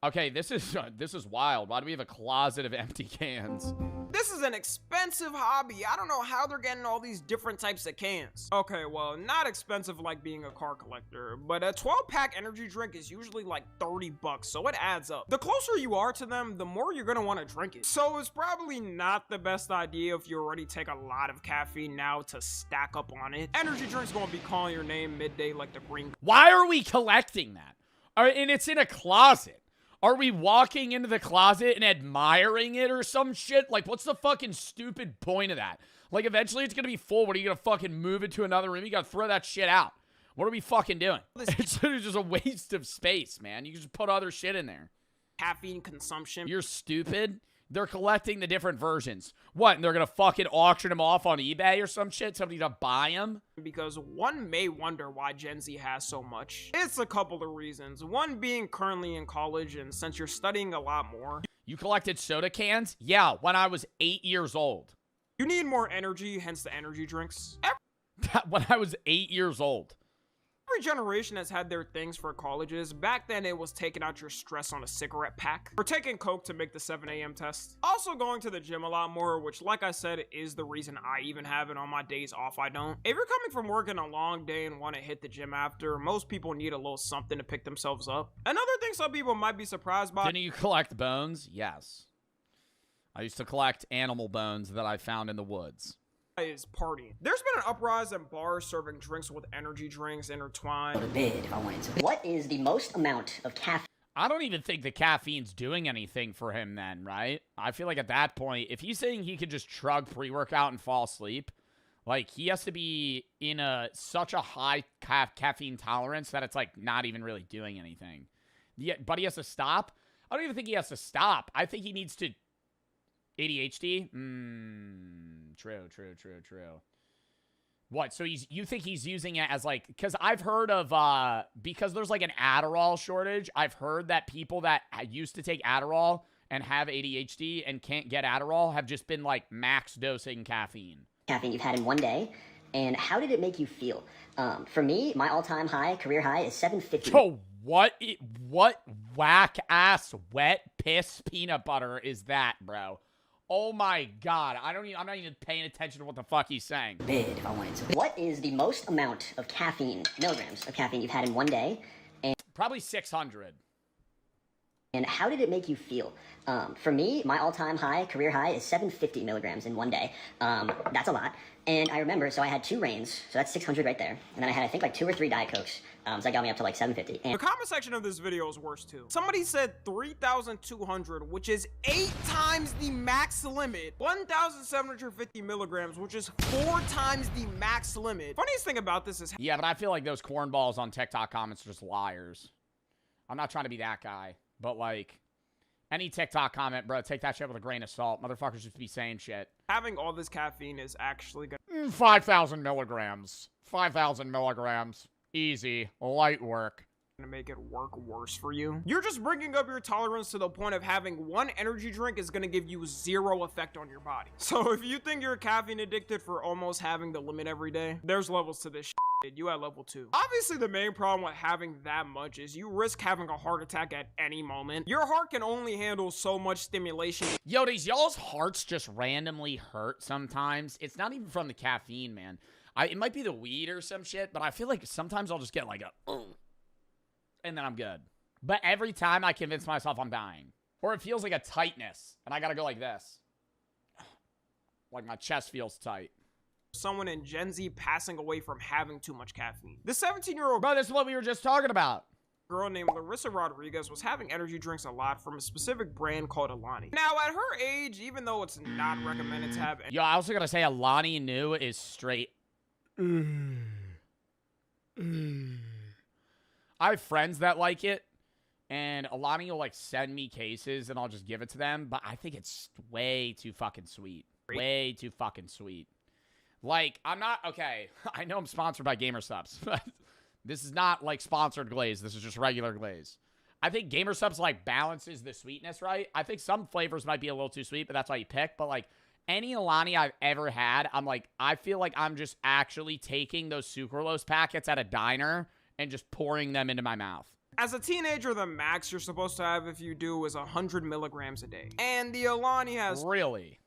Okay, this is wild. Why do we have a closet of empty cans? This is an expensive hobby. I don't know how they're getting all these different types of cans. Okay, well, not expensive like being a car collector, but a 12-pack energy drink is usually like 30 bucks, so it adds up. The closer you are to them, the more you're gonna want to drink it. So it's probably not the best idea if you already take a lot of caffeine now to stack up on it. Energy drinks gonna be calling your name midday like the green. Why are we collecting that? And it's in a closet. Are we walking into the closet and admiring it or some shit? Like, what's the fucking stupid point of that? Like, eventually it's gonna be full. What are you gonna fucking move it to another room? You gotta throw that shit out. What are we fucking doing? It's just a waste of space, man. You can just put other shit in there. Caffeine consumption. You're stupid. They're collecting the different versions. What, and they're gonna fucking auction them off on eBay or some shit? Somebody to buy them? Because one may wonder why Gen Z has so much. It's a couple of reasons. One being currently in college, and since you're studying a lot more. You collected soda cans? Yeah, when I was 8 years old. You need more energy, hence the energy drinks. When I was 8 years old. Every generation has had their things for colleges. Back then, it was taking out your stress on a cigarette pack, or taking coke to make the 7 a.m. test. Also going to the gym a lot more, which, like I said, is the reason I even have it on my days off I don't. If you're coming from working a long day and want to hit the gym after, most people need a little something to pick themselves up. Another thing some people might be surprised by. Didn't you collect bones? Yes. I used to collect animal bones that I found in the woods. Is partying. There's been an uprise in bars serving drinks with energy drinks intertwined. What is the most amount of caffeine? I don't even think the caffeine's doing anything for him then, right? I feel like at that point, if he's saying he could just chug pre-workout and fall asleep, like he has to be in such a high caffeine tolerance that it's like not even really doing anything. Yeah, but he has to stop? I don't even think he has to stop. I think he needs to ADHD? True. What, so you think he's using it as like, because I've heard of, because there's like an Adderall shortage, I've heard that people that used to take Adderall and have ADHD and can't get Adderall have just been like max dosing caffeine. Caffeine you've had in one day, and how did it make you feel? For me, my all-time high, career high, is 750. Oh, what whack-ass wet piss peanut butter is that, bro? Oh my god, I'm not even paying attention to what the fuck he's saying. If I wanted to. What is the most amount of caffeine, milligrams of caffeine you've had in one day? And probably 600. And how did it make you feel? For me, my all-time high, career high, is 750 milligrams in one day. That's a lot. And I remember, so I had 2 Reigns, so that's 600 right there. And then I had, I think, like 2 or 3 Diet Cokes. So that got me up to like 750. And the comment section of this video is worse too. Somebody said 3,200, which is 8 times the max limit. 1,750 milligrams, which is 4 times the max limit. Funniest thing about this is... Yeah, but I feel like those cornballs on TikTok comments are just liars. I'm not trying to be that guy, but like... Any TikTok comment, bro, take that shit with a grain of salt. Motherfuckers just be saying shit. Having all this caffeine is actually gonna... 5,000 milligrams. 5,000 milligrams. Easy. Light work. Gonna make it work worse for you. You're just bringing up your tolerance to the point of having one energy drink is gonna give you 0 effect on your body. So if you think you're caffeine addicted for almost having the limit every day, there's levels to this shit. You at level 2. Obviously, the main problem with having that much is you risk having a heart attack at any moment. Your heart can only handle so much stimulation. Yo, does y'all's hearts just randomly hurt sometimes? It's not even from the caffeine, man. It might be the weed or some shit, but I feel like sometimes I'll just get like a... and then I'm good. But every time I convince myself I'm dying. Or it feels like a tightness, and I gotta go like this. Like my chest feels tight. Someone in Gen Z passing away from having too much caffeine. The 17-year-old... Bro, this is what we were just talking about. Girl named Larissa Rodriguez was having energy drinks a lot from a specific brand called Alani. Now, at her age, even though it's not recommended to have... Yo, I also gotta say Alani New is straight... I have friends that like it, And Alani will, like, send me cases, and I'll just give it to them. But I think it's way too fucking sweet. Way too fucking sweet. Like, I'm not... Okay, I know I'm sponsored by GamerSupps, but this is not, like, sponsored glaze. This is just regular glaze. I think GamerSupps, like, balances the sweetness, right? I think some flavors might be a little too sweet, but that's why you pick. But, like, any Alani I've ever had, I'm like, I feel like I'm just actually taking those sucralose packets at a diner and just pouring them into my mouth. As a teenager, the max you're supposed to have if you do is 100 milligrams a day. And the Alani has... Really?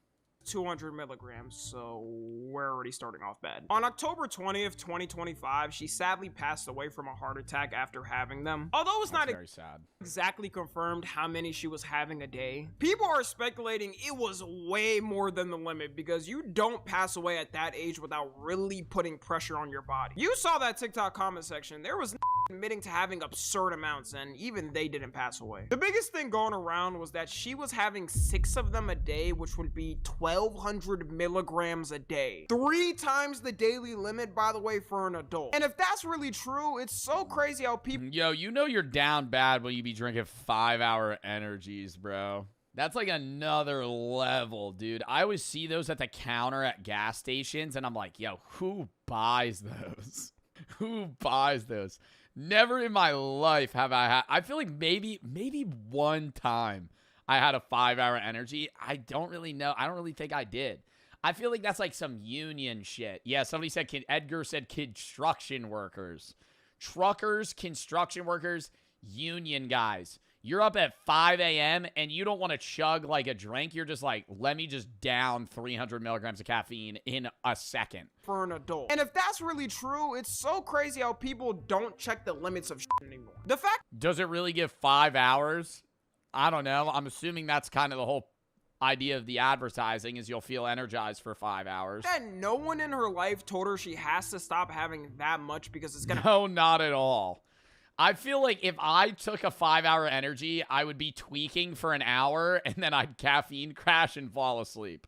200 milligrams, so we're already starting off bad. On October 20th, 2025, she sadly passed away from a heart attack after having them. Although it's not very sad. Exactly confirmed how many she was having a day, people are speculating it was way more than the limit because you don't pass away at that age without really putting pressure on your body. You saw that TikTok comment section. There was admitting to having absurd amounts, and even they didn't pass away. The biggest thing going around was that she was having 6 of them a day, which would be 1,200 milligrams a day. 3 times the daily limit, by the way, for an adult. And if that's really true, it's so crazy how people... Yo, you know you're down bad when you be drinking 5-hour energies, bro. That's like another level, dude. I always see those at the counter at gas stations, and I'm like, yo, who buys those? Who buys those? Never in my life have I had... I feel like maybe one time I had a 5-hour energy. I don't really know. I don't really think I did. I feel like that's like some union shit. Yeah, somebody said... Edgar said construction workers. Truckers, construction workers, union guys. You're up at 5 a.m. and you don't want to chug like a drink. You're just like, let me just down 300 milligrams of caffeine in a second. For an adult. And if that's really true, it's so crazy how people don't check the limits of shit anymore. The fact... Does it really give 5 hours? I don't know. I'm assuming that's kind of the whole idea of the advertising is you'll feel energized for 5 hours. that no one in her life told her she has to stop having that much because it's gonna... No, not at all. I feel like if I took a 5-hour energy, I would be tweaking for an hour, and then I'd caffeine crash and fall asleep.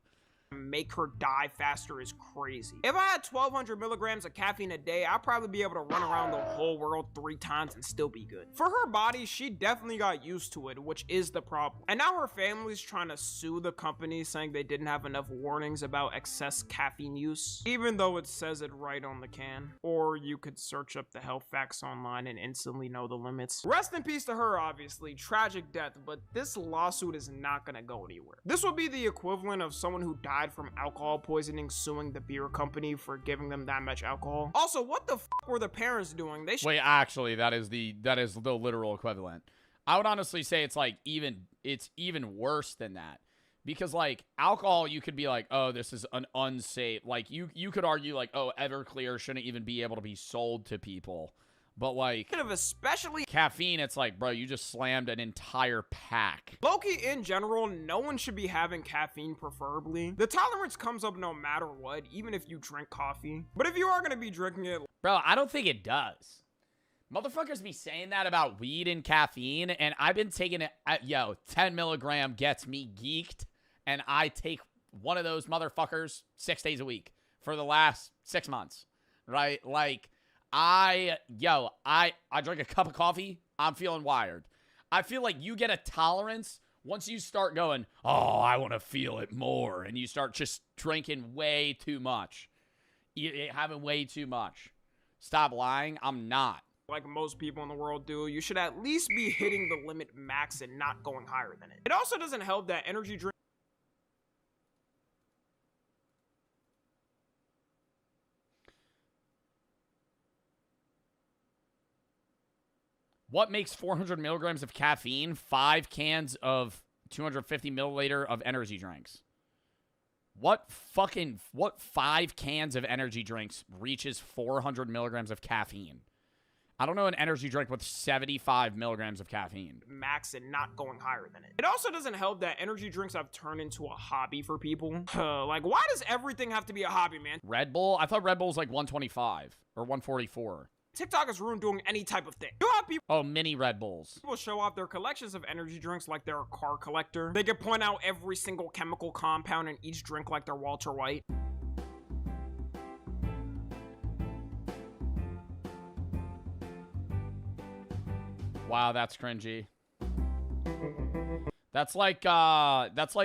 Make her die faster is crazy. If I had 1,200 milligrams of caffeine a day, I'd probably be able to run around the whole world 3 times and still be good. For her body, she definitely got used to it, which is the problem. And now her family's trying to sue the company, saying they didn't have enough warnings about excess caffeine use, even though it says it right on the can. Or you could search up the health facts online and instantly know the limits. Rest in peace to her, obviously. Tragic death, but this lawsuit is not gonna go anywhere. This would be the equivalent of someone who died from alcohol poisoning suing the beer company for giving them that much alcohol. Also, what the f were the parents doing? They Wait, actually, that is the literal equivalent. I would honestly say it's like it's even worse than that. Because like alcohol, you could be like, oh, this is an unsafe. Like you could argue like, oh, Everclear shouldn't even be able to be sold to people. But like, especially caffeine, it's like, bro, you just slammed an entire pack. Low-key, in general, no one should be having caffeine, preferably. The tolerance comes up no matter what, even if you drink coffee. But if you are gonna be drinking it... Bro, I don't think it does. Motherfuckers be saying that about weed and caffeine, and I've been taking it... 10 milligram gets me geeked, and I take one of those motherfuckers 6 days a week for the last 6 months, right? Like... I drink a cup of coffee, I'm feeling wired. I feel like you get a tolerance once you start going, oh, I want to feel it more, and you start just drinking way too much. Having way too much. Stop lying, I'm not. Like most people in the world do, you should at least be hitting the limit max and not going higher than it. It also doesn't help that energy drink... What makes 400 milligrams of caffeine 5 cans of 250 milliliter of energy drinks? What 5 cans of energy drinks reaches 400 milligrams of caffeine? I don't know an energy drink with 75 milligrams of caffeine. Max and not going higher than it. It also doesn't help that energy drinks have turned into a hobby for people. Like, why does everything have to be a hobby, man? Red Bull? I thought Red Bull's like 125 or 144. TikTok has ruined doing any type of thing. You have people... Oh, mini Red Bulls. People show off their collections of energy drinks like they're a car collector. They can point out every single chemical compound in each drink like they're Walter White. Wow, that's cringy. That's like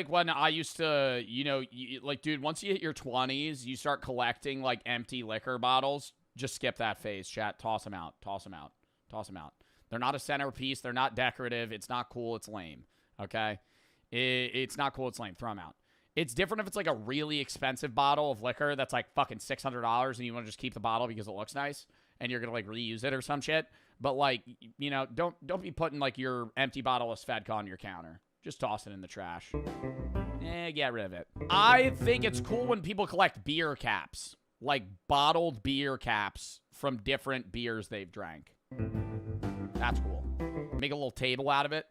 when I used to, you know, like, dude, once you hit your 20s, you start collecting, like, empty liquor bottles. Just skip that phase, chat. Toss them out. Toss them out. Toss them out. They're not a centerpiece. They're not decorative. It's not cool. It's lame. Okay? It's not cool. It's lame. Throw them out. It's different if it's, like, a really expensive bottle of liquor that's, like, fucking $600 and you want to just keep the bottle because it looks nice and you're going to, like, reuse it or some shit. But, like, you know, don't be putting, like, your empty bottle of Svedka on your counter. Just toss it in the trash. Get rid of it. I think it's cool when people collect beer caps. Like bottled beer caps from different beers they've drank. That's cool. Make a little table out of it.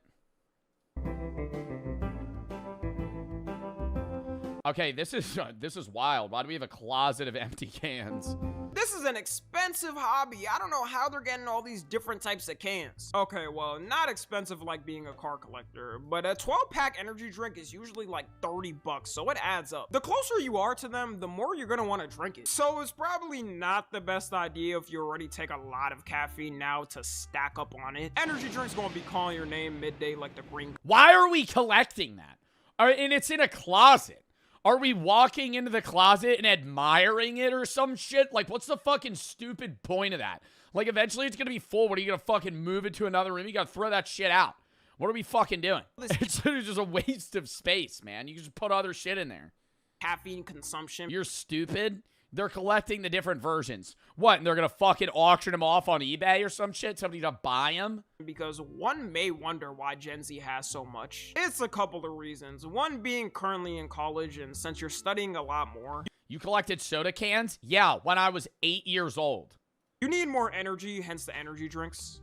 Okay, this is wild. Why do we have a closet of empty cans? This is an expensive hobby. I don't know how they're getting all these different types of cans. Okay, well, not expensive like being a car collector, but a 12-pack energy drink is usually like 30 bucks, so it adds up. The closer you are to them, the more you're gonna want to drink it. So it's probably not the best idea if you already take a lot of caffeine now to stack up on it. Energy drink's gonna be calling your name midday like the green. Why are we collecting that? And it's in a closet. Are we walking into the closet and admiring it or some shit? Like, what's the fucking stupid point of that? Like, eventually it's gonna be full. What are you gonna fucking move it to another room? You gotta throw that shit out. What are we fucking doing? It's just a waste of space, man. You can just put other shit in there. Caffeine consumption. You're stupid. They're collecting the different versions. What, and they're gonna fucking auction them off on eBay or some shit? Somebody to buy them? Because one may wonder why Gen Z has so much. It's a couple of reasons. One being currently in college, and since you're studying a lot more. You collected soda cans? Yeah, when I was 8 years old. You need more energy, hence the energy drinks.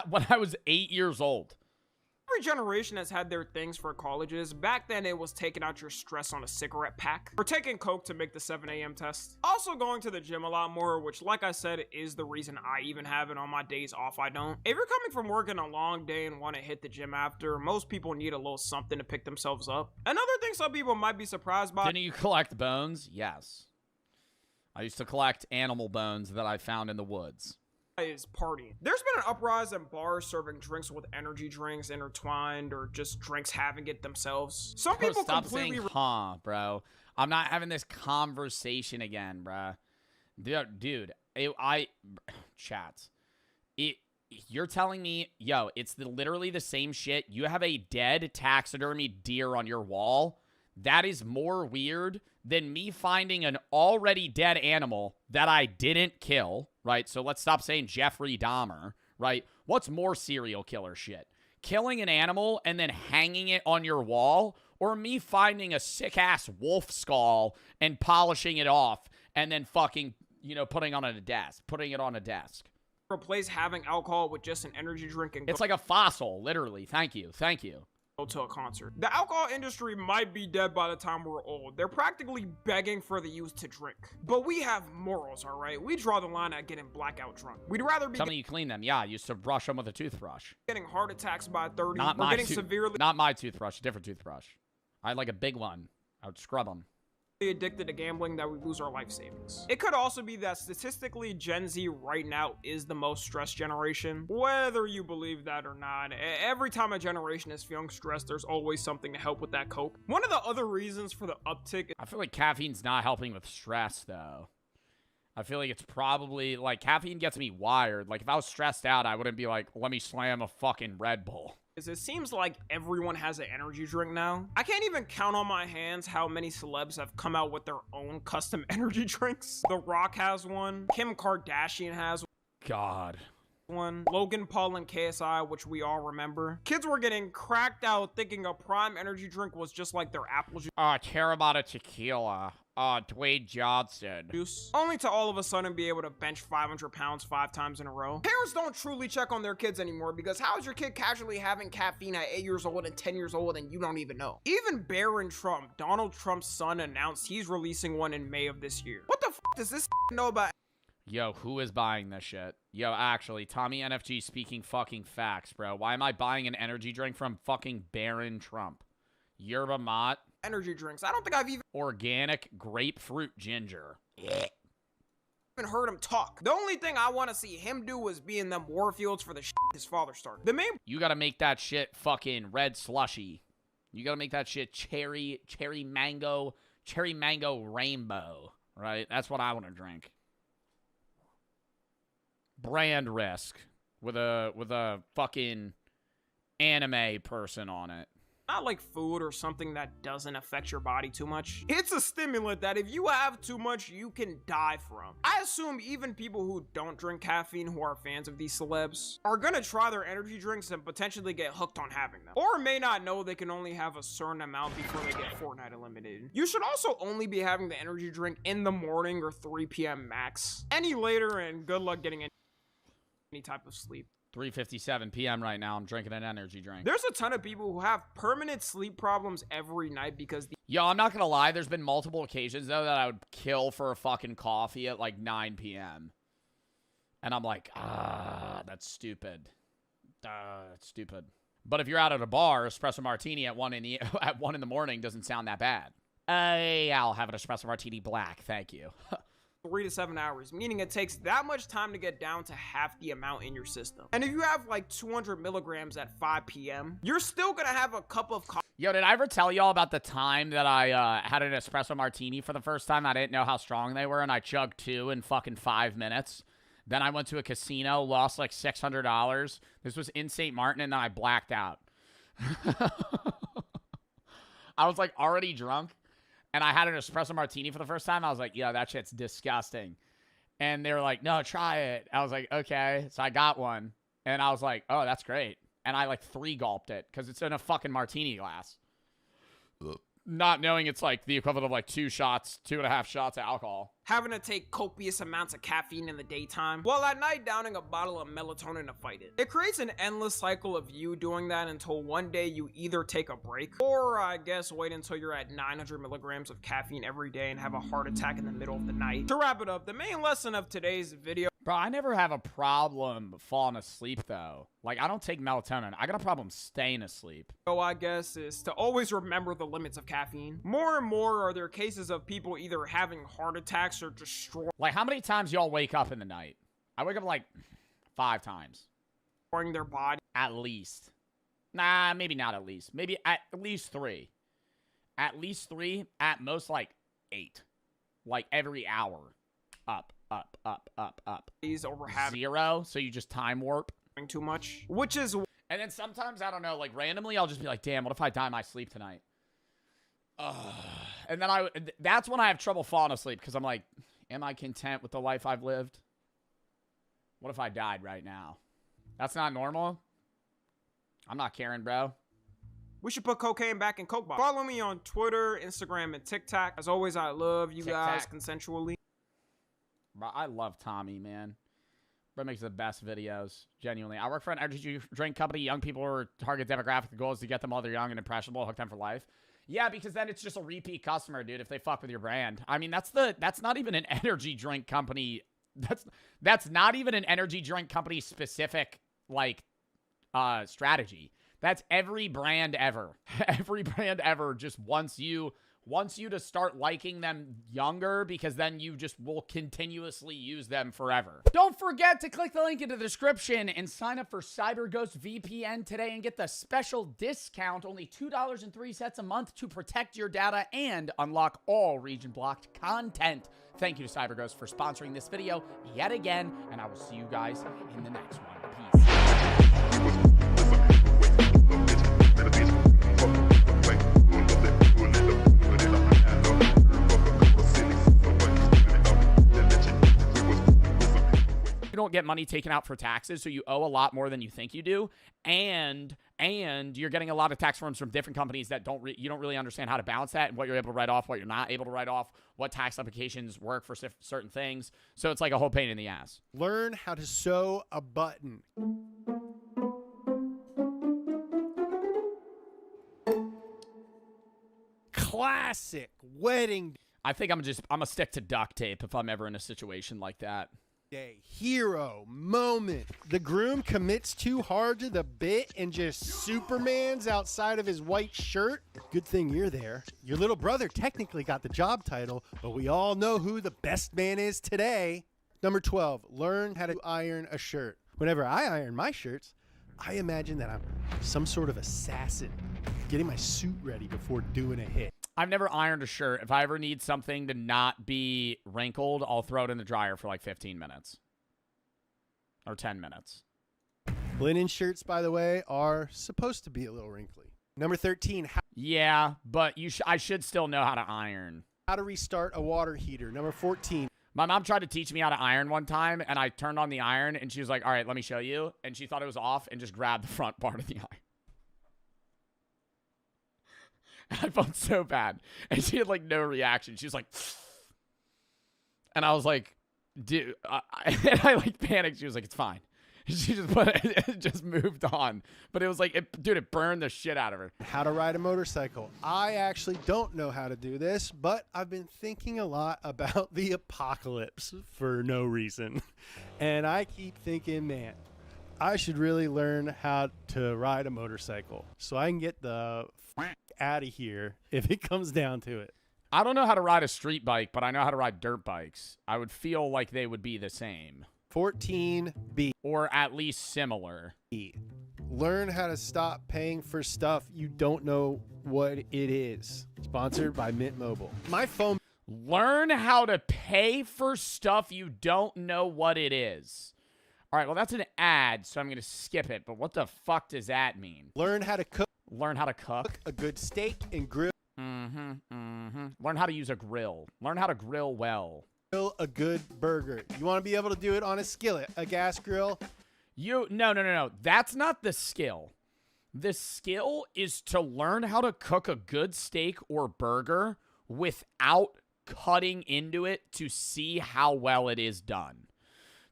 When I was 8 years old. Every generation has had their things for colleges. Back then, it was taking out your stress on a cigarette pack, or taking coke to make the 7 a.m. test. Also going to the gym a lot more, which, like I said, is the reason I even have it on my days off. I don't. If you're coming from working a long day and want to hit the gym after, most people need a little something to pick themselves up. Another thing some people might be surprised by. Didn't you collect bones? Yes. I used to collect animal bones that I found in the woods. Is partying. There's been an uprise in bars serving drinks with energy drinks intertwined, or just drinks having it themselves. Some people stop completely saying bro. I'm not having this conversation again, bro. Dude, chat. You're telling me, yo, it's literally the same shit. You have a dead taxidermy deer on your wall. That is more weird than me finding an already dead animal that I didn't kill, right? So let's stop saying Jeffrey Dahmer, right? What's more serial killer shit? Killing an animal and then hanging it on your wall, or me finding a sick-ass wolf skull and polishing it off and then fucking, you know, putting it on a desk. Replace having alcohol with just an energy drink and it's like a fossil, literally. Thank you. Go to a concert. The alcohol industry might be dead by the time we're old. They're practically begging for the youth to drink. But we have morals, all right? We draw the line at getting blackout drunk. We'd rather be— Tell me you clean them. Yeah, I used to brush them with a toothbrush. Getting heart attacks by 30. Not my toothbrush, different toothbrush. I had like a big one. I would scrub them. Addicted to gambling that we lose our life savings. It could also be that statistically Gen Z right now is the most stressed generation. Whether you believe that or not, every time a generation is feeling stressed, there's always something to help with that cope. One of the other reasons for the uptick— I feel like caffeine's not helping with stress though. I feel like it's probably like caffeine gets me wired. Like if I was stressed out, I wouldn't be like, let me slam a fucking Red Bull. It seems like everyone has an energy drink now. I can't even count on my hands how many celebs have come out with their own custom energy drinks. The Rock has one. Kim Kardashian has one. Logan Paul and KSI, which we all remember. Kids were getting cracked out thinking a Prime energy drink was just like their apple juice. Terramana tequila. Dwayne Johnson. Only to all of a sudden be able to bench 500 pounds 5 times in a row. Parents don't truly check on their kids anymore because how is your kid casually having caffeine at 8 years old and 10 years old and you don't even know? Even Barron Trump, Donald Trump's son, announced he's releasing one in May of this year. What the f does this know about? Yo, who is buying this shit? Yo, actually, Tommy NFG speaking fucking facts, bro. Why am I buying an energy drink from fucking Barron Trump? Yerba mate. Energy drinks. I don't think I've even organic grapefruit ginger. even heard him talk. The only thing I want to see him do is be in them war fields for the shit his father started. The main— You gotta make that shit fucking red slushy. You gotta make that shit cherry mango rainbow, right? That's what I want to drink. Brand risk with a fucking anime person on it. Not like food or something that doesn't affect your body too much. It's a stimulant that if you have too much, you can die from. I assume even people who don't drink caffeine, who are fans of these celebs, are gonna try their energy drinks and potentially get hooked on having them. Or may not know they can only have a certain amount before they get Fortnite eliminated. You should also only be having the energy drink in the morning or 3 p.m. max. Any later, and good luck getting any type of sleep. 3:57 p.m. right now. I'm drinking an energy drink. There's a ton of people who have permanent sleep problems every night because Yo, I'm not gonna lie. There's been multiple occasions, though, that I would kill for a fucking coffee at like 9 p.m. And I'm like, that's stupid. That's stupid. But if you're out at a bar, espresso martini at 1 in the morning doesn't sound that bad. Yeah, I'll have an espresso martini black. Thank you. 3 to 7 hours, meaning it takes that much time to get down to half the amount in your system. And if you have like 200 milligrams at 5 p.m., you're still gonna have a cup of coffee. Yo, did I ever tell y'all about the time that I had an espresso martini for the first time? I didn't know how strong they were, and I chugged 2 in fucking 5 minutes. Then I went to a casino, lost like $600. This was in St. Martin, and then I blacked out. I was like already drunk. And I had an espresso martini for the first time. I was like, yo, that shit's disgusting. And they were like, no, try it. I was like, okay. So I got one. And I was like, oh, that's great. And I like 3 gulped it because it's in a fucking martini glass. Not knowing it's like the equivalent of like 2.5 shots of alcohol. Having to take copious amounts of caffeine in the daytime, while at night downing a bottle of melatonin to fight it. It creates an endless cycle of you doing that until one day you either take a break, or I guess wait until you're at 900 milligrams of caffeine every day and have a heart attack in the middle of the night. To wrap it up, the main lesson of today's video. Bro, I never have a problem falling asleep, though. Like, I don't take melatonin. I got a problem staying asleep. So I guess is to always remember the limits of caffeine. More and more are there cases of people either having heart attacks or destroying. Like, how many times y'all wake up in the night? I wake up like 5 times. Their body. At least. Nah, maybe not at least. Maybe at least 3. At least 3. At most like 8. Like every hour. Up. Over having 0, so you just time warp too much, which is. And then sometimes, I don't know, like randomly I'll just be like, damn, what if I die in my sleep tonight? And then that's when I have trouble falling asleep, because I'm like, am I content with the life I've lived? What if I died right now? That's not normal. I'm not caring, bro. We should put cocaine back in Coke bottles. Follow me on Twitter, Instagram, and TikTok. As always, I love you guys consensually. Bro, I love Tommy, man. Bro makes the best videos, genuinely. I work for an energy drink company. Young people are target demographic. The goal is to get them while they're young and impressionable, hook them for life. Yeah, because then it's just a repeat customer, dude, if they fuck with your brand. I mean, that's not even an energy drink company. That's not even an energy drink company specific, like, strategy. That's every brand ever. Every brand ever just wants you to start liking them younger, because then you just will continuously use them forever. Don't forget to click the link in the description and sign up for CyberGhost VPN today and get the special discount, only $2.03 a month, to protect your data and unlock all region-blocked content. Thank you to CyberGhost for sponsoring this video yet again, and I will see you guys in the next one. Peace. You don't get money taken out for taxes, so you owe a lot more than you think you do, and you're getting a lot of tax forms from different companies that you don't really understand how to balance that, and what you're able to write off, what you're not able to write off, what tax applications work for certain things. So it's like a whole pain in the ass. Learn how to sew a button. Classic wedding. I think I'm gonna stick to duct tape if I'm ever in a situation like that. Day hero moment. The groom commits too hard to the bit and just Supermans outside of his white shirt. Good thing you're there. Your little brother technically got the job title, but we all know who the best man is today. Number 12, learn how to iron a shirt. Whenever I iron my shirts, I imagine that I'm some sort of assassin, getting my suit ready before doing a hit. I've never ironed a shirt. If I ever need something to not be wrinkled, I'll throw it in the dryer for like 15 minutes. Or 10 minutes. Linen shirts, by the way, are supposed to be a little wrinkly. Number 13. Yeah, but I should still know how to iron. How to restart a water heater. Number 14. My mom tried to teach me how to iron one time, and I turned on the iron, and she was like, all right, let me show you. And she thought it was off and just grabbed the front part of the iron. I felt so bad. And she had, like, no reaction. She was like, and I was like, dude, and I, like, panicked. She was like, it's fine. She just just moved on. But it was like, dude, it burned the shit out of her. How to ride a motorcycle. I actually don't know how to do this, but I've been thinking a lot about the apocalypse for no reason. And I keep thinking, man, I should really learn how to ride a motorcycle so I can get the out of here if it comes down to it. I don't know how to ride a street bike, but I know how to ride dirt bikes. I would feel like they would be the same. 14B. Or at least similar. Learn how to stop paying for stuff you don't know what it is. Sponsored by Mint Mobile. My phone. Learn how to pay for stuff you don't know what it is. All right, well, that's an ad, so I'm going to skip it. But what the fuck does that mean? Learn how to cook. Learn how to cook. A good steak and grill. Learn how to use a grill. Learn how to grill well. Grill a good burger. You want to be able to do it on a skillet, a gas grill. No. That's not the skill. The skill is to learn how to cook a good steak or burger without cutting into it to see how well it is done.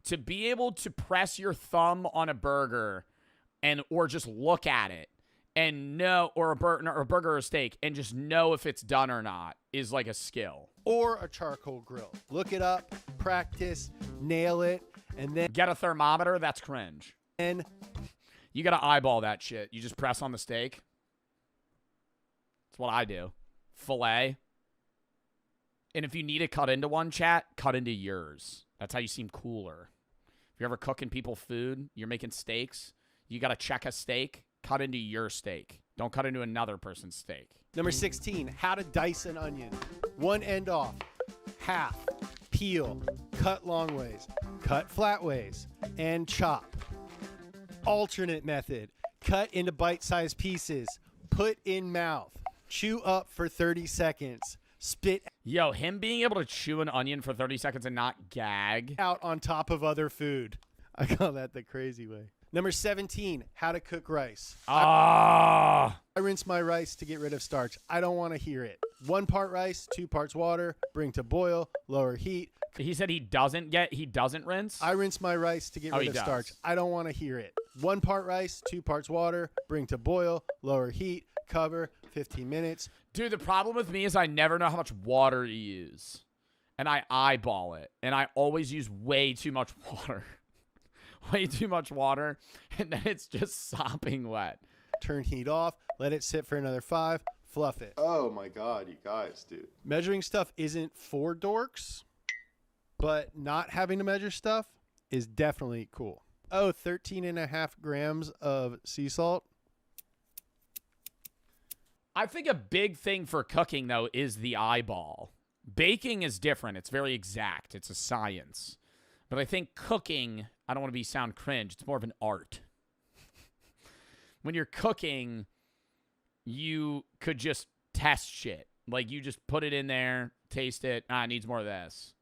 To be able to press your thumb on a burger or just look at it and know, or a burger or a steak, and just know if it's done or not is like a skill. Or a charcoal grill. Look it up, practice, nail it, and then get a thermometer. That's cringe. And you gotta eyeball that shit. You just press on the steak. That's what I do. Filet. And if you need to cut into one, chat, cut into yours. That's how you seem cooler. If you're ever cooking people food, you're making steaks, you gotta check a steak, cut into your steak. Don't cut into another person's steak. Number 16, how to dice an onion. One end off, half, peel, cut long ways, cut flat ways, and chop. Alternate method, cut into bite-sized pieces, put in mouth, chew up for 30 seconds, spit. Yo, him being able to chew an onion for 30 seconds and not gag. Out on top of other food. I call that the crazy way. Number 17, how to cook rice. I rinse my rice to get rid of starch. I don't want to hear it. 1 part rice, 2 parts water, bring to boil, lower heat. He said he doesn't rinse? I rinse my rice to get rid of starch. I don't want to hear it. 1 part rice, 2 parts water, bring to boil, lower heat, cover, 15 minutes. Dude, the problem with me is I never know how much water to use. And I eyeball it. And I always use way too much water. Way too much water, and then it's just sopping wet. Turn heat off, let it sit for another 5, fluff it. Oh my God, you guys, dude. Measuring stuff isn't for dorks, but not having to measure stuff is definitely cool. 13.5 grams of sea salt. I think a big thing for cooking, though, is the eyeball. Baking is different. It's very exact. It's a science. But I think cooking, I don't want to sound cringe, it's more of an art. When you're cooking, you could just test shit. Like, you just put it in there, taste it, it needs more of this.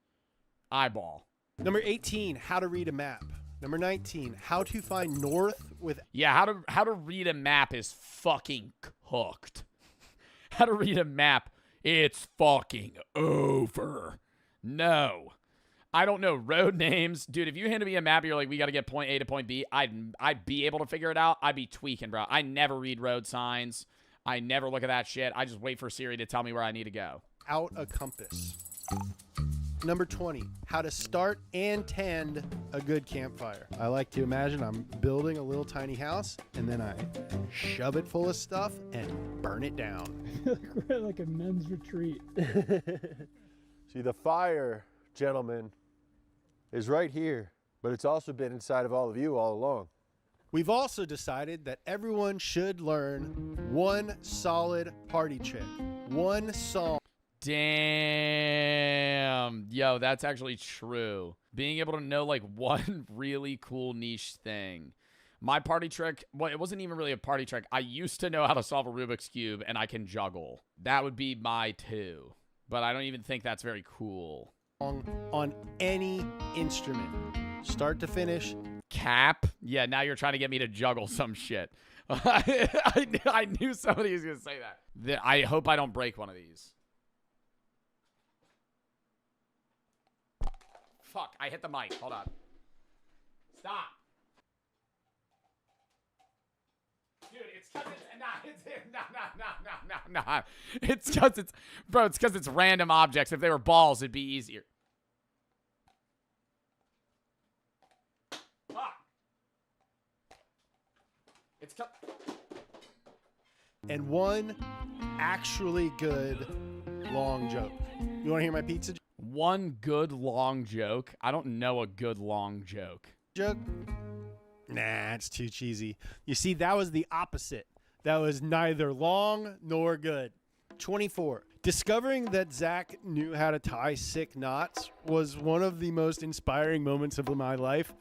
Eyeball. Number 18, how to read a map. Number 19, how to find north with... Yeah, how to read a map is fucking cooked. How to read a map, it's fucking over. No. I don't know road names. Dude, if you handed me a map, you're like, we got to get point A to point B, I'd be able to figure it out. I'd be tweaking, bro. I never read road signs. I never look at that shit. I just wait for Siri to tell me where I need to go. Out a compass. Number 20, how to start and tend a good campfire. I like to imagine I'm building a little tiny house, and then I shove it full of stuff and burn it down. We're at like a men's retreat. See, the fire, gentlemen, is right here, but it's also been inside of all of you all along. We've also decided that everyone should learn one solid party trick, one song. Damn. Yo, that's actually true. Being able to know like one really cool niche thing. My party trick, well, it wasn't even really a party trick. I used to know how to solve a Rubik's Cube and I can juggle. That would be my 2. But I don't even think that's very cool. On any instrument, start to finish. Cap? Yeah, now you're trying to get me to juggle some shit. I knew somebody was going to say that. I hope I don't break one of these. Fuck, I hit the mic. Hold on. Stop. Dude, it's because it's... It's because it's... Bro, it's because it's random objects. If they were balls, it'd be easier. Fuck. It's... And one actually good long joke. You want to hear my pizza One good long joke? I don't know a good long joke. joke? Nah, it's too cheesy. You see, that was the opposite. That was neither long nor good. 24. Discovering that Zach knew how to tie sick knots was one of the most inspiring moments of my life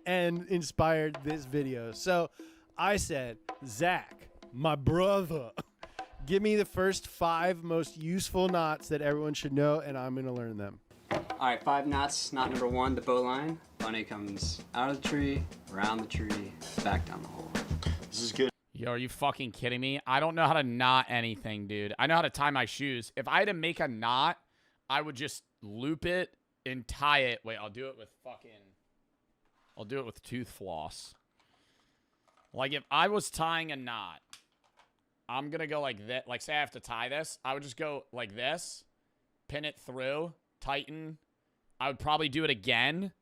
and inspired this video. So I said, Zach, my brother, give me the first 5 most useful knots that everyone should know, and I'm going to learn them. All right, 5 knots. Knot number 1, the bow line. Bunny comes out of the tree, around the tree, back down the hole. This is good. Yo, are you fucking kidding me? I don't know how to knot anything, dude. I know how to tie my shoes. If I had to make a knot, I would just loop it and tie it. Wait, I'll do it with tooth floss. Like, if I was tying a knot, I'm going to go like this. Like, say I have to tie this. I would just go like this, pin it through, tighten. I would probably do it again,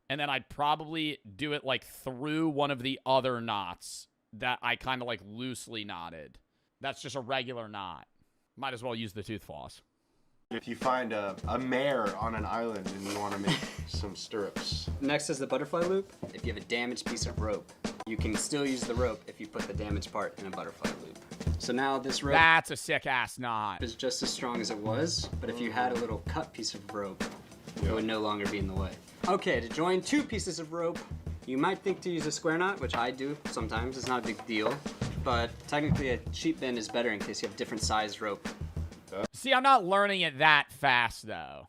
and then I'd probably do it, like, through one of the other knots that I kind of, like, loosely knotted. That's just a regular knot. Might as well use the tooth floss. If you find a mare on an island and you want to make some stirrups. Next is the butterfly loop. If you have a damaged piece of rope, you can still use the rope if you put the damaged part in a butterfly loop. So now this rope... That's a sick-ass knot. ...is just as strong as it was, but if you had a little cut piece of rope, it would no longer be in the way. Okay, to join 2 pieces of rope, you might think to use a square knot, which I do sometimes. It's not a big deal. But technically, a sheep bend is better in case you have different sized rope. See, I'm not learning it that fast, though.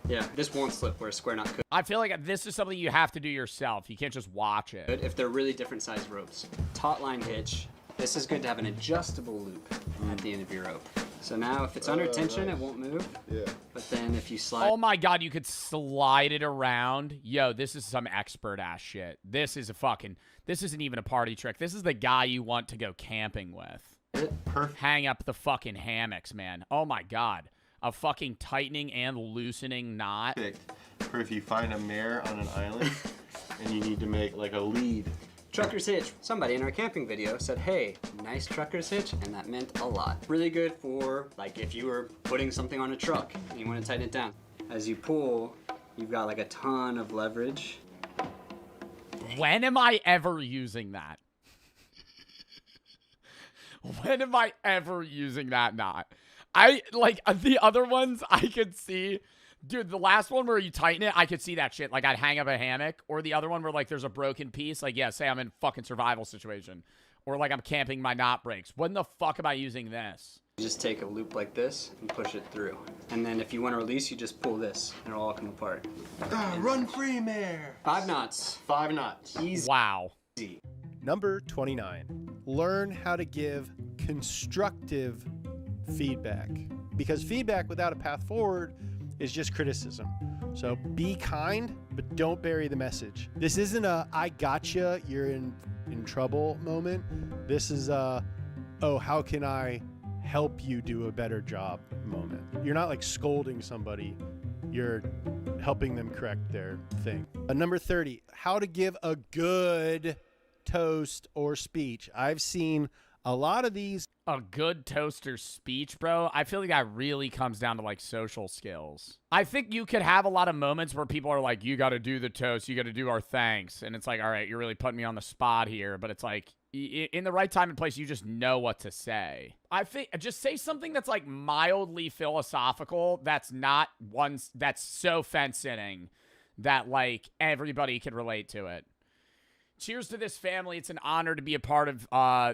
Yeah, this won't slip where a square knot could. I feel like this is something you have to do yourself. You can't just watch it. If they're really different sized ropes. Taut line hitch. This is good to have an adjustable loop at the end of your rope. So now if it's under tension, it won't move. Yeah. But then if you slide... Oh my god, you could slide it around. Yo, this is some expert-ass shit. This is a fucking... This isn't even a party trick. This is the guy you want to go camping with. Hang up the fucking hammocks, man. Oh my god. A fucking tightening and loosening knot. For if you find a mare on an island and you need to make like a lead. Trucker's hitch. Somebody in our camping video said, hey, nice trucker's hitch, and that meant a lot. Really good for, like, if you were putting something on a truck and you want to tighten it down. As you pull, you've got like a ton of leverage. When am I ever using that? When am I ever using that knot? Like, the other ones I could see... Dude, the last one where you tighten it, I could see that shit. Like, I'd hang up a hammock. Or the other one where, like, there's a broken piece. Like, yeah, say I'm in a fucking survival situation. Or, like, I'm camping, my knot breaks. When the fuck am I using this? You just take a loop like this and push it through. And then if you want to release, you just pull this. And it'll all come apart. Run free, mare! 5 knots. 5 knots. Easy. Wow. Number 29. Learn how to give constructive feedback. Because feedback without a path forward is just criticism. So be kind, but don't bury the message. This isn't a I gotcha, you're in trouble moment. This is a, oh, how can I help you do a better job moment. You're not like scolding somebody. You're helping them correct their thing. Number 30, how to give a good toast or speech. I've seen A lot of these. A good toaster speech, bro. I feel like that really comes down to like social skills. I think you could have a lot of moments where people are like, you got to do the toast. You got to do our thanks. And it's like, all right, you're really putting me on the spot here. But it's like, in the right time and place, you just know what to say. I think just say something that's like mildly philosophical. That's not that's so fence-sitting that like everybody can relate to it. Cheers to this family. It's an honor to be a part of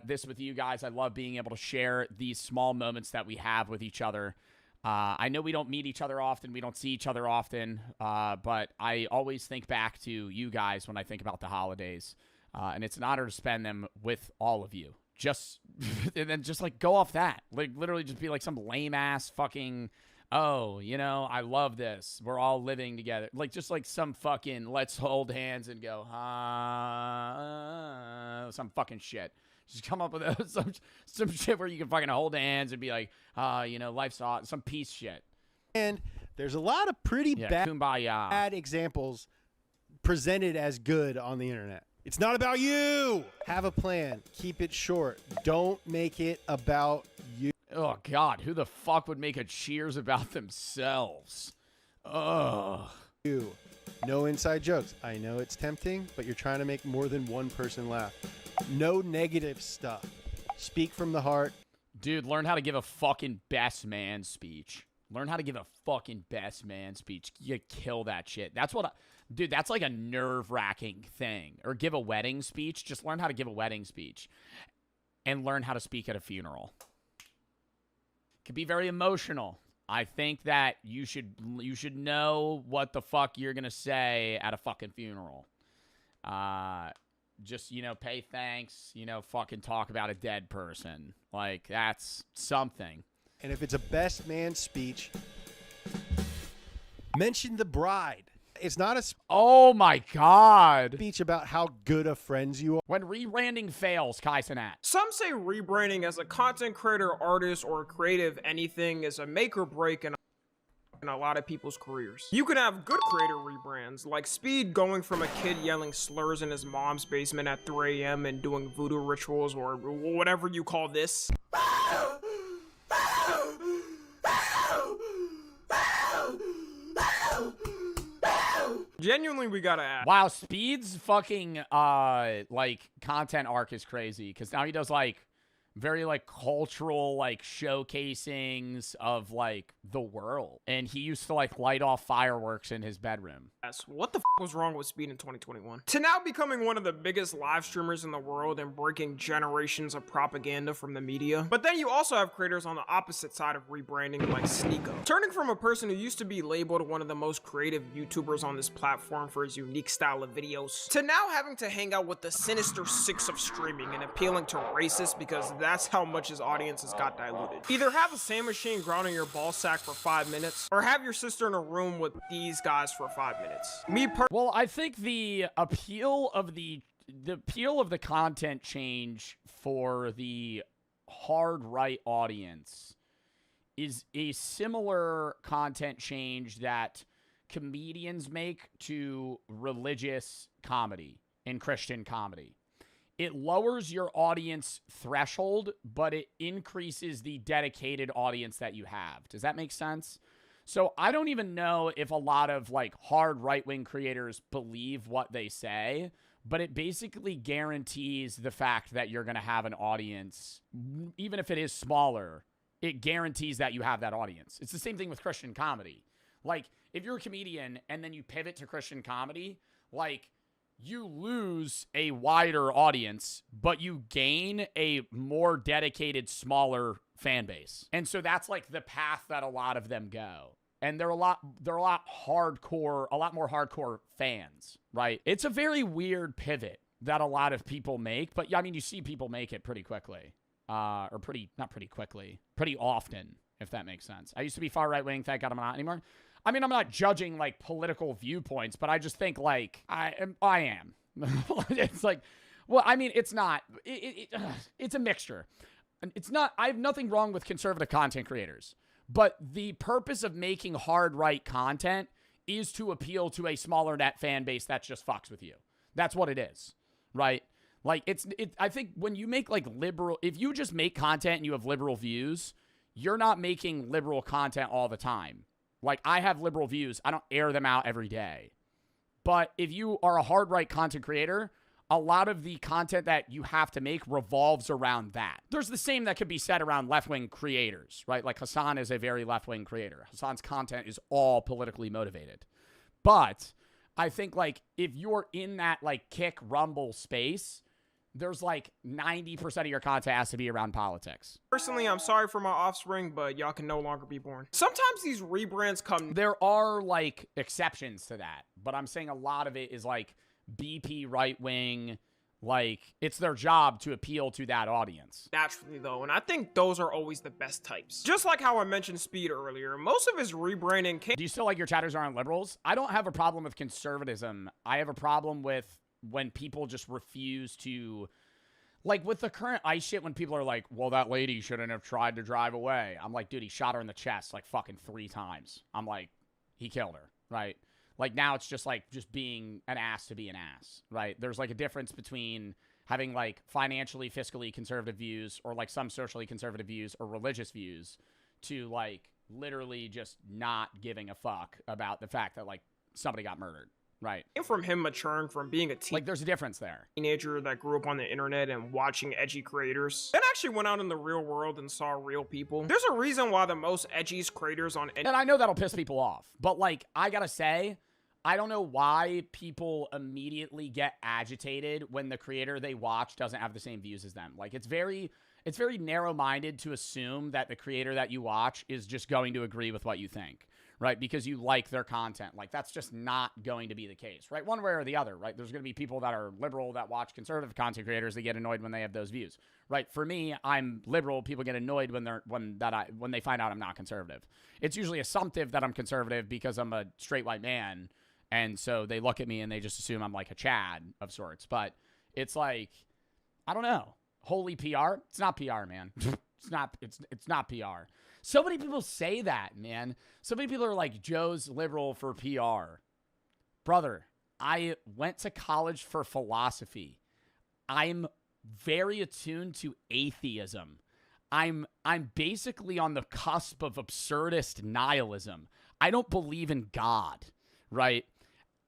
this with you guys. I love being able to share these small moments that we have with each other. I know we don't meet each other often. We don't see each other often. But I always think back to you guys when I think about the holidays. And it's an honor to spend them with all of you. And then just like go off that. Like literally just be like some lame ass fucking... Oh, you know, I love this. We're all living together. Like, just like some fucking let's hold hands and go, some fucking shit. Just come up with some shit where you can fucking hold hands and be like, you know, life's awesome. Some peace shit. And there's a lot of pretty bad examples presented as good on the internet. It's not about you. Have a plan. Keep it short. Don't make it about you. Oh, God. Who the fuck would make a Cheers about themselves? Ugh. You. No inside jokes. I know it's tempting, but you're trying to make more than one person laugh. No negative stuff. Speak from the heart. Dude, learn how to give a fucking best man speech. Learn how to give a fucking best man speech. You kill that shit. That's what dude, that's like a nerve-wracking thing. Or give a wedding speech. Just learn how to give a wedding speech. And learn how to speak at a funeral. Could be very emotional. I think that you should know what the fuck you're gonna say at a fucking funeral. Just, you know, pay thanks, you know, fucking talk about a dead person. Like, that's something. And if it's a best man speech, mention the bride. It's not a oh my God speech about how good of friends you are. When rebranding fails, Kai Cenat. Some say rebranding as a content creator, artist, or creative anything is a make or break in a lot of people's careers. You can have good creator rebrands, like Speed going from a kid yelling slurs in his mom's basement at 3 a.m. and doing voodoo rituals or whatever you call this. Genuinely, we gotta ask. Wow, Speed's fucking, like, content arc is crazy. Because now he does, like, very, like, cultural, like, showcasings of, like, the world. And he used to, like, light off fireworks in his bedroom. What the f was wrong with Speed in 2021? To now becoming one of the biggest live streamers in the world and breaking generations of propaganda from the media. But then you also have creators on the opposite side of rebranding like Sneeko. Turning from a person who used to be labeled one of the most creative YouTubers on this platform for his unique style of videos, to now having to hang out with the sinister six of streaming and appealing to racists because that's how much his audience has got diluted. Either have a sand machine grounding your ball sack for 5 minutes, or have your sister in a room with these guys for 5 minutes. Well, I think the appeal of the content change for the hard right audience is a similar content change that comedians make to religious comedy and Christian comedy. It lowers your audience threshold, but it increases the dedicated audience that you have. Does that make sense? So I don't even know if a lot of like hard right-wing creators believe what they say, but it basically guarantees the fact that you're going to have an audience, even if it is smaller, it guarantees that you have that audience. It's the same thing with Christian comedy. Like if you're a comedian and then you pivot to Christian comedy, like you lose a wider audience, but you gain a more dedicated, smaller fan base. And so that's like the path that a lot of them go. And they're a lot more hardcore fans, right? It's a very weird pivot that a lot of people make, but I mean, you see people make it pretty quickly. Pretty often, if that makes sense. I used to be far right wing, thank God I'm not anymore. I mean, I'm not judging like political viewpoints, but I just think like I am. It's like, well, I mean, it's not, it's a mixture. It's not, I have nothing wrong with conservative content creators, but the purpose of making hard right content is to appeal to a smaller net fan base that just fucks with you. That's what it is, right? Like, I think when you make, like, liberal, if you just make content and you have liberal views, you're not making liberal content all the time. Like, I have liberal views. I don't air them out every day. But if you are a hard right content creator, a lot of the content that you have to make revolves around that. There's the same that could be said around left-wing creators, right? Like, Hassan is a very left-wing creator. Hassan's content is all politically motivated. But I think, like, if you're in that, like, kick rumble space, there's like 90% of your content has to be around politics. Personally, I'm sorry for my offspring, but y'all can no longer be born. Sometimes these rebrands come. There are like exceptions to that, but I'm saying a lot of it is like BP right wing. Like, it's their job to appeal to that audience. Naturally, though, and I think those are always the best types. Just like how I mentioned Speed earlier, most of his rebranding came. Do you still like your chatters aren't liberals? I don't have a problem with conservatism. I have a problem with when people just refuse to, like, with the current ICE shit, when people are like, well, that lady shouldn't have tried to drive away. I'm like, dude, he shot her in the chest like fucking 3 times. I'm like, he killed her, right? Like, now it's just like just being an ass to be an ass, right? There's like a difference between having like financially, fiscally conservative views, or like some socially conservative views or religious views, to like literally just not giving a fuck about the fact that like somebody got murdered. Right. From him maturing from being a like, there's a difference there. Teenager that grew up on the internet and watching edgy creators, and actually went out in the real world and saw real people. There's a reason why the most edgiest creators on and I know that'll piss people off, but like, I gotta say, I don't know why people immediately get agitated when the creator they watch doesn't have the same views as them. Like, it's very narrow-minded to assume that the creator that you watch is just going to agree with what you think. Right? Because you like their content. Like, that's just not going to be the case, right? One way or the other, right? There's going to be people that are liberal that watch conservative content creators that get annoyed when they have those views, right? For me, I'm liberal. People get annoyed when they find out I'm not conservative. It's usually assumptive that I'm conservative because I'm a straight white man, and so they look at me and they just assume I'm like a Chad of sorts. But it's like, I don't know. Holy PR? It's not PR, man. It's not PR. So many people say that, man. So many people are like, Joe's liberal for PR. Brother, I went to college for philosophy. I'm very attuned to atheism. I'm basically on the cusp of absurdist nihilism. I don't believe in God, right?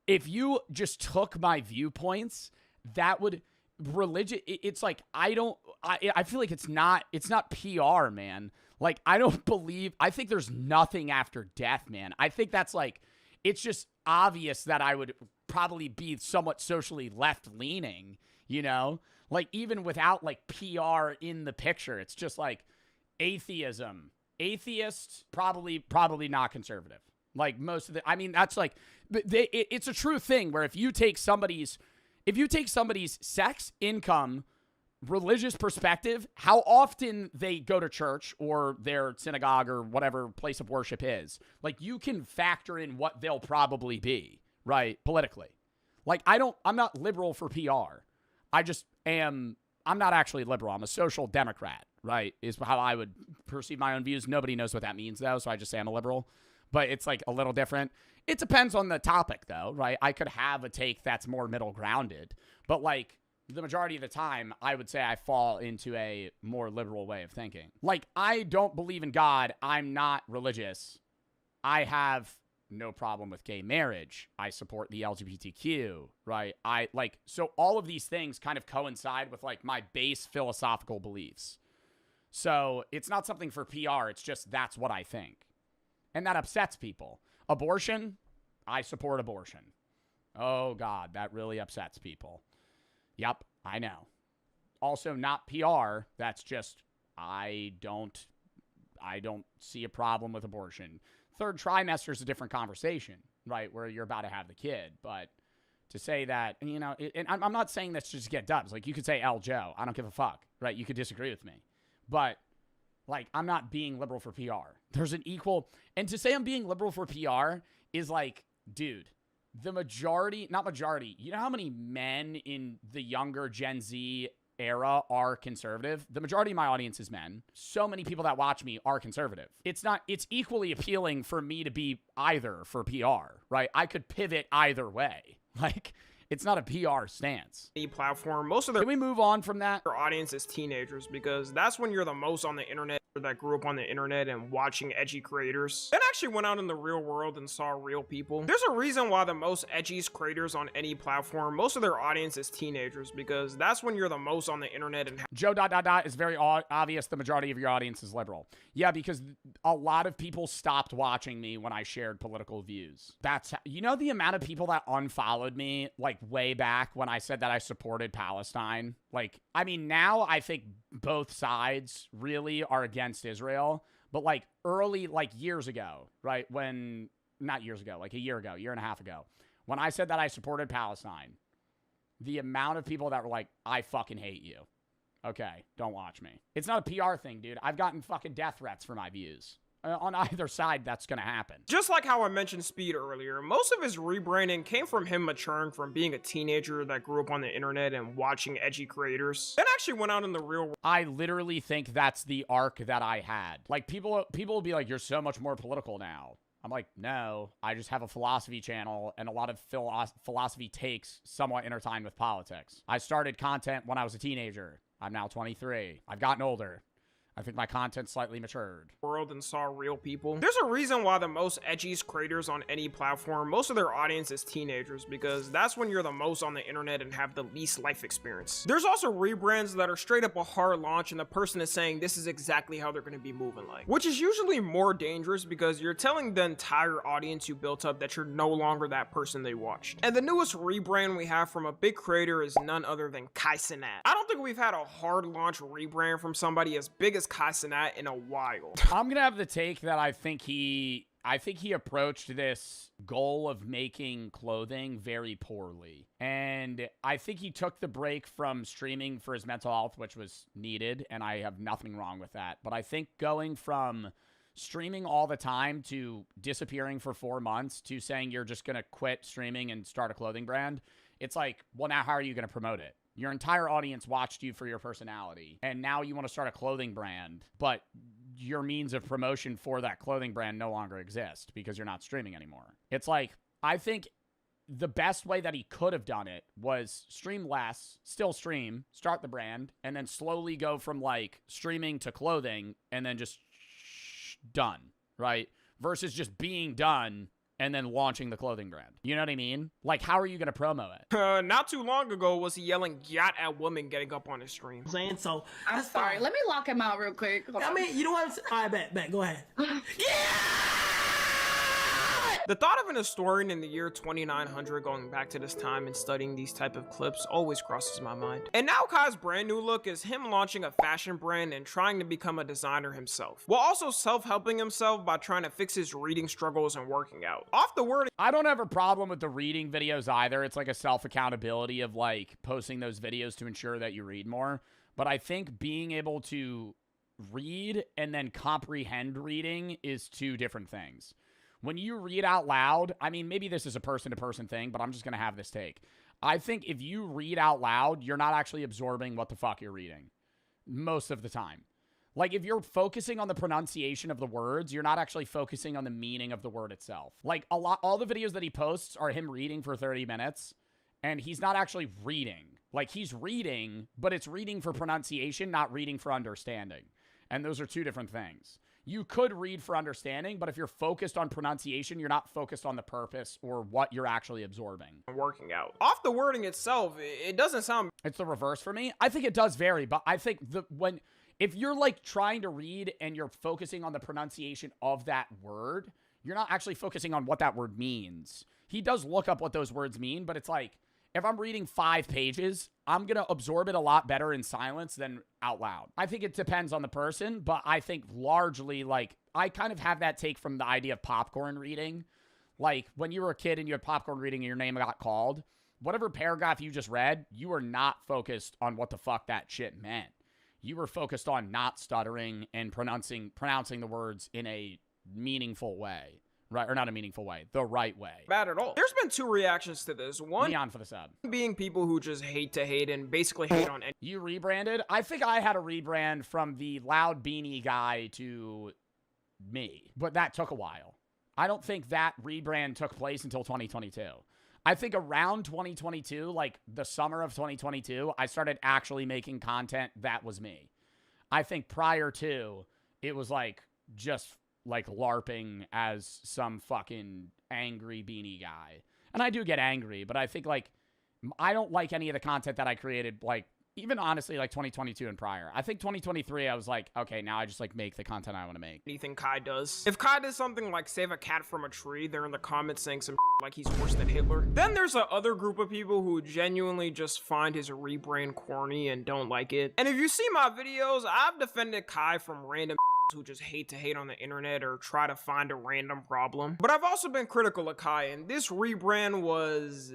If you just took my viewpoints, that would religion. It's like, I feel like it's not PR, man. Like, I think there's nothing after death, man. I think that's like, it's just obvious that I would probably be somewhat socially left-leaning, you know? Like, even without, like, PR in the picture, it's just like atheism. Atheist, probably not conservative. Like, most of the, I mean, that's like, it's a true thing where if you take somebody's sex, income, religious perspective, how often they go to church or their synagogue or whatever place of worship is, like, you can factor in what they'll probably be, right, politically. Like, I'm not liberal for PR. I'm not actually liberal. I'm a social democrat, right, is how I would perceive my own views. Nobody knows what that means, though, so I just say I'm a liberal. But it's, like, a little different. It depends on the topic, though, right? I could have a take that's more middle grounded, but, like, the majority of the time, I would say I fall into a more liberal way of thinking. Like, I don't believe in God. I'm not religious. I have no problem with gay marriage. I support the LGBTQ, right? So all of these things kind of coincide with, like, my base philosophical beliefs. So it's not something for PR. It's just that's what I think. And that upsets people. Abortion, I support abortion. Oh, God, that really upsets people. Yep, I know. Also, not PR. That's just, I don't see a problem with abortion. Third trimester is a different conversation, right, where you're about to have the kid. But to say that, you know, and I'm not saying this just to get dubs. Like, you could say L. Joe. I don't give a fuck, right? You could disagree with me. But, like, I'm not being liberal for PR. There's an equal, and to say I'm being liberal for PR is like, dude, the majority, not majority, you know how many men in the younger Gen Z era are conservative? The majority of my audience is men. So many people that watch me are conservative. It's equally appealing for me to be either for PR, right? I could pivot either way. Like, It's not a PR stance. Any platform, most of their Can we move on from that? audience is teenagers because that's when you're the most on the internet, that grew up on the internet and watching edgy creators, then actually went out in the real world and saw real people. There's a reason why the most edgiest creators on any platform, most of their audience is teenagers because that's when you're the most on the internet and Joe ... is very obvious the majority of your audience is liberal. Yeah, because a lot of people stopped watching me when I shared political views. That's, you know, the amount of people that unfollowed me like way back when I said that I supported Palestine. Like, I mean, now I think both sides really are against Israel, but like early, like years ago, right? When, not years ago, like a year ago, year and a half ago, when I said that I supported Palestine, the amount of people that were like, I fucking hate you. Okay, don't watch me. It's not a PR thing, dude. I've gotten fucking death threats for my views. On either side, that's gonna happen. just like how I mentioned Speed earlier, most of his rebranding came from him maturing from being a teenager that grew up on the internet and watching edgy creators, then actually went out in the real world. I literally think that's the arc that I had. Like, people will be like, you're so much more political now. I'm like, no, I just have a philosophy channel and a lot of philosophy takes somewhat intertwined with politics. I started content when I was a teenager. I'm now 23. I've gotten older. I think my content slightly matured. World and saw real people. There's a reason why the most edgiest creators on any platform, most of their audience is teenagers because that's when you're the most on the internet and have the least life experience. There's also rebrands that are straight up a hard launch and the person is saying this is exactly how they're going to be moving like, which is usually more dangerous because you're telling the entire audience you built up that you're no longer that person they watched. And the newest rebrand we have from a big creator is none other than Kai Cenat. I don't think we've had a hard launch rebrand from somebody as big as Kai Cenat in a while. I'm gonna have the take that I think he approached this goal of making clothing very poorly. And I think he took the break from streaming for his mental health, which was needed, and I have nothing wrong with that. But I think going from streaming all the time to disappearing for 4 months to saying you're just gonna quit streaming and start a clothing brand, it's like, well, now how are you gonna promote it? Your entire audience watched you for your personality, and now you want to start a clothing brand, but your means of promotion for that clothing brand no longer exist because you're not streaming anymore. It's like, I think the best way that he could have done it was stream less, still stream, start the brand, and then slowly go from like streaming to clothing and then just done, right? Versus just being done and then launching the clothing brand. You know what I mean? Like, how are you going to promo it? Not too long ago was he yelling yacht at women getting up on his stream. So I'm sorry. Let me lock him out real quick. I mean, you know what? I bet. Go ahead. The thought of an historian in the year 2900 going back to this time and studying these type of clips always crosses my mind. And now Kai's brand new look is him launching a fashion brand and trying to become a designer himself, while also self-helping himself by trying to fix his reading struggles and working out. Off the word, I don't have a problem with the reading videos either. It's like a self-accountability of like posting those videos to ensure that you read more. But I think being able to read and then comprehend reading is two different things. When you read out loud, I mean, maybe this is a person-to-person thing, but I'm just going to have this take. I think if you read out loud, you're not actually absorbing what the fuck you're reading most of the time. Like, if you're focusing on the pronunciation of the words, you're not actually focusing on the meaning of the word itself. Like, all the videos that he posts are him reading for 30 minutes, and he's not actually reading. Like, he's reading, but it's reading for pronunciation, not reading for understanding. And those are two different things. You could read for understanding, but if you're focused on pronunciation, you're not focused on the purpose or what you're actually absorbing. Working out. Off the wording itself, it doesn't sound... It's the reverse for me. I think it does vary, but I think if you're like trying to read and you're focusing on the pronunciation of that word, you're not actually focusing on what that word means. He does look up what those words mean, but it's like, if I'm reading 5 pages, I'm going to absorb it a lot better in silence than out loud. I think it depends on the person, but I think largely, like, I kind of have that take from the idea of popcorn reading. Like, when you were a kid and you had popcorn reading and your name got called, whatever paragraph you just read, you were not focused on what the fuck that shit meant. You were focused on not stuttering and pronouncing the words in a meaningful way. Right, or not a meaningful way, the right way. Bad at all. There's been 2 reactions to this. One, Leon for the sub. Being people who just hate to hate and basically hate on any. You rebranded? I think I had a rebrand from the loud beanie guy to me, but that took a while. I don't think that rebrand took place until 2022. I think around 2022, like the summer of 2022, I started actually making content that was me. I think prior to, it was like just like LARPing as some fucking angry beanie guy. And I do get angry, but I think like I don't like any of the content that I created, like even honestly like 2022 and prior. I think 2023 I was like, okay, now I just like make the content I want to make. Anything Kai does. If Kai does something like save a cat from a tree, they're in the comments saying some like he's worse than Hitler. Then there's a other group of people who genuinely just find his rebrand corny and don't like it. And if you see my videos, I've defended Kai from random who just hate to hate on the internet or try to find a random problem. But I've also been critical of Kai, and this rebrand was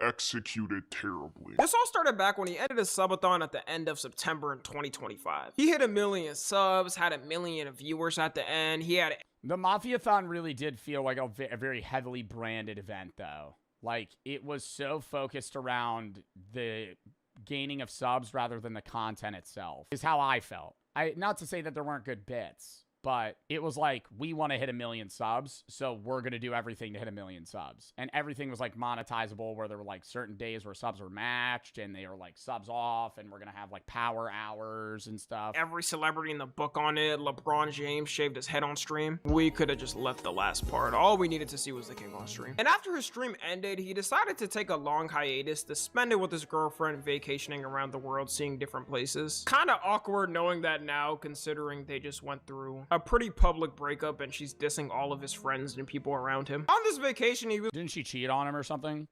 executed terribly. This all started back when he ended a subathon at the end of September in 2025. He hit 1 million subs, had 1 million viewers at the end. He had... The Mafiathon really did feel like a very heavily branded event, though. Like, it was so focused around the gaining of subs rather than the content itself, is how I felt. Not to say that there weren't good bits, but it was like, we want to hit 1 million subs, so we're going to do everything to hit 1 million subs. And everything was like monetizable, where there were like certain days where subs were matched and they were like subs off, and we're going to have like power hours and stuff. Every celebrity in the book on it. LeBron James shaved his head on stream. We could have just left the last part. All we needed to see was the king on stream. And after his stream ended, he decided to take a long hiatus to spend it with his girlfriend vacationing around the world, seeing different places. Kind of awkward knowing that now, considering they just went through a pretty public breakup and she's dissing all of his friends and people around him. On this vacation, he was... Didn't she cheat on him or something?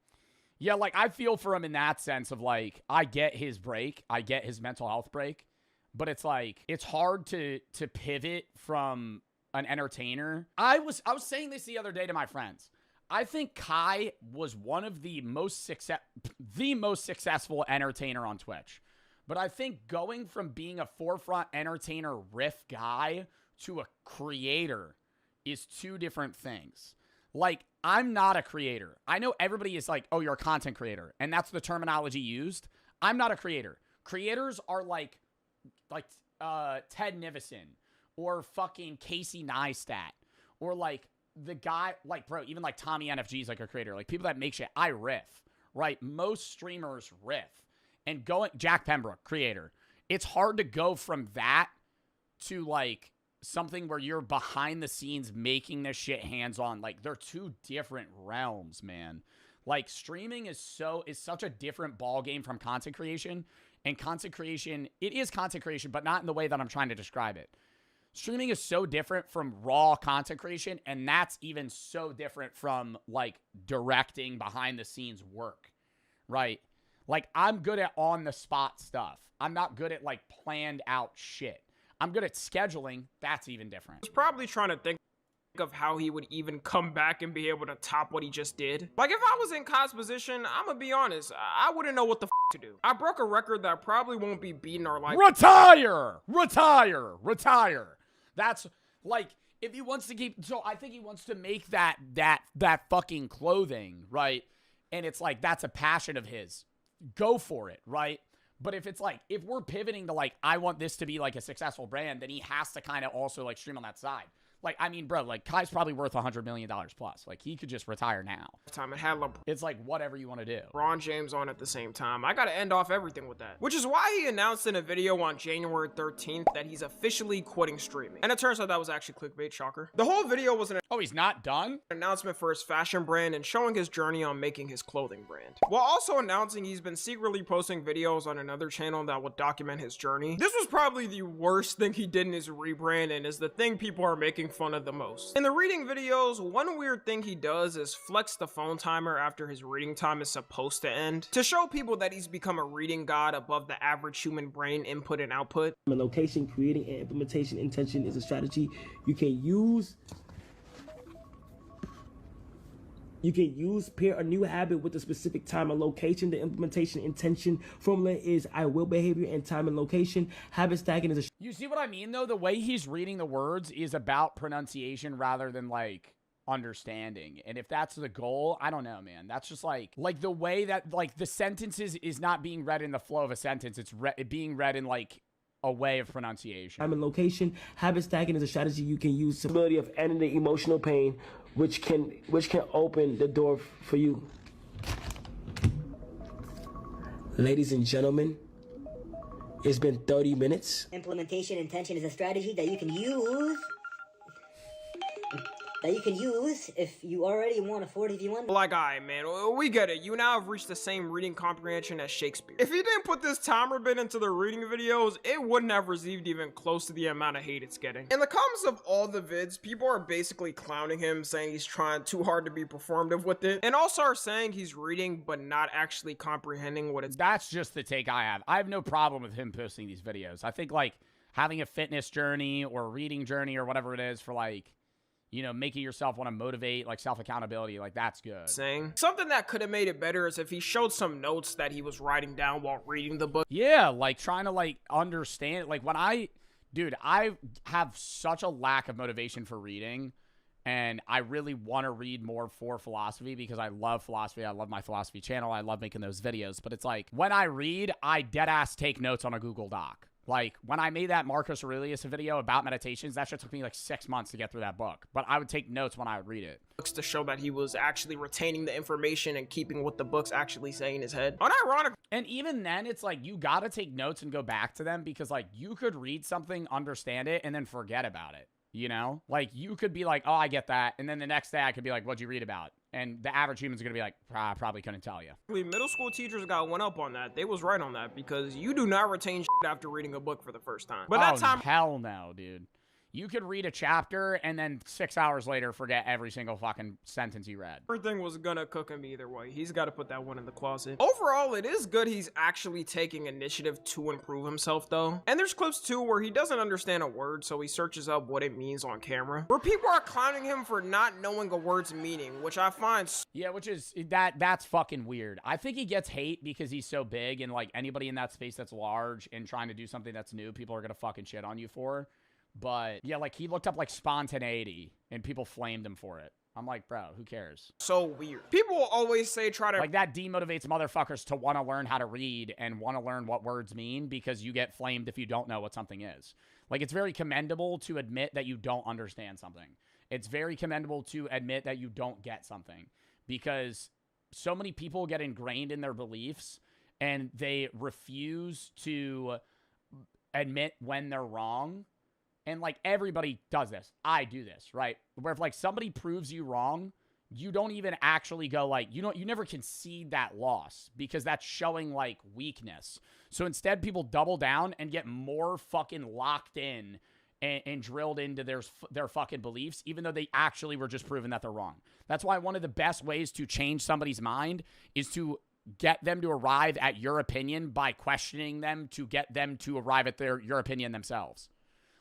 Yeah, like, I feel for him in that sense of, like, I get his break. I get his mental health break. But it's, like, it's hard to pivot from an entertainer. I was saying this the other day to my friends. I think Kai was one of the most successful entertainer on Twitch. But I think going from being a forefront entertainer riff guy to a creator is two different things. Like, I'm not a creator. I know everybody is like, oh, you're a content creator, and that's the terminology used. I'm not a creator. Creators are like Ted Nivison or fucking Casey Neistat or like the guy, like, bro, even like Tommy NFG is like a creator. Like, people that make shit. I riff, right? Most streamers riff. And Jack Pembroke, creator. It's hard to go from that to like something where you're behind the scenes making this shit hands-on. Like, they're two different realms, man. Like, streaming is such a different ball game from content creation. And content creation, it is content creation, but not in the way that I'm trying to describe it. Streaming is so different from raw content creation, and that's even so different from like directing behind the scenes work, right? Like, I'm good at on-the-spot stuff. I'm not good at, like, planned-out shit. I'm good at scheduling. That's even different. He's probably trying to think of how he would even come back and be able to top what he just did. Like, if I was in Kai's position, I'm gonna be honest, I wouldn't know what the to do. I broke a record that probably won't be beaten or like... Retire! Retire! Retire! That's, like, if he wants to keep... So, I think he wants to make that fucking clothing, right? And it's like, that's a passion of his. Go for it, right? But if it's like, if we're pivoting to like, I want this to be like a successful brand, then he has to kind of also like stream on that side. Like, I mean, bro, like, Kai's probably worth $100 million plus. Like, he could just retire now. Time it had it's like whatever you want to do. LeBron James on at the same time. I gotta end off everything with that. Which is why he announced in a video on January 13th that he's officially quitting streaming. And it turns out that was actually clickbait, shocker. The whole video was oh, he's not done? An announcement for his fashion brand and showing his journey on making his clothing brand. While also announcing he's been secretly posting videos on another channel that would document his journey. This was probably the worst thing he did in his rebrand and is the thing people are making fun of the most. In the reading videos, one weird thing he does is flex the phone timer after his reading time is supposed to end to show people that he's become a reading god above the average human brain input and output. Location, creating, and implementation intention is a strategy you can use. You can pair a new habit with a specific time and location. The implementation intention formula is I will behavior and time and location. Habit stacking is a... You see what I mean, though? The way he's reading the words is about pronunciation rather than, like, understanding. And if that's the goal, I don't know, man. That's just, like the way that, like, the sentences is not being read in the flow of a sentence. It's being read in, like, a way of pronunciation. Time and location. Habit stacking is a strategy you can use. Ability of ending the emotional pain, which can open the door for you. Ladies and gentlemen, it's been 30 minutes. Implementation intention is a strategy that you can use. If you already want a 40v1. Like, alright, man, we get it. You now have reached the same reading comprehension as Shakespeare. If he didn't put this timer bit into the reading videos, it wouldn't have received even close to the amount of hate it's getting. In the comments of all the vids, people are basically clowning him, saying he's trying too hard to be performative with it, and also are saying he's reading but not actually comprehending what it's. That's just the take I have. I have no problem with him posting these videos. I think, like, having a fitness journey or a reading journey or whatever it is for, like, you know, making yourself want to motivate, like self-accountability, like that's good. Saying something that could have made it better is if he showed some notes that he was writing down while reading the book. Yeah, like trying to like understand, like when I have such a lack of motivation for reading, and I really want to read more for philosophy because I love philosophy. I love my philosophy channel. I love making those videos, but it's like when I read, I dead ass take notes on a Google Doc. Like, when I made that Marcus Aurelius video about meditations, that shit took me like 6 months to get through that book. But I would take notes when I would read it. To show that he was actually retaining the information and keeping what the book's actually saying in his head. Unironic. And even then, it's like, you gotta take notes and go back to them because, like, you could read something, understand it, and then forget about it. You know? Like, you could be like, oh, I get that. And then the next day, I could be like, what'd you read about? And the average human's gonna be like, probably couldn't tell you. Middle school teachers got one up on that. They was right on that because you do not retain shit after reading a book for the first time. But that time, hell no, dude. You could read a chapter and then 6 hours later forget every single fucking sentence you read. Everything was gonna cook him either way. He's got to put that one in the closet. Overall, it is good he's actually taking initiative to improve himself, though. And there's clips, too, where he doesn't understand a word, so he searches up what it means on camera. Where people are clowning him for not knowing a word's meaning, which I find... Yeah, which is... That's fucking weird. I think he gets hate because he's so big, and, like, anybody in that space that's large and trying to do something that's new, people are gonna fucking shit on you for. But yeah, like he looked up like spontaneity and people flamed him for it. I'm like, bro, who cares? So weird. People will always say like that demotivates motherfuckers to want to learn how to read and want to learn what words mean because you get flamed if you don't know what something is. Like, it's very commendable to admit that you don't understand something. It's very commendable to admit that you don't get something because so many people get ingrained in their beliefs and they refuse to admit when they're wrong. And, like, everybody does this. I do this, right? Where if, like, somebody proves you wrong, you don't even actually go, like, you never concede that loss because that's showing, like, weakness. So instead, people double down and get more fucking locked in and drilled into their fucking beliefs, even though they actually were just proven that they're wrong. That's why one of the best ways to change somebody's mind is to get them to arrive at your opinion by questioning them to get them to arrive at your opinion themselves.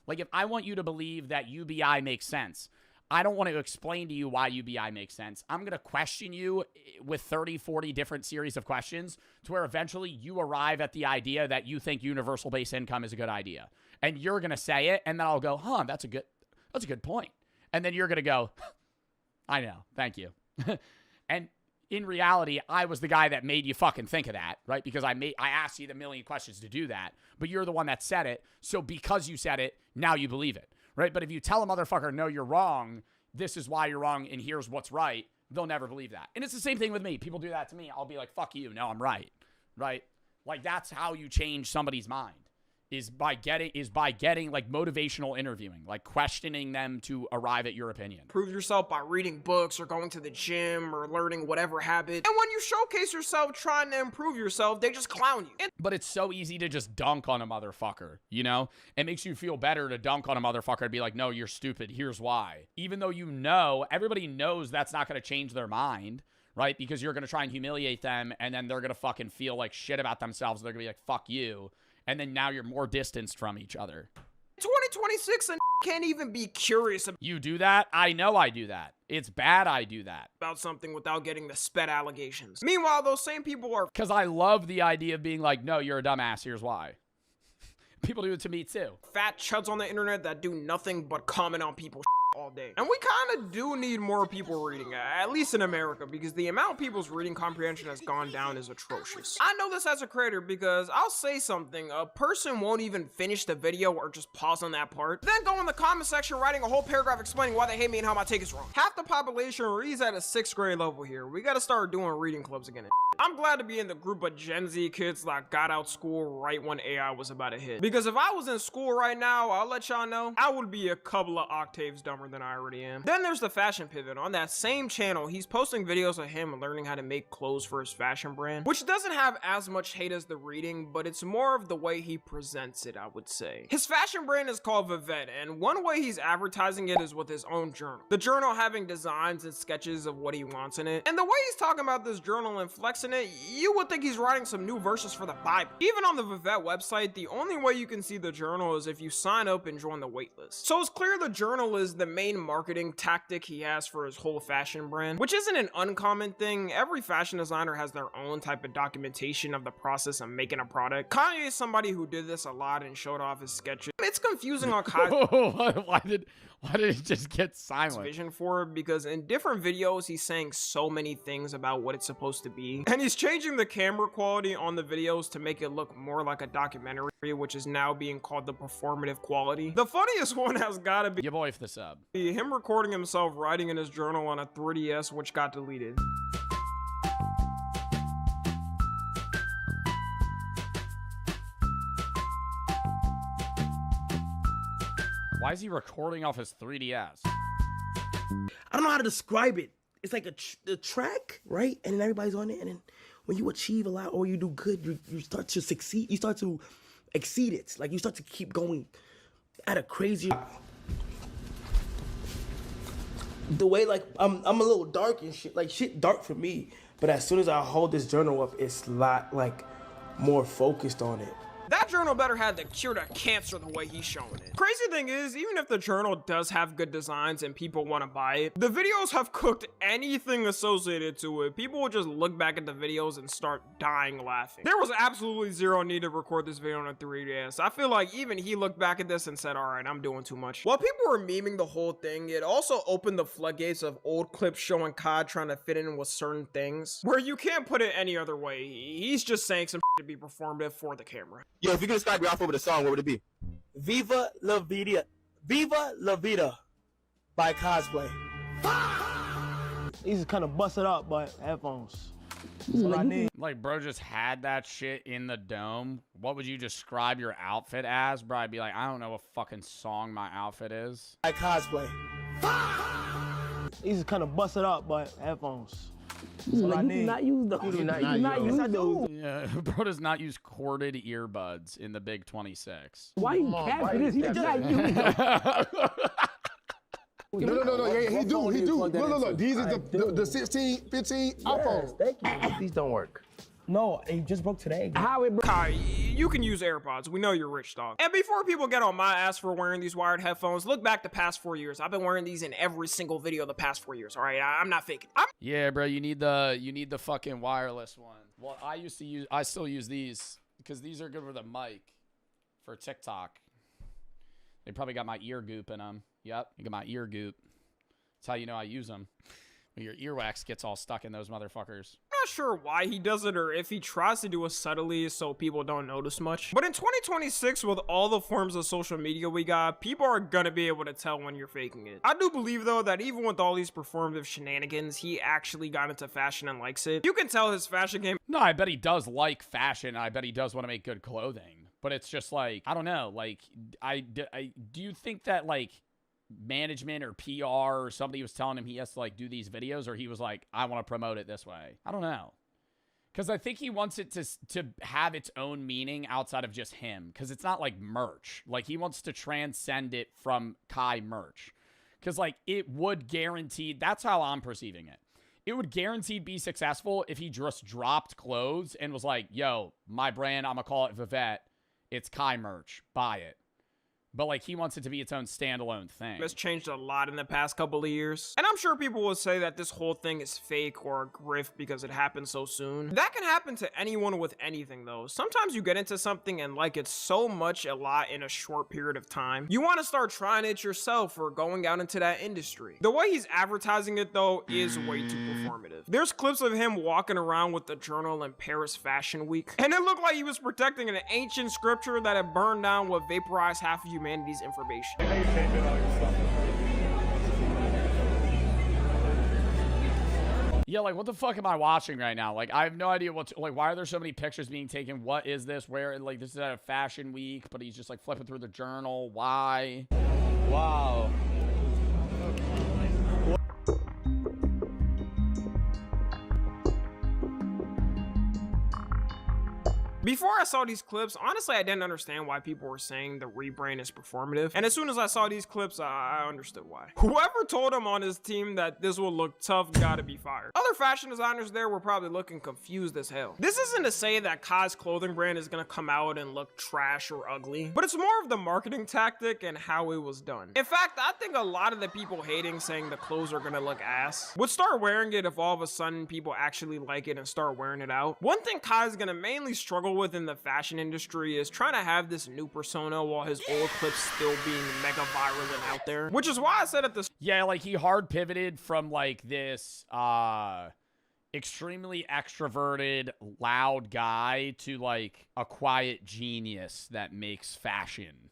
Like, if I want you to believe that UBI makes sense, I don't want to explain to you why UBI makes sense. I'm going to question you with 30, 40 different series of questions to where eventually you arrive at the idea that you think universal base income is a good idea. And you're going to say it, and then I'll go, huh, that's a good point. And then you're going to go, I know, thank you. And in reality, I was the guy that made you fucking think of that, right? Because I asked you the million questions to do that, but you're the one that said it. So because you said it, now you believe it, right? But if you tell a motherfucker, no, you're wrong, this is why you're wrong, and here's what's right, they'll never believe that. And it's the same thing with me. People do that to me. I'll be like, fuck you. No, I'm right, right? Like, that's how you change somebody's mind. Is by getting like motivational interviewing, like questioning them to arrive at your opinion. Prove yourself by reading books or going to the gym or learning whatever habit. And when you showcase yourself trying to improve yourself, they just clown you. But it's so easy to just dunk on a motherfucker, you know? It makes you feel better to dunk on a motherfucker and be like, no, you're stupid. Here's why. Even though you know, everybody knows that's not going to change their mind, right? Because you're going to try and humiliate them and then they're going to fucking feel like shit about themselves. They're going to be like, fuck you. And then now you're more distanced from each other. 2026 and can't even be curious about. You do that? I know I do that. It's bad I do that. About something without getting the sped allegations. Meanwhile, those same people are. Because I love the idea of being like, no, you're a dumbass, here's why. People do it to me too. Fat chuds on the internet that do nothing but comment on people's all day. And we kind of do need more people reading, at least in America, because the amount of people's reading comprehension has gone down is atrocious. I know this as a creator because I'll say something, a person won't even finish the video or just pause on that part, then go in the comment section writing a whole paragraph explaining why they hate me and how my take is wrong. Half the population reads at a 6th grade level here. We gotta start doing reading clubs again. I'm glad to be in the group of Gen Z kids that got out school right when AI was about to hit. Because if I was in school right now, I'll let y'all know, I would be a couple of octaves dumber than I already am. Then there's the fashion pivot. On that same channel, he's posting videos of him learning how to make clothes for his fashion brand, which doesn't have as much hate as the reading, but it's more of the way he presents it, I would say. His fashion brand is called Vivette, and one way he's advertising it is with his own journal. The journal having designs and sketches of what he wants in it. And the way he's talking about this journal and flexing it, you would think he's writing some new verses for the Bible. Even on the Vivette website, the only way you can see the journal is if you sign up and join the waitlist. So it's clear the journal is the main marketing tactic he has for his whole fashion brand, which isn't an uncommon thing. Every fashion designer has their own type of documentation of the process of making a product. Kanye is somebody who did this a lot and showed off his sketches. It's confusing on Kanye's why did it just get silent? Vision for it, because in different videos he's saying so many things about what it's supposed to be, and he's changing the camera quality on the videos to make it look more like a documentary, which is now being called the performative quality. The funniest one has got to be your boy for the sub. Him recording himself writing in his journal on a 3DS, which got deleted. Why is he recording off his 3DS? I don't know how to describe it. It's like a track, right? And then everybody's on it. And then when you achieve a lot or you do good, you start to succeed. You start to exceed it. Like you start to keep going at a crazier. The way like I'm a little dark and shit. Like shit dark for me. But as soon as I hold this journal up, it's a lot like more focused on it. That journal better have the cure to cancer the way he's showing it. Crazy thing is, even if the journal does have good designs and people want to buy it, the videos have cooked anything associated to it. People will just look back at the videos and start dying laughing. There was absolutely zero need to record this video on a 3DS. I feel like even he looked back at this and said, all right, I'm doing too much. While people were memeing the whole thing, it also opened the floodgates of old clips showing Cod trying to fit in with certain things, where you can't put it any other way. He's just saying some to be performative for the camera. Yo, if you could describe your outfit with a song, what would it be? Viva La Vida by Cosplay. These is kind of busted up, but headphones. That's what I need. Like, bro just had that shit in the dome. What would you describe your outfit as? Bro, I'd be like, I don't know what fucking song my outfit is. By Cosplay. These is kind of busted up, but headphones. That's what I need. Not use those. You do not use those. Yeah, bro does not use corded earbuds in the Big 26. Why you capping this? He does not use those. No. Yeah, he do. Look. These are the 16, 15 iPhones. Thank you. These don't work. No, it just broke today. How it broke? Kai, you can use AirPods. We know you're rich, dog. And before people get on my ass for wearing these wired headphones, look back the past 4 years. I've been wearing these in every single video the past 4 years, all right? I'm not faking. Yeah, bro, you need the fucking wireless one. Well, I still use these because these are good with a mic for TikTok. They probably got my ear goop in them. Yep, you got my ear goop. That's how you know I use them. When your earwax gets all stuck in those motherfuckers. I'm not sure why he does it or if he tries to do it subtly so people don't notice much. But in 2026, with all the forms of social media we got, people are gonna be able to tell when you're faking it. I do believe though that even with all these performative shenanigans, he actually got into fashion and likes it. You can tell his fashion game. No, I bet he does like fashion. I bet he does want to make good clothing. But it's just like, I don't know. Like, do you think that like management or PR or somebody was telling him he has to like do these videos, or he was like, I want to promote it this way? I don't know, because I think he wants it to have its own meaning outside of just him, because it's not like merch. Like, he wants to transcend it from Kai merch, because like it would guarantee, that's how I'm perceiving it, it would guaranteed be successful if he just dropped clothes and was like, yo, my brand, I'm gonna call it Vivette, it's Kai merch, buy it. But like he wants it to be its own standalone thing. It's changed a lot in the past couple of years. And I'm sure people will say that this whole thing is fake or a grift because it happened so soon. That can happen to anyone with anything though. Sometimes you get into something and like it so much a lot in a short period of time. You want to start trying it yourself or going out into that industry. The way he's advertising it though is way too performative. There's clips of him walking around with the journal in Paris Fashion Week. And it looked like he was protecting an ancient scripture that had burned down what vaporized half of humanity's information. Yeah, like what the fuck am I watching right now? Like I have no idea what like why are there so many pictures being taken? What is this? Where like this is at a fashion week, but he's just like flipping through the journal. Why? Wow. Before I saw these clips, honestly, I didn't understand why people were saying the rebrand is performative. And as soon as I saw these clips, I understood why. Whoever told him on his team that this will look tough gotta be fired. Other fashion designers there were probably looking confused as hell. This isn't to say that Kai's clothing brand is gonna come out and look trash or ugly, but it's more of the marketing tactic and how it was done. In fact, I think a lot of the people hating saying the clothes are gonna look ass would start wearing it if all of a sudden people actually like it and start wearing it out. One thing Kai's gonna mainly struggle within the fashion industry is trying to have this new persona while his old clips still being mega viral and out there, which is why I said at the Yeah, like he hard pivoted from like this extremely extroverted loud guy to like a quiet genius that makes fashion.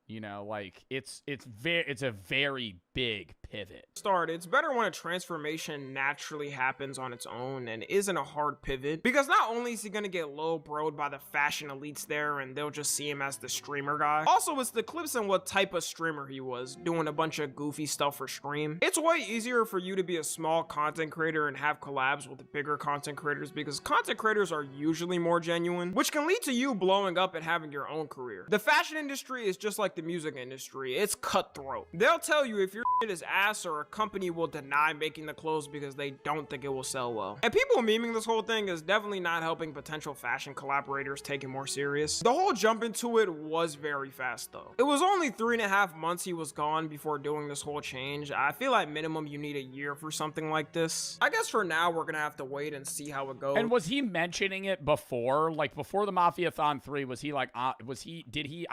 You know, like it's a very big pivot. It's better when a transformation naturally happens on its own and isn't a hard pivot, because not only is he gonna get low broed by the fashion elites there and they'll just see him as the streamer guy, also it's the clips and what type of streamer he was, doing a bunch of goofy stuff for stream. It's way easier for you to be a small content creator and have collabs with the bigger content creators because content creators are usually more genuine, which can lead to you blowing up and having your own career. The fashion industry is just like the music industry. It's cutthroat. They'll tell you if your shit is ass, or a company will deny making the clothes because they don't think it will sell well. And people memeing this whole thing is definitely not helping potential fashion collaborators take it more serious. The whole jump into it was very fast though. It was only 3.5 months he was gone before doing this whole change. I feel like minimum you need a year for something like this. I guess for now we're gonna have to wait and see how it goes. And was he mentioning it before? Like before the Mafiathon 3, was he like, I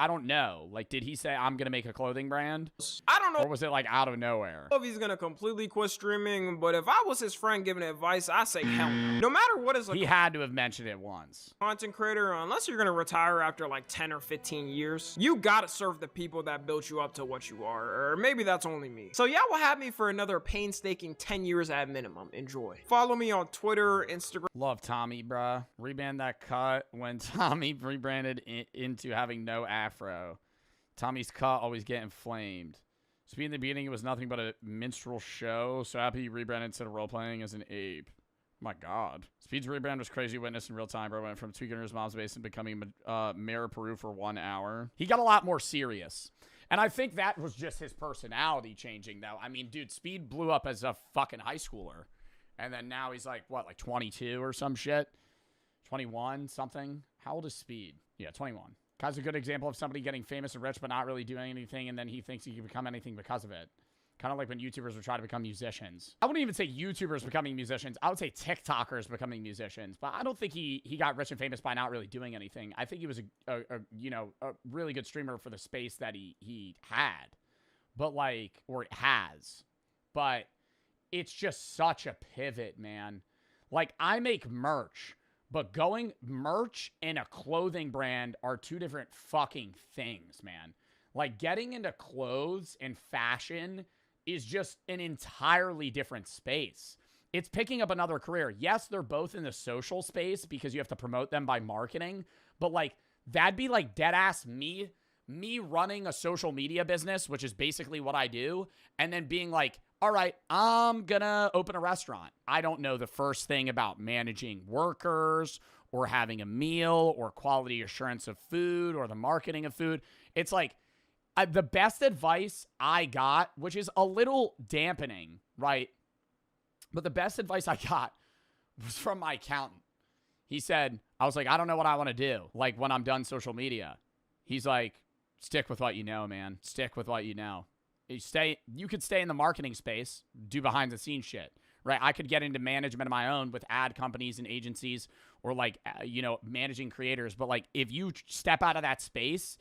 don't know. Like, did he say, I'm gonna make a clothing brand? I don't know. Or was it like out of nowhere? If he's gonna completely quit streaming, but if I was his friend giving advice, I say hell no. No matter what is he had to have mentioned it once. Content creator, unless you're gonna retire after like 10 or 15 years, you gotta serve the people that built you up to what you are, or maybe that's only me. So y'all will have me for another painstaking 10 years at minimum. Enjoy. Follow me on Twitter, Instagram. Love Tommy, bruh. Rebrand that cut when Tommy rebranded into having no afro. Tommy's cut always get inflamed. Speed in the beginning, it was nothing but a minstrel show. So happy he rebranded instead of role-playing as an ape. My God. Speed's rebrand was crazy witness in real time, bro. Went from tweaking his mom's base and becoming mayor of Peru for 1 hour. He got a lot more serious. And I think that was just his personality changing, though. I mean, dude, Speed blew up as a fucking high schooler. And then now he's like, what, like 22 or some shit? 21, something? How old is Speed? Yeah, 21. Kai's a good example of somebody getting famous and rich but not really doing anything, and then he thinks he can become anything because of it. Kind of like when YouTubers would try to become musicians. I wouldn't even say YouTubers becoming musicians. I would say TikTokers becoming musicians. But I don't think he got rich and famous by not really doing anything. I think he was a really good streamer for the space that he had. But like, or has. But it's just such a pivot, man. Like, I make merch. But going merch and a clothing brand are two different fucking things, man. Like, getting into clothes and fashion is just an entirely different space. It's picking up another career. Yes, they're both in the social space because you have to promote them by marketing. But, like, that'd be like deadass me running a social media business, which is basically what I do, and then being like, all right, I'm gonna open a restaurant. I don't know the first thing about managing workers or having a meal or quality assurance of food or the marketing of food. It's like the best advice I got, which is a little dampening, right? But the best advice I got was from my accountant. He said, I was like, I don't know what I want to do, like when I'm done social media. He's like, Stick with what you know, man. Stick with what you know. You could stay in the marketing space, do behind the scenes shit, right? I could get into management of my own with ad companies and agencies, or like, you know, managing creators. But like, if you step out of that space,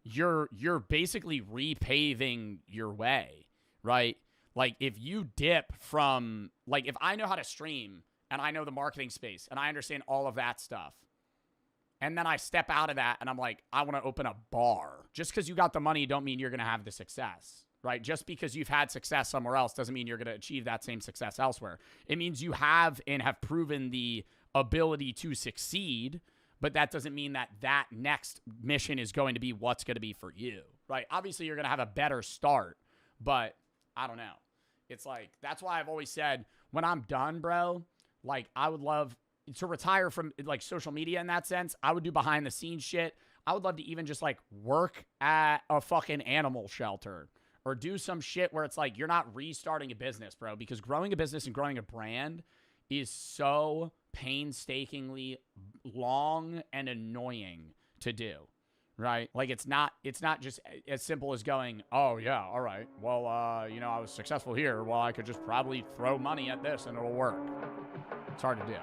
you're basically repaving your way, right? Like, if you dip from, like, if I know how to stream and I know the marketing space and I understand all of that stuff, and then I step out of that and I'm like, I want to open a bar. Just because you got the money don't mean you're going to have the success, right? Just because you've had success somewhere else doesn't mean you're going to achieve that same success elsewhere. It means you have and have proven the ability to succeed, but that doesn't mean that that next mission is going to be what's going to be for you, right? Obviously, you're going to have a better start, but I don't know. It's like, that's why I've always said, when I'm done, bro, like, I would love to retire from like social media in that sense. I would do behind the scenes shit. I would love to even just like work at a fucking animal shelter or do some shit where it's like, you're not restarting a business, bro, because growing a business and growing a brand is so painstakingly long and annoying to do, right? Like, it's not just as simple as going, oh yeah, all right, well, you know, I was successful here, well, I could just probably throw money at this and it'll work. It's hard to do.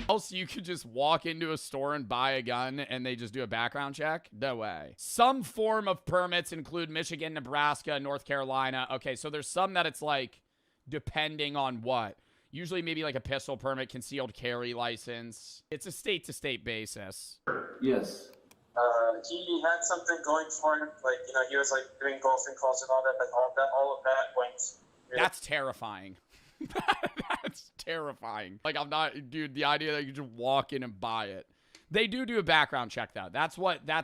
Also, you could just walk into a store and buy a gun and they just do a background check? No way. Some form of permits include Michigan, Nebraska, North Carolina. Okay, so there's some that it's like, depending on what. Usually maybe like a pistol permit, concealed carry license. It's a state-to-state basis. Yes. He had something going for him, like, you know, he was like doing golfing calls and all that, but all of that went. Really. That's terrifying. That's terrifying. Like, I'm not, dude, the idea that you just walk in and buy it. They do a background check though. That's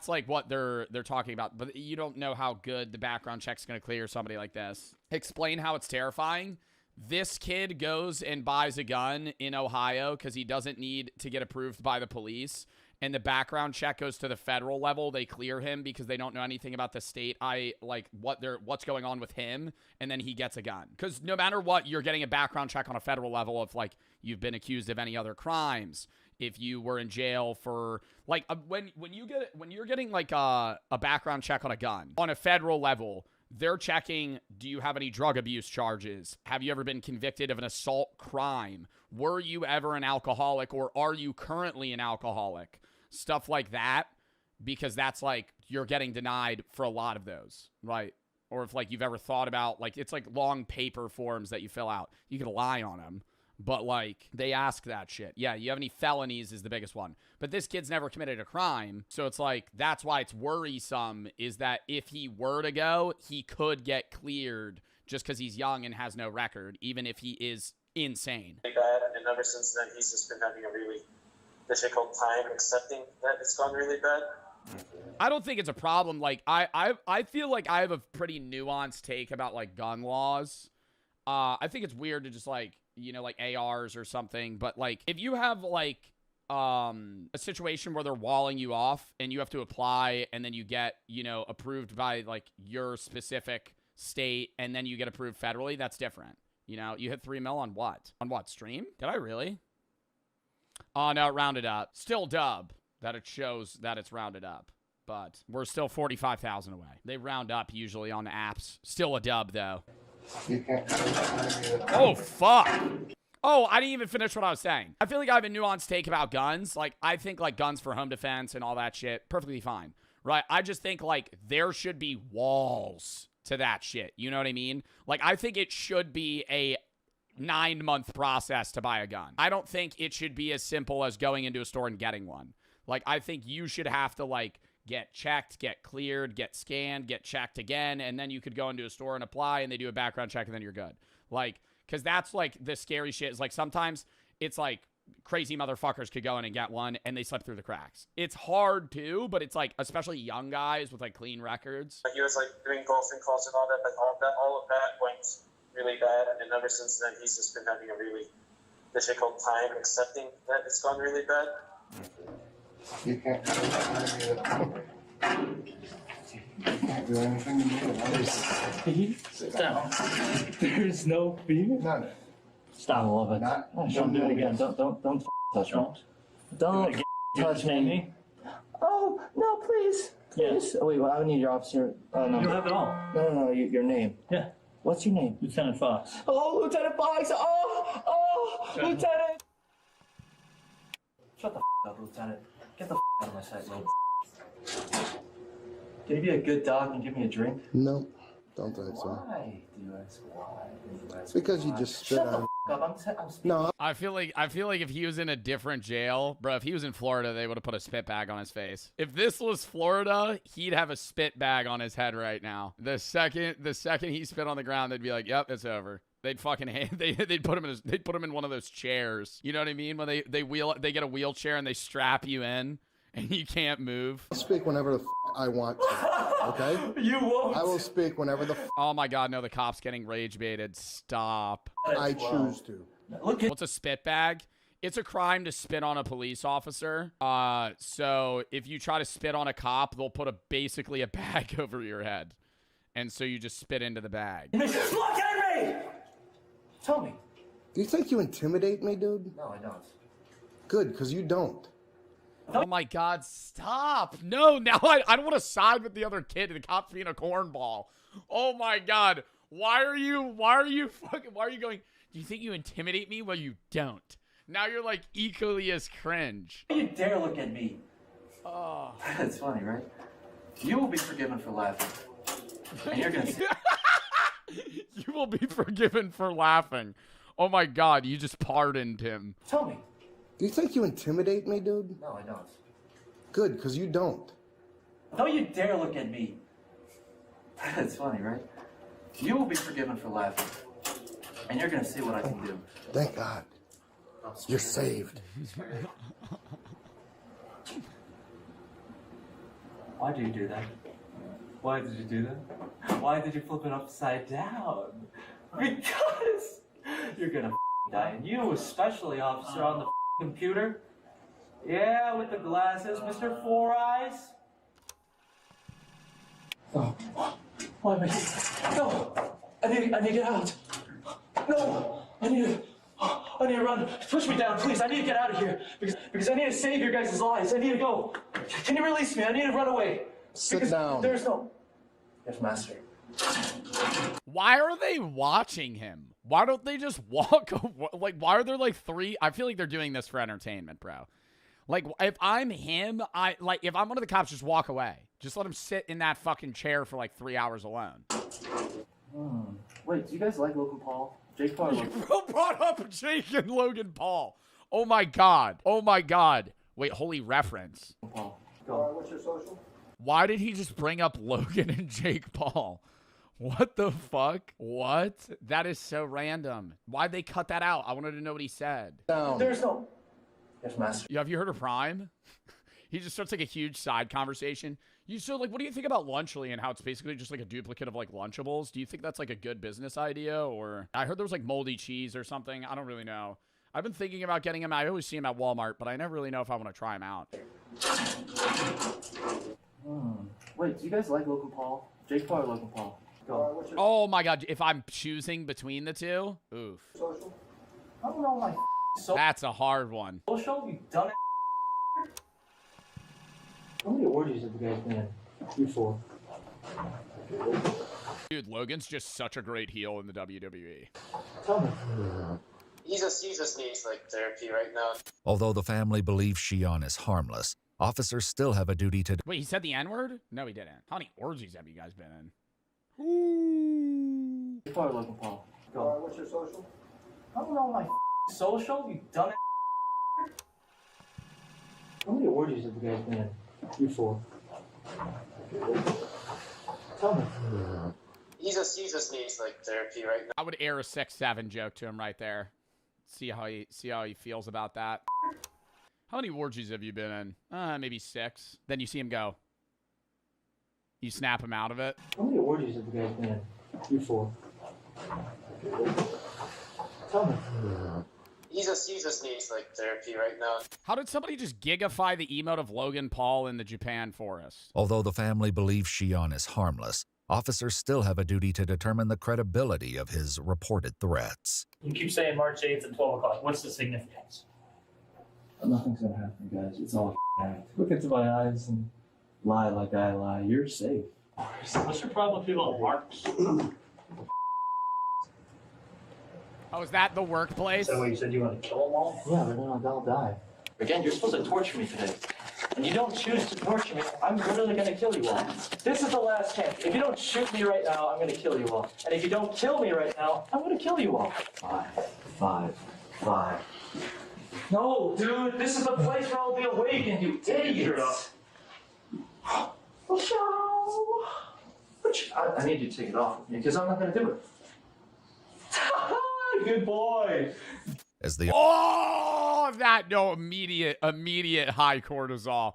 like what they're talking about, but you don't know how good the background check's going to clear somebody like this. Explain how it's terrifying. This kid goes and buys a gun in Ohio because he doesn't need to get approved by the police. And the background check goes to the federal level. They clear him because they don't know anything about the state. What's going on with him. And then he gets a gun. Because no matter what, you're getting a background check on a federal level if like you've been accused of any other crimes. If you were in jail for like when you're getting like a background check on a gun on a federal level, they're checking, do you have any drug abuse charges? Have you ever been convicted of an assault crime? Were you ever an alcoholic, or are you currently an alcoholic? Stuff like that, because that's like, you're getting denied for a lot of those, right? Or if like you've ever thought about, like, it's like long paper forms that you fill out. You can lie on them, but like they ask that shit. Yeah, you have any felonies is the biggest one. But this kid's never committed a crime. So it's like, that's why it's worrisome, is that if he were to go, he could get cleared just because he's young and has no record, even if he is insane. Bad, and ever since then, he's just been having a really difficult time accepting that it's gone really bad. I don't think it's a problem. Like, I feel like I have a pretty nuanced take about like gun laws. I think it's weird to just like, you know, like ARs or something, but like if you have like a situation where they're walling you off and you have to apply and then you get, you know, approved by like your specific state and then you get approved federally, that's different. You know, you hit 3 mil on what? On what, stream? Did I really? Oh, no, it rounded up. Still dub that it shows that it's rounded up, but we're still 45,000 away. They round up usually on the apps. Still a dub though. Oh, fuck. Oh, I didn't even finish what I was saying. I feel like I have a nuanced take about guns. Like, I think, like, guns for home defense and all that shit, perfectly fine, right? I just think, like, there should be walls to that shit. You know what I mean? Like, I think it should be a 9-month process to buy a gun. I don't think it should be as simple as going into a store and getting one. Like, I think you should have to, like, get checked, get cleared, get scanned, get checked again, and then you could go into a store and apply, and they do a background check, and then you're good. Like, because that's, like, the scary shit is, like, sometimes it's, like, crazy motherfuckers could go in and get one, and they slip through the cracks. It's hard, too, but it's, like, especially young guys with, like, clean records. He was, like, doing golfing calls and all that, but all of that went really bad, and ever since then, he's just been having a really difficult time accepting that it's gone really bad. Can't do anything to me. Sit down. There's no fee? None. Stop. I love it. Don't do it again. Don't touch me. Don't touch me. Oh, no, please. Yes. Oh, wait, well, I need your officer number. You have it all. No, your name. Yeah. What's your name? Lieutenant Fox. Oh, Lieutenant Fox! Oh, Lieutenant! Shut the up, Lieutenant. Get the out of my sight, little. Can you be a good dog and give me a drink? No, don't think so. Why do you ask why? It's because you just spit Shut out. the up. I'm No. I feel like if he was in a different jail, bro, if he was in Florida, they would have put a spit bag on his face. If this was Florida, he'd have a spit bag on his head right now. The second he spit on the ground, they'd be like, "Yep, it's over." They'd fucking they'd put him in one of those chairs. You know what I mean? When they get a wheelchair and they strap you in and you can't move. I'll speak whenever the I want to. Okay? You won't. I will speak whenever the Oh my god, no, the cop's getting rage baited. Stop. I choose to. What's a spit bag? It's a crime to spit on a police officer. So if you try to spit on a cop, they'll put basically a bag over your head. And so you just spit into the bag. Look at me! Tell me. Do you think you intimidate me, dude? No, I don't. Good, because you don't. Oh my god, stop. No, now I don't want to side with the other kid. The cop's being a cornball. Oh my god. Why are you going, do you think you intimidate me? Well, you don't. Now you're like equally as cringe. You dare look at me. Oh. That's funny, right? You will be forgiven for laughing. And you're gonna You will be forgiven for laughing. Oh my god, you just pardoned him. Tell me. Do you think you intimidate me, dude? No, I don't. Good, because you don't. Don't you dare look at me. That's funny, right? You will be forgiven for laughing. And you're gonna see what I can do. Thank God. You're saved. Why do you do that? Why did you do that? Why did you flip it upside down? Because you're gonna die. And you, especially, officer, on the computer. Yeah, with the glasses, Mr. Four Eyes. Oh, why am I here? No, I need to get out. No, I need to run. Push me down, please. I need to get out of here because I need to save your guys' lives. I need to go. Can you release me? I need to run away. Sit down. There's no. Yes, master. Why are they watching him? Why don't they just walk? Like, why are there like three? I feel like they're doing this for entertainment, bro. Like, if I'm him, if I'm one of the cops, just walk away. Just let him sit in that fucking chair for like 3 hours alone. Wait, do you guys like Logan Paul? Jake Paul? You brought up Jake and Logan Paul. Oh my god. Oh my god. Wait, holy reference. Paul, go. What's your social? Why did he just bring up Logan and Jake Paul? What the fuck? What? That is so random. Why'd they cut that out? I wanted to know what he said. Down. There's no. Yes, master. Have you heard of Prime? He just starts like a huge side conversation. What do you think about Lunchly and how it's basically just like a duplicate of like Lunchables? Do you think that's like a good business idea? Or I heard there was like moldy cheese or something. I don't really know. I've been thinking about getting him. I always see him at Walmart, but I never really know if I want to try him out. Wait, do you guys like Logan Paul? Jake Paul or Logan Paul? Go. Oh my god, if I'm choosing between the two? Oof. Social? I don't know my social. That's a hard one. Social? You done it? How many orgies have you guys been in? You 4. Dude, Logan's just such a great heel in the WWE. Tell me. He just needs like therapy right now. Although the family believes Shion is harmless, officers still have a duty to... Wait, he said the N-word? No, he didn't. How many orgies have you guys been in? Ooh. Jake Paul or Logan Paul? Go. What's your social? I don't know my social. You done it? How many orgies have you guys been in? You 4. Tell me. He just needs like therapy right now. I would air a 6'7" joke to him right there. See how he feels about that. How many orgies have you been in? Maybe 6. Then you see him go. You snap him out of it. How many orgies have you guys been in? You 4. Tell me. He just needs like therapy right now. How did somebody just gigify the emote of Logan Paul in the Japan forest? Although the family believes Shion is harmless, officers still have a duty to determine the credibility of his reported threats. You keep saying March 8th at 12 o'clock. What's the significance? Nothing's gonna happen, guys. It's all a act. Look into my eyes and lie like I lie. You're safe. What's your problem with people on marks? Oh, is that the workplace? Is that what you said you want to kill them all? Yeah, but then they'll die. Again, you're supposed to torture me today. And you don't choose to torture me, I'm literally going to kill you all. This is the last chance. If you don't shoot me right now, I'm going to kill you all. And if you don't kill me right now, I'm going to kill you all. Five. No, dude, this is the place where I'll be awakened, you idiots. I need you to take it off because I'm not going to do it. Good boy. As the immediate high cortisol.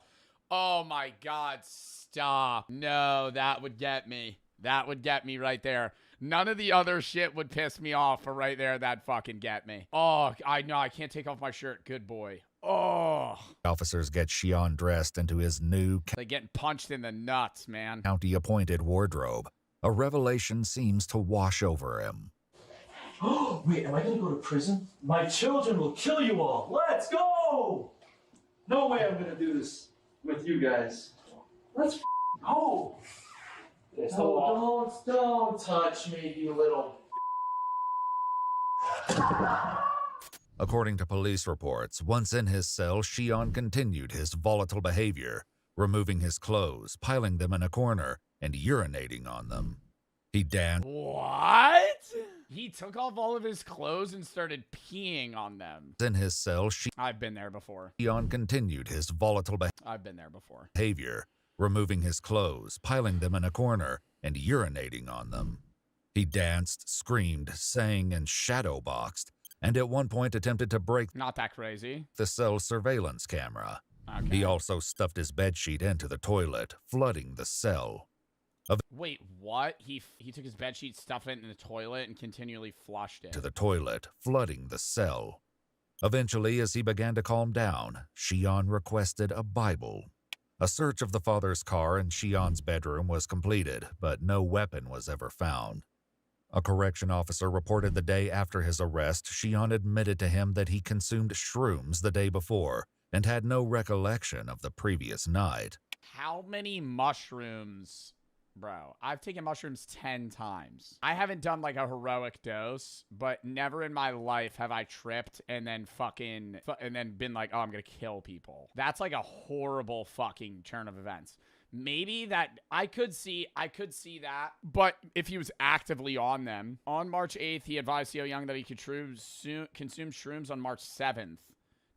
Oh my God, stop. No, that would get me. That would get me right there. None of the other shit would piss me off, but right there, that'd fucking get me. Oh, I know, I can't take off my shirt. Good boy. Oh. officers get Shion dressed into his new They getting punched in the nuts, man. county-appointed wardrobe. A revelation seems to wash over him. Oh, wait, am I gonna go to prison? My children will kill you all. Let's go! No way I'm gonna do this with you guys. Let's go! Don't touch me, you little. According to police reports, once in his cell, Shion continued his volatile behavior, removing his clothes, piling them in a corner, and urinating on them. He danced. What? He took off all of his clothes and started peeing on them. In his cell, I've been there before. Shion continued his volatile I've been there before. behavior, removing his clothes, piling them in a corner, and urinating on them. He danced, screamed, sang, and shadowboxed, and at one point attempted to break Not that crazy. the cell's surveillance camera. Okay. He also stuffed his bedsheet into the toilet, flooding the cell. Wait, what? He took his bedsheet, stuffed it in the toilet, and continually flushed it. To the toilet, flooding the cell. Eventually, as he began to calm down, Shion requested a Bible. A search of the father's car and Shion's bedroom was completed, but no weapon was ever found. A correction officer reported the day after his arrest, Shion admitted to him that he consumed shrooms the day before and had no recollection of the previous night. How many mushrooms? Bro, I've taken mushrooms 10 times. I haven't done like a heroic dose, but never in my life have I tripped and then been like, oh, I'm gonna kill people. That's like a horrible fucking turn of events. Maybe that I could see that, but if he was actively on them. On March 8th, he advised Theo Young that he could consume shrooms on March 7th.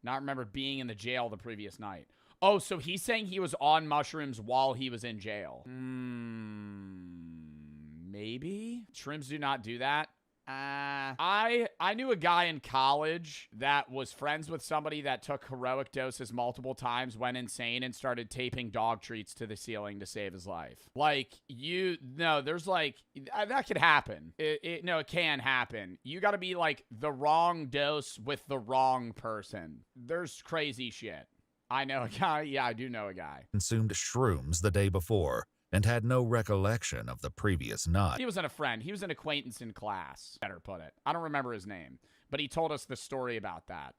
Not remember being in the jail the previous night. Oh, so he's saying he was on mushrooms while he was in jail. Maybe? Shrooms do not do that. I knew a guy in college that was friends with somebody that took heroic doses multiple times, went insane, and started taping dog treats to the ceiling to save his life. Like, there's like, that could happen. It can happen. You gotta be like the wrong dose with the wrong person. There's crazy shit. I know a guy. Yeah, I do know a guy. Consumed shrooms the day before and had no recollection of the previous night. He wasn't a friend. He was an acquaintance in class. Better put it. I don't remember his name, but he told us the story about that.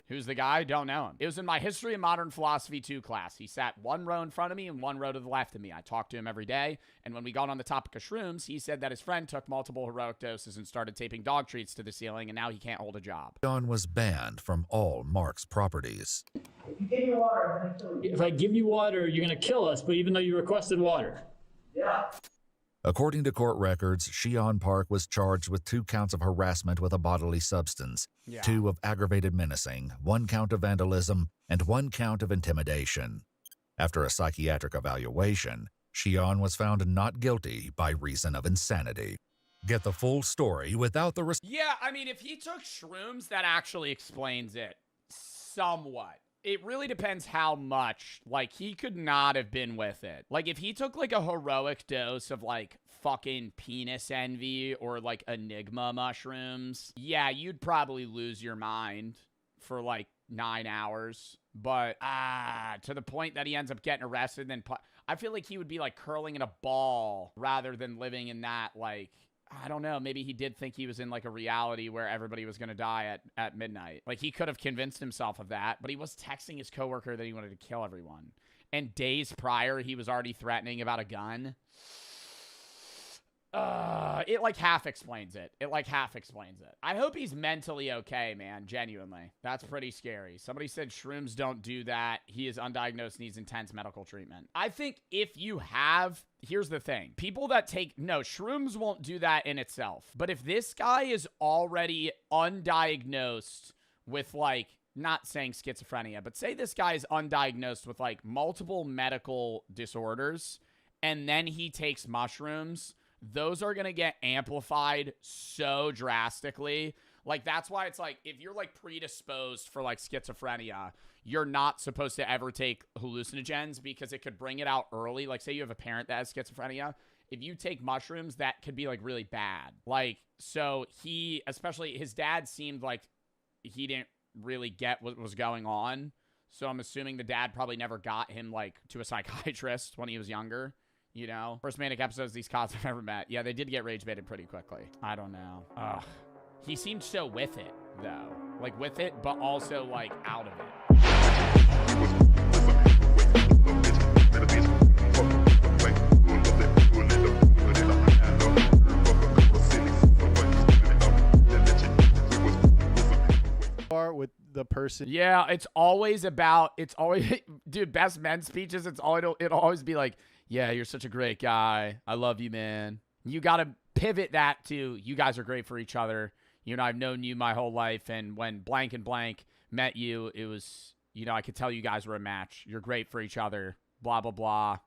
Who's the guy? Don't know him. It was in my History and Modern Philosophy 2 class. He sat one row in front of me and one row to the left of me. I talked to him every day, and when we got on the topic of shrooms, he said that his friend took multiple heroic doses and started taping dog treats to the ceiling, and now he can't hold a job. Shion was banned from all Mark's properties. If you give me water, I'm gonna kill you. If I give you water, you're gonna kill us, but even though you requested water. Yeah. According to court records, Shion Park was charged with 2 counts of harassment with a bodily substance, 2 of aggravated menacing, 1 count of vandalism, and 1 count of intimidation. After a psychiatric evaluation, Shion was found not guilty by reason of insanity. Get the full story without the Yeah, I mean, if he took shrooms, that actually explains it somewhat. It really depends how much. Like, he could not have been with it. Like, if he took, like, a heroic dose of, like, fucking penis envy or, like, enigma mushrooms, yeah, you'd probably lose your mind for, like, 9 hours. But, to the point that he ends up getting arrested and then... I feel like he would be, like, curling in a ball rather than living in that, like... I don't know. Maybe he did think he was in, like, a reality where everybody was going to die at midnight. Like, he could have convinced himself of that, but he was texting his coworker that he wanted to kill everyone. And days prior, he was already threatening about a gun. It, like, half explains it. I hope he's mentally okay, man. Genuinely. That's pretty scary. Somebody said shrooms don't do that. He is undiagnosed, needs intense medical treatment. I think if you have... Here's the thing. People that take... No, shrooms won't do that in itself. But if this guy is already undiagnosed with, like... Not saying schizophrenia, but say this guy is undiagnosed with, like, multiple medical disorders, and then he takes mushrooms... Those are going to get amplified so drastically. Like, that's why it's like, if you're, like, predisposed for, like, schizophrenia, you're not supposed to ever take hallucinogens because it could bring it out early. Like, say you have a parent that has schizophrenia. If you take mushrooms, that could be, like, really bad. Like, so he, especially his dad seemed like he didn't really get what was going on. So I'm assuming the dad probably never got him, like, to a psychiatrist when he was younger. You know? First manic episodes these cops have ever met. Yeah, they did get rage baited pretty quickly. I don't know. Ugh. He seemed so with it, though. Like, with it, but also, like, out of it. With the person. Yeah, it's always about... It's always... Dude, best men speeches, it'll always be like... Yeah, you're such a great guy. I love you, man. You got to pivot that to, you guys are great for each other. You know, I've known you my whole life, and when blank and blank met you, it was, you know, I could tell you guys were a match. You're great for each other. Blah, blah, blah.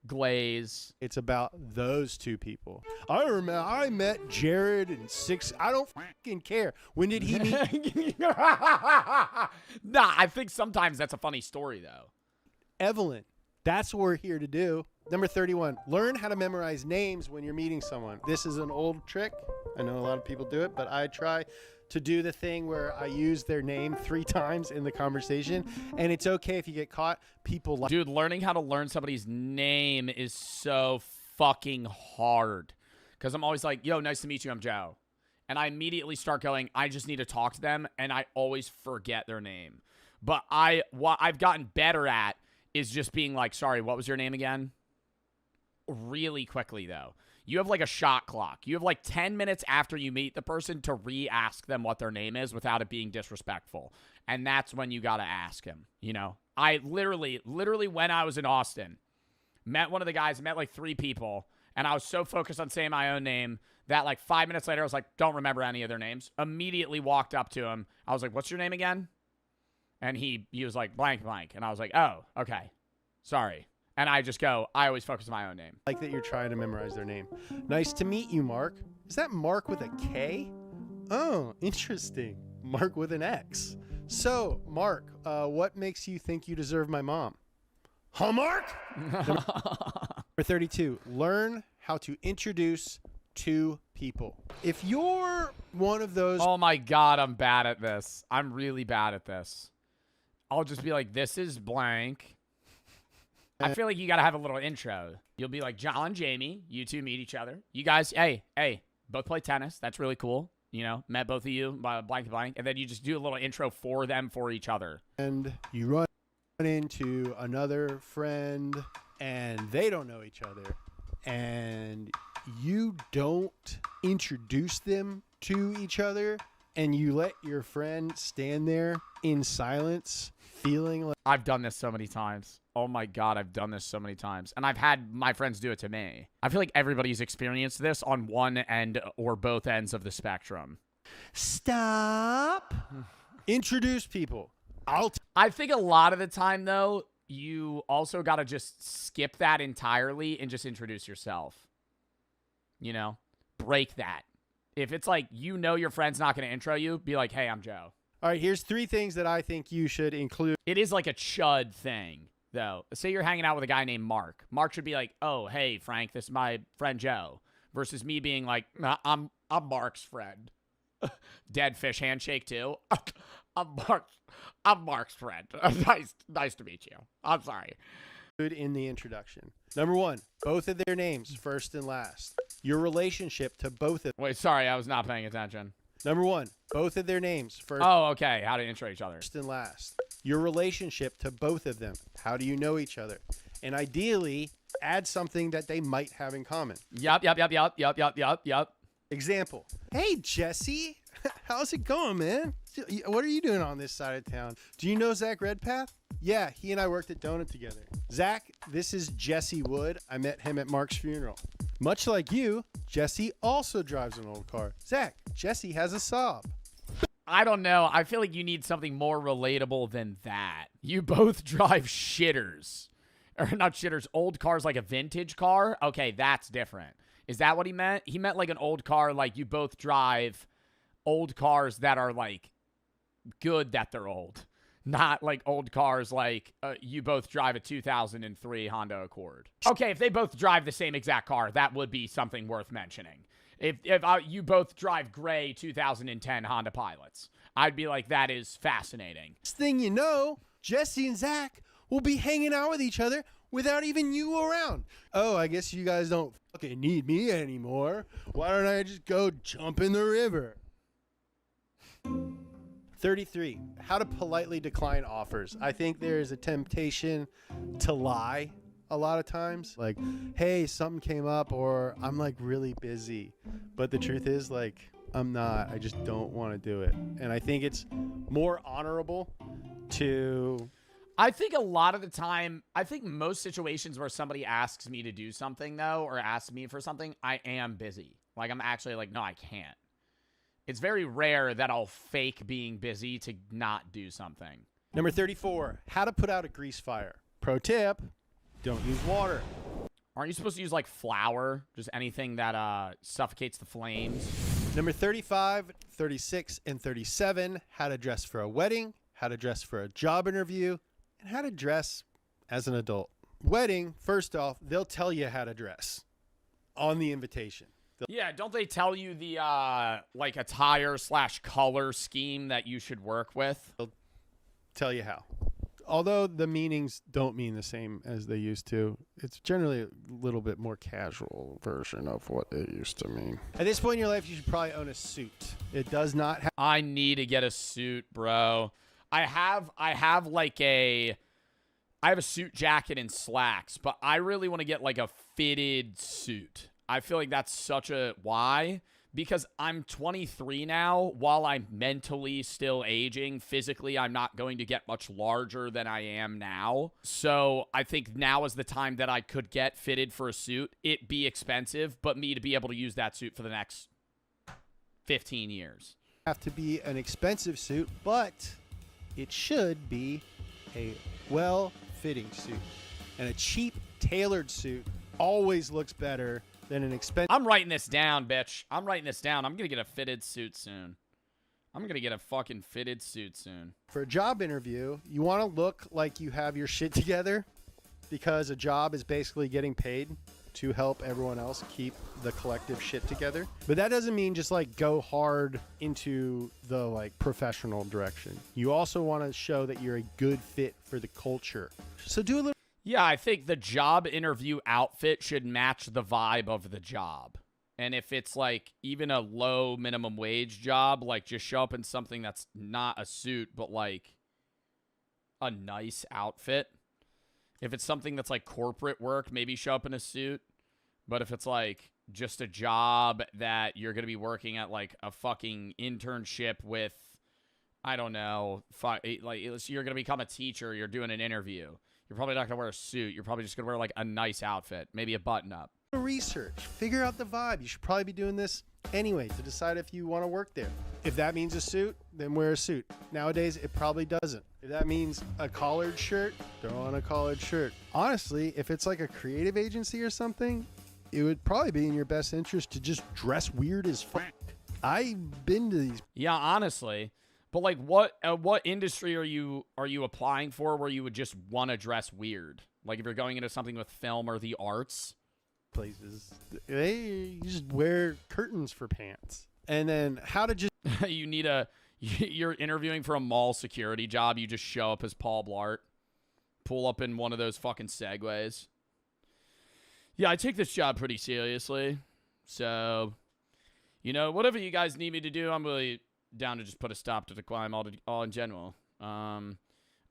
Glaze. It's about those two people. I remember I met Jared in 6. I don't fucking care. When did he meet? Nah, I think sometimes that's a funny story, though. Evelyn. That's what we're here to do. Number 31, learn how to memorize names when you're meeting someone. This is an old trick. I know a lot of people do it, but I try to do the thing where I use their name 3 times in the conversation, and it's okay if you get caught. People like... Dude, learning how to learn somebody's name is so fucking hard. Because I'm always like, yo, nice to meet you, I'm Joe. And I immediately start going, I just need to talk to them, and I always forget their name. But what I've gotten better at is just being like, sorry, what was your name again? Really quickly, though. You have like a shot clock. You have like 10 minutes after you meet the person to re-ask them what their name is without it being disrespectful. And that's when you got to ask him, you know? I literally when I was in Austin, met one of the guys, met like 3 people, and I was so focused on saying my own name that like 5 minutes later, I was like, don't remember any of their names. Immediately walked up to him. I was like, what's your name again? And he was like, blank, blank. And I was like, oh, okay. Sorry. And I just go, I always focus on my own name. Like that you're trying to memorize their name. Nice to meet you, Mark. Is that Mark with a K? Oh, interesting. Mark with an X. So, Mark, what makes you think you deserve my mom? Huh, Mark? Number 32, learn how to introduce 2 people. If you're one of those... Oh my God, I'm bad at this. I'm really bad at this. I'll just be like, this is blank. I feel like you got to have a little intro. You'll be like, John, Jamie, you 2 meet each other. You guys, hey, both play tennis. That's really cool. You know, met both of you by blank to blank. And then you just do a little intro for them, for each other. And you run into another friend and they don't know each other. And you don't introduce them to each other. And you let your friend stand there in silence, feeling like... I've done this so many times. Oh my God, I've done this so many times. And I've had my friends do it to me. I feel like everybody's experienced this on one end or both ends of the spectrum. Stop. Introduce people. I think a lot of the time, though, you also got to just skip that entirely and just introduce yourself. You know? Break that. If it's like, you know your friend's not going to intro you, be like, hey, I'm Joe. All right, here's 3 things that I think you should include. It is like a chud thing, though. Say you're hanging out with a guy named Mark. Mark should be like, "Oh, hey, Frank, this is my friend Joe," versus me being like, "Nah, I'm Mark's friend." Dead fish handshake too. I'm Mark's friend. Nice to meet you. I'm sorry. In the introduction. Number 1, both of their names, first and last. Your relationship to both of. Wait, sorry, I was not paying attention. Number 1, both of their names, first. Oh, okay. How to intro each other. First and last. Your relationship to both of them. How do you know each other? And ideally, add something that they might have in common. Yup. Example. Hey, Jesse. How's it going, man? What are you doing on this side of town? Do you know Zach Redpath? Yeah, he and I worked at Donut together. Zach, this is Jesse Wood. I met him at Mark's funeral. Much like you, Jesse also drives an old car. Zach, Jesse has a Saab. I don't know. I feel like you need something more relatable than that. You both drive shitters. Or not shitters, old cars like a vintage car? Okay, that's different. Is that what he meant? He meant like an old car, like you both drive old cars that are like good that they're old. Not like old cars like you both drive a 2003 Honda Accord. Okay, if they both drive the same exact car, that would be something worth mentioning. If you both drive gray 2010 Honda Pilots, I'd be like, that is fascinating. Next thing you know, Jesse and Zach will be hanging out with each other without even you around. Oh, I guess you guys don't fucking need me anymore. Why don't I just go jump in the river? 33, how to politely decline offers. I think there's a temptation to lie a lot of times. Like, hey, something came up, or I'm like really busy. But the truth is, like, I'm not. I just don't want to do it. And I think it's more honorable to... I think a lot of the time, I think most situations where somebody asks me to do something, though, or asks me for something, I am busy. Like, I'm actually like, no, I can't. It's very rare that I'll fake being busy to not do something. Number 34, how to put out a grease fire. Pro tip, don't use water. Aren't you supposed to use like flour? Just anything that suffocates the flames? Number 35, 36, and 37, how to dress for a wedding, how to dress for a job interview, and how to dress as an adult. Wedding, first off, they'll tell you how to dress on the invitation. Yeah, don't they tell you the like attire/color scheme that you should work with? They'll tell you how. Although the meanings don't mean the same as they used to, it's generally a little bit more casual version of what it used to mean. At this point in your life, you should probably own a suit. It does not have... I need to get a suit, bro. I have a suit jacket and slacks, but I really want to get like a fitted suit. I feel like that's such a... Why? Because I'm 23 now. While I'm mentally still aging, physically I'm not going to get much larger than I am now. So I think now is the time that I could get fitted for a suit. It be expensive, but me to be able to use that suit for the next 15 years. Have to be an expensive suit, but it should be a well-fitting suit. And a cheap, tailored suit always looks better than an expensive... I'm writing this down, bitch. I'm writing this down. I'm going to get a fitted suit soon. I'm going to get a fucking fitted suit soon. For a job interview, you want to look like you have your shit together, because a job is basically getting paid to help everyone else keep the collective shit together. But that doesn't mean just like go hard into the like professional direction. You also want to show that you're a good fit for the culture. So do a little... Yeah, I think the job interview outfit should match the vibe of the job. And if it's like even a low minimum wage job, like just show up in something that's not a suit, but like a nice outfit. If it's something that's like corporate work, maybe show up in a suit. But if it's like just a job that you're going to be working at like a fucking internship with, I don't know, like you're going to become a teacher, you're doing an interview. You're probably not going to wear a suit. You're probably just going to wear like a nice outfit, maybe a button-up. Research. Figure out the vibe. You should probably be doing this anyway to decide if you want to work there. If that means a suit, then wear a suit. Nowadays, it probably doesn't. If that means a collared shirt, throw on a collared shirt. Honestly, if it's like a creative agency or something, it would probably be in your best interest to just dress weird as fuck. I've been to these. Yeah, honestly. But like, what industry are you applying for where you would just want to dress weird? Like if you're going into something with film or the arts. Places, you just wear curtains for pants. And then how to just you're interviewing for a mall security job. You just show up as Paul Blart, pull up in one of those fucking Segways. Yeah, I take this job pretty seriously. So, whatever you guys need me to do, I'm really down to just put a stop to the crime all in general. I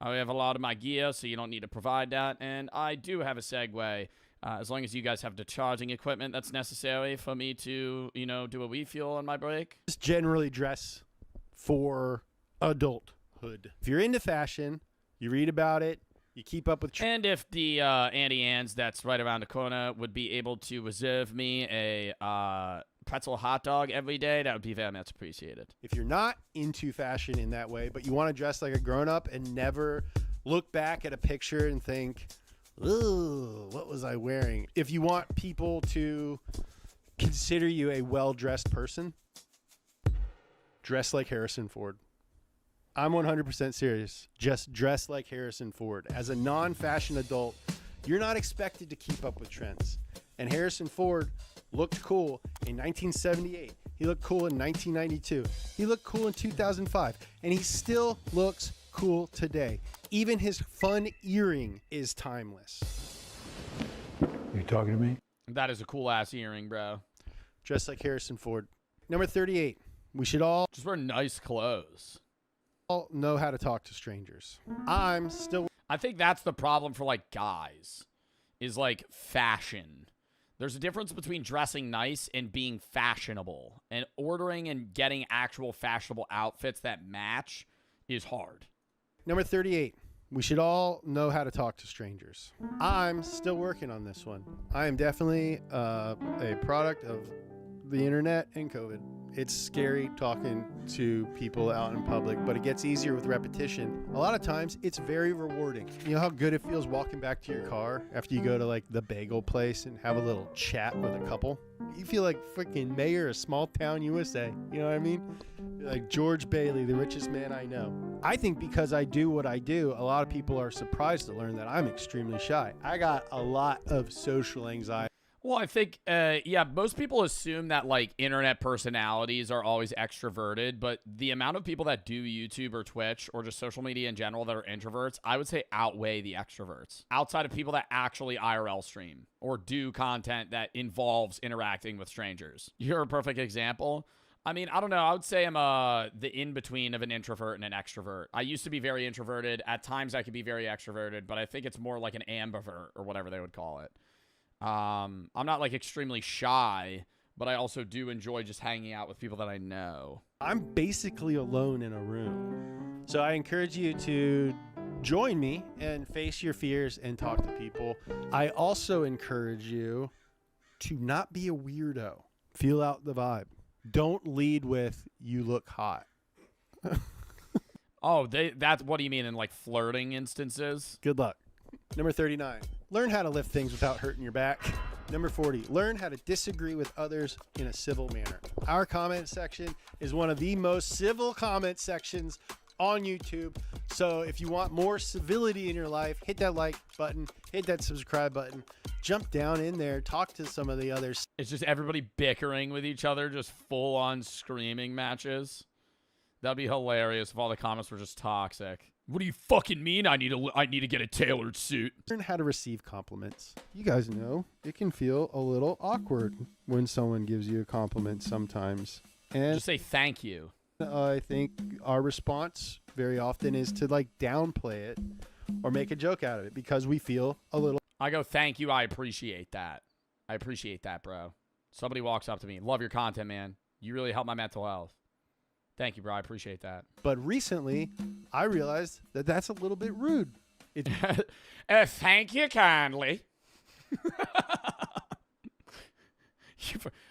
have a lot of my gear, so you don't need to provide that. And I do have a Segway, as long as you guys have the charging equipment that's necessary for me to, do a refuel on my break. just generally dress for adulthood. If you're into fashion, you read about it, you keep up with And if the Auntie Anne's that's right around the corner would be able to reserve me a pretzel hot dog every day, that would be very much appreciated. If you're not into fashion in that way, but you want to dress like a grown-up and never look back at a picture and think, ooh, what was I wearing? If you want people to consider you a well-dressed person, dress like Harrison Ford. I'm 100% serious. Just dress like Harrison Ford. As a non-fashion adult, you're not expected to keep up with trends. And Harrison Ford looked cool in 1978. He looked cool in 1992. He looked cool in 2005. And he still looks cool today. Even his fun earring is timeless. You talking to me? That is a cool-ass earring, bro. Dress like Harrison Ford. Number 38. We should all just wear nice clothes. All know how to talk to strangers. I think that's the problem for like guys, is like fashion. There's a difference between dressing nice and being fashionable, and ordering and getting actual fashionable outfits that match is hard. Number 38. We should all know how to talk to strangers. I'm still working on this one. I am definitely a product of the internet and COVID. It's scary talking to people out in public, but it gets easier with repetition. A lot of times, it's very rewarding. You know how good it feels walking back to your car after you go to like the bagel place and have a little chat with a couple? You feel like freaking mayor of small town USA. You know what I mean? You're like George Bailey, the richest man I know. I think because I do what I do, a lot of people are surprised to learn that I'm extremely shy. I got a lot of social anxiety. Well, I think, most people assume that, like, internet personalities are always extroverted, but the amount of people that do YouTube or Twitch or just social media in general that are introverts, I would say outweigh the extroverts. Outside of people that actually IRL stream or do content that involves interacting with strangers. You're a perfect example. I mean, I don't know. I would say I'm the in-between of an introvert and an extrovert. I used to be very introverted. At times, I could be very extroverted, but I think it's more like an ambivert or whatever they would call it. I'm not like extremely shy, but I also do enjoy just hanging out with people that I know. I'm basically alone in a room. So I encourage you to join me and face your fears and talk to people. I also encourage you to not be a weirdo. Feel out the vibe. Don't lead with, you look hot. Oh, that's what do you mean in like flirting instances? Good luck. Number 39. Learn how to lift things without hurting your back. Number 40. Learn how to disagree with others in a civil manner. Our comment section is one of the most civil comment sections on YouTube. So if you want more civility in your life, hit that like button, hit that subscribe button, jump down in there, talk to some of the others. It's just everybody bickering with each other, just full on screaming matches. That'd be hilarious if all the comments were just toxic. What do you fucking mean I need to get a tailored suit? Learn how to receive compliments. You guys know it can feel a little awkward when someone gives you a compliment sometimes. And just say thank you. I think our response very often is to like downplay it or make a joke out of it because we feel a little. I go, thank you. I appreciate that. I appreciate that, bro. Somebody walks up to me. Love your content, man. You really help my mental health. Thank you, bro. I appreciate that. But recently, I realized that that's a little bit rude. Thank you kindly.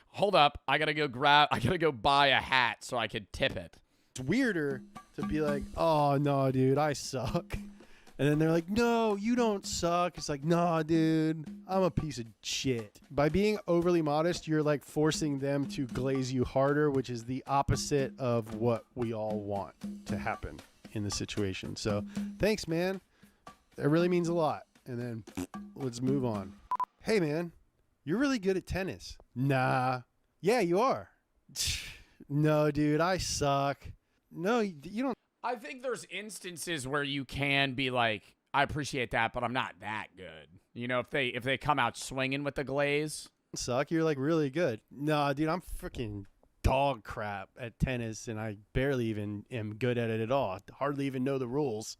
Hold up. I gotta go buy a hat so I could tip it. It's weirder to be like, oh, no, dude, I suck. And then they're like, no, you don't suck. It's like, nah, dude, I'm a piece of shit. By being overly modest, you're like forcing them to glaze you harder, which is the opposite of what we all want to happen in the situation. So thanks, man. That really means a lot. And then let's move on. Hey, man, you're really good at tennis. Nah. Yeah, you are. No, dude, I suck. No, you don't. I think there's instances where you can be like, I appreciate that, but I'm not that good. You know, if they come out swinging with the glaze. Suck, you're like really good. No, dude, I'm freaking dog crap at tennis, and I barely even am good at it at all. Hardly even know the rules.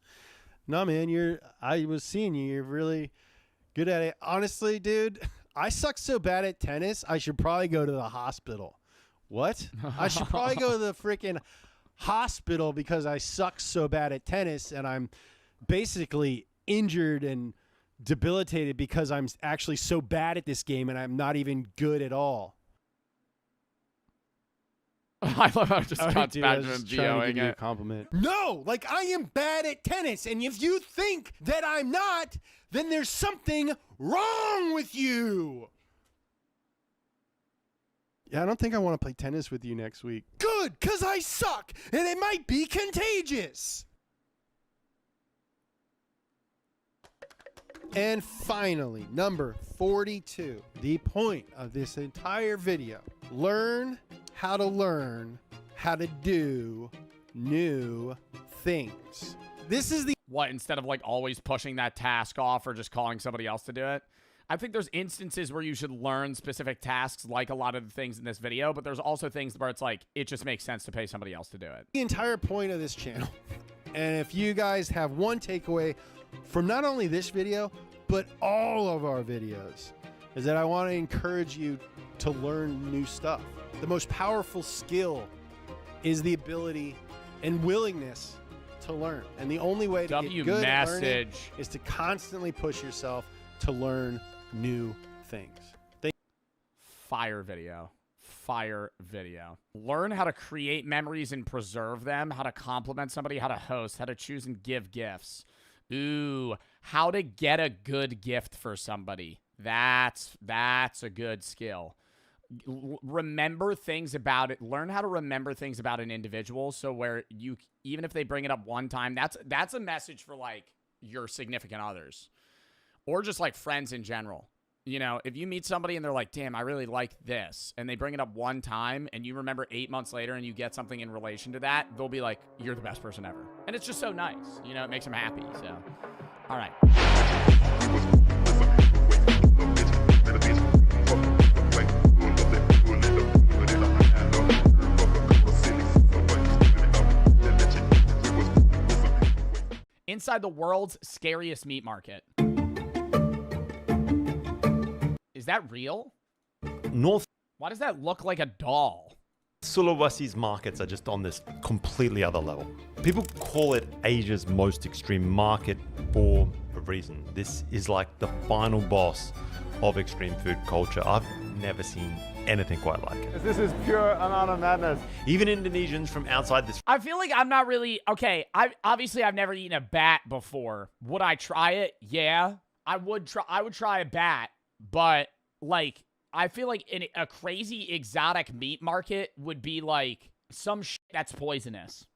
No, man, I was seeing you're really good at it. Honestly, dude, I suck so bad at tennis, I should probably go to the hospital. What? I should probably go to the freaking hospital because I suck so bad at tennis, and I'm basically injured and debilitated because I'm actually so bad at this game and I'm not even good at all. I love how it just cuts back to him give you a compliment. No, like I am bad at tennis, and if you think that I'm not, then there's something wrong with you. Yeah, I don't think I want to play tennis with you next week. Good, because I suck, and it might be contagious. And finally, number 42, the point of this entire video. Learn how to do new things. This is the... What, instead of like always pushing that task off or just calling somebody else to do it? I think there's instances where you should learn specific tasks like a lot of the things in this video, but there's also things where it's like, it just makes sense to pay somebody else to do it. The entire point of this channel. And if you guys have one takeaway from not only this video, but all of our videos, is that I want to encourage you to learn new stuff. The most powerful skill is the ability and willingness to learn. And the only way to get good at learning is to constantly push yourself to learn new things. Fire video. Fire video. Learn how to create memories and preserve them, how to compliment somebody, how to host, how to choose and give gifts. Ooh, how to get a good gift for somebody. That's a good skill. Remember things about it. Learn how to remember things about an individual, so where you, even if they bring it up one time, that's a message for like your significant others or just like friends in general. You know, if you meet somebody and they're like, damn, I really like this, and they bring it up one time and you remember 8 months later and you get something in relation to that, they'll be like, you're the best person ever. And it's just so nice. You know, it makes them happy. So, all right. Inside the world's scariest meat market. Is that real? North. Why does that look like a doll? Sulawesi's markets are just on this completely other level. People call it Asia's most extreme market for a reason. This is like the final boss of extreme food culture. I've never seen anything quite like it. This is pure amount of madness. Even Indonesians from outside this... I feel like I'm not really... Okay, I've never eaten a bat before. Would I try it? Yeah. I would try a bat, but like... I feel like in a crazy exotic meat market would be like some shit that's poisonous.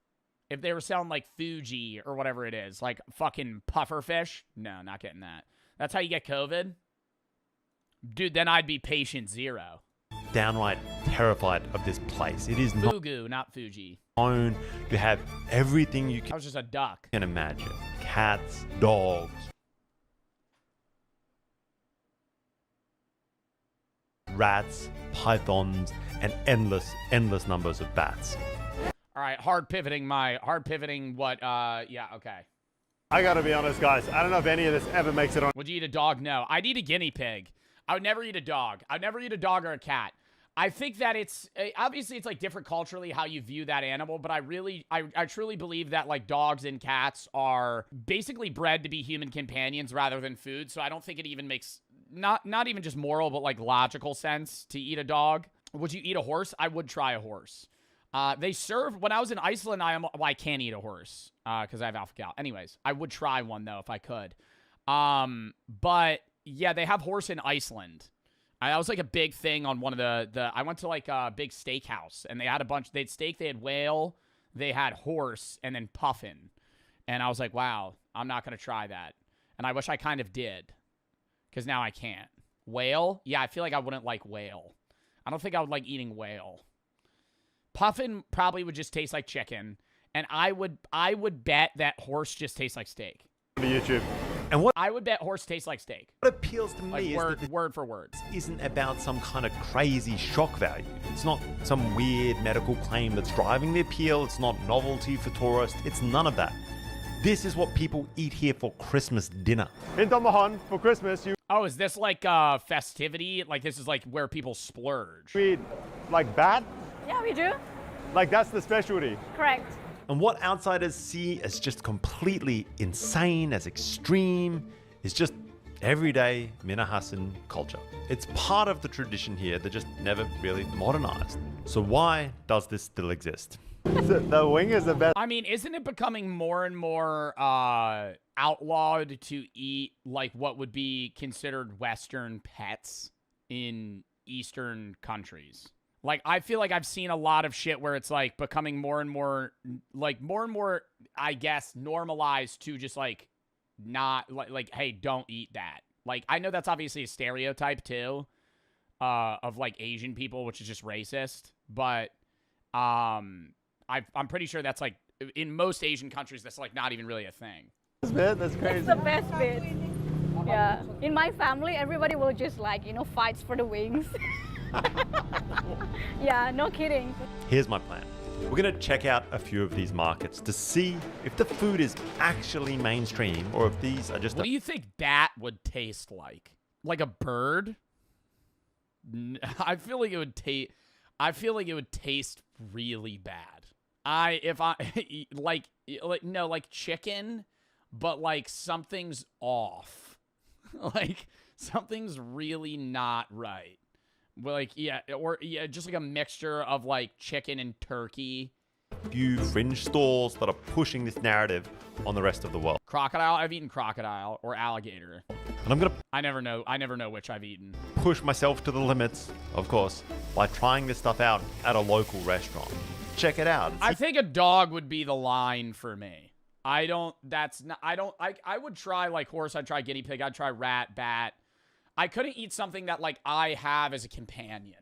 If they were selling like Fuji or whatever it is, like fucking puffer fish. No, not getting that. That's how you get COVID? Dude, then I'd be patient zero. Downright terrified of this place. It is Fugu, not Fuji. known to have everything you That was just a duck. can imagine. Cats, dogs, rats, pythons, and endless numbers of bats. All right, hard pivoting what, yeah, okay. I gotta be honest, guys. I don't know if any of this ever makes it on. Would you eat a dog? No. I'd eat a guinea pig. I would never eat a dog. I'd never eat a dog or a cat. I think that it's, obviously it's like different culturally how you view that animal, but I truly believe that like dogs and cats are basically bred to be human companions rather than food, so I don't think it even makes, not even just moral, but like logical sense to eat a dog. Would you eat a horse? I would try a horse. They serve, when I was in Iceland, I can't eat a horse because I have alpha-gal. Anyways, I would try one, though, if I could. But, yeah, they have horse in Iceland. That was, like, a big thing on one of the I went to, like, a big steakhouse, and they had a bunch. They had steak, they had whale, they had horse, and then puffin. And I was like, wow, I'm not going to try that. And I wish I kind of did, because now I can't. Whale? Yeah, I feel like I wouldn't like whale. I don't think I would like eating whale. Puffin probably would just taste like chicken, and I would bet that horse just tastes like steak. YouTube. And what I would bet horse tastes like steak. What appeals to me Like is that word for word. Isn't about some kind of crazy shock value. It's not some weird medical claim that's driving the appeal. It's not novelty for tourists. It's none of that. This is what people eat here for Christmas dinner. In Domahan for Christmas, you Oh, is this like festivity? Like this is like where people splurge. eat like bat. Yeah, we do. Like that's the specialty. Correct. And what outsiders see as just completely insane, as extreme, is just everyday Minahasan culture. It's part of the tradition here that just never really modernized. So why does this still exist? The wing is the best. I mean, isn't it becoming more and more outlawed to eat like what would be considered Western pets in Eastern countries? Like, I feel like I've seen a lot of shit where it's like becoming more and more, I guess, normalized to just like not like, hey, don't eat that. Like, I know that's obviously a stereotype too, of like Asian people, which is just racist. But I'm pretty sure that's like in most Asian countries, that's like not even really a thing. That's crazy. It's the best bit. Yeah. In my family, everybody will just like, fights for the wings. Yeah, no kidding. Here's my plan. We're going to check out a few of these markets to see if the food is actually mainstream or if these are just... What do you think bat would taste like? Like a bird? I feel like it would taste... I feel like it would taste really bad. Like chicken, but like something's off. Like something's really not right. Like, just like a mixture of like chicken and turkey. Few fringe stalls that are pushing this narrative on the rest of the world. Crocodile? I've eaten crocodile or alligator. And I'm going to... I never know which I've eaten. Push myself to the limits, of course, by trying this stuff out at a local restaurant. Check it out. I think a dog would be the line for me. I would try like horse, I'd try guinea pig, I'd try rat, bat. I couldn't eat something that like I have as a companion.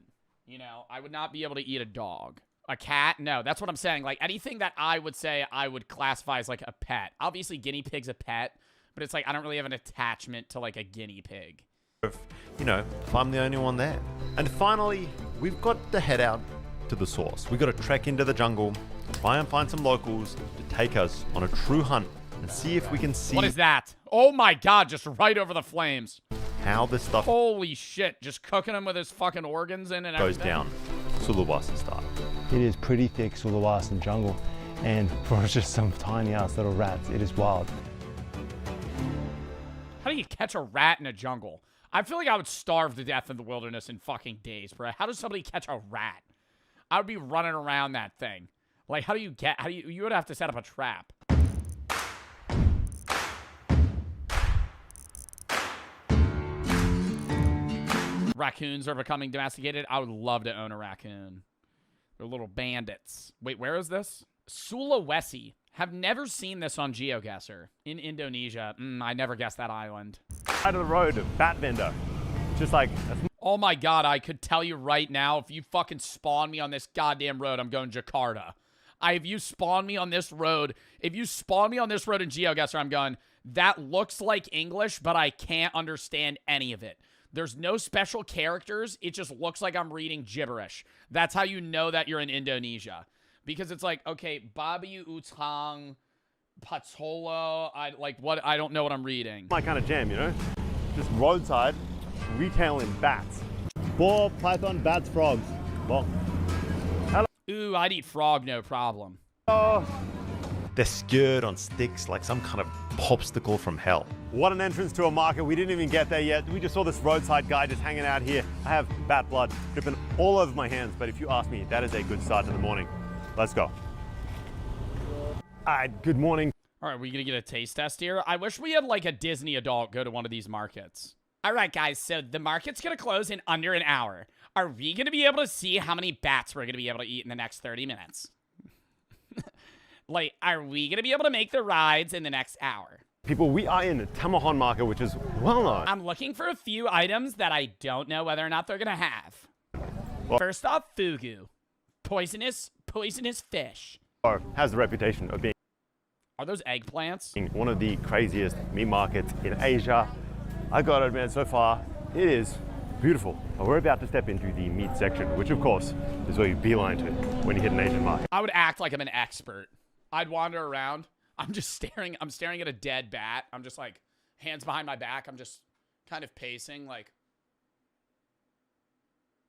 I would not be able to eat a dog. A cat? No, that's what I'm saying. Like anything that I would say I would classify as like a pet. Obviously guinea pig's a pet, but it's like I don't really have an attachment to like a guinea pig. If I'm the only one there. And finally, we've got to head out to the source. We've got to trek into the jungle, try and find some locals to take us on a true hunt and see if we can see... What is that? Oh my god, just right over the flames. How this stuff... Holy shit, just cooking him with his fucking organs in and goes everything. down Sulawesi style. It is pretty thick Sulawesi jungle, and for just some tiny ass little rats, it is wild. How do you catch a rat in a jungle? I feel like I would starve to death in the wilderness in fucking days, bro. How does somebody catch a rat? I would be running around that thing. Like, you would have to set up a trap. Raccoons are becoming domesticated. I would love to own a raccoon. They're little bandits. Wait, where is this? Sulawesi. Have never seen this on GeoGuessr. In Indonesia. I never guessed that island. Side of the road, bat vendor. Just like... Oh my god, I could tell you right now, if you fucking spawn me on this goddamn road, I'm going Jakarta. If you spawn me on this road in GeoGuessr, I'm going, that looks like English, but I can't understand any of it. There's no special characters. It just looks like I'm reading gibberish. That's how you know that you're in Indonesia. Because it's like, okay, Babi Utang, Patolo, I don't know what I'm reading. My kind of jam, Just roadside, retailing bats. Boar, python, bats, frogs. Well. Hello. Ooh, I'd eat frog, no problem. Oh. They're skewered on sticks like some kind of popsicle from hell. What an entrance to a market. We didn't even get there yet. We just saw this roadside guy just hanging out here. I have bat blood dripping all over my hands, but if you ask me, that is a good start to the morning. Let's go. All right, good morning. All right, we're going to get a taste test here. I wish we had like a Disney adult go to one of these markets. All right, guys, so the market's going to close in under an hour. Are we going to be able to see how many bats we're going to be able to eat in the next 30 minutes? Like, are we going to be able to make the rides in the next hour? People, we are in the Tamahan market, which is well known. I'm looking for a few items that I don't know whether or not they're going to have. Well, first off, fugu. Poisonous fish. Or has the reputation of being Are those eggplants? one of the craziest meat markets in Asia. I gotta admit, so far, it is beautiful. But we're about to step into the meat section, which of course is where you beeline to when you hit an Asian market. I would act like I'm an expert. I'd wander around. I'm staring at a dead bat. I'm just like, hands behind my back. I'm just kind of pacing like,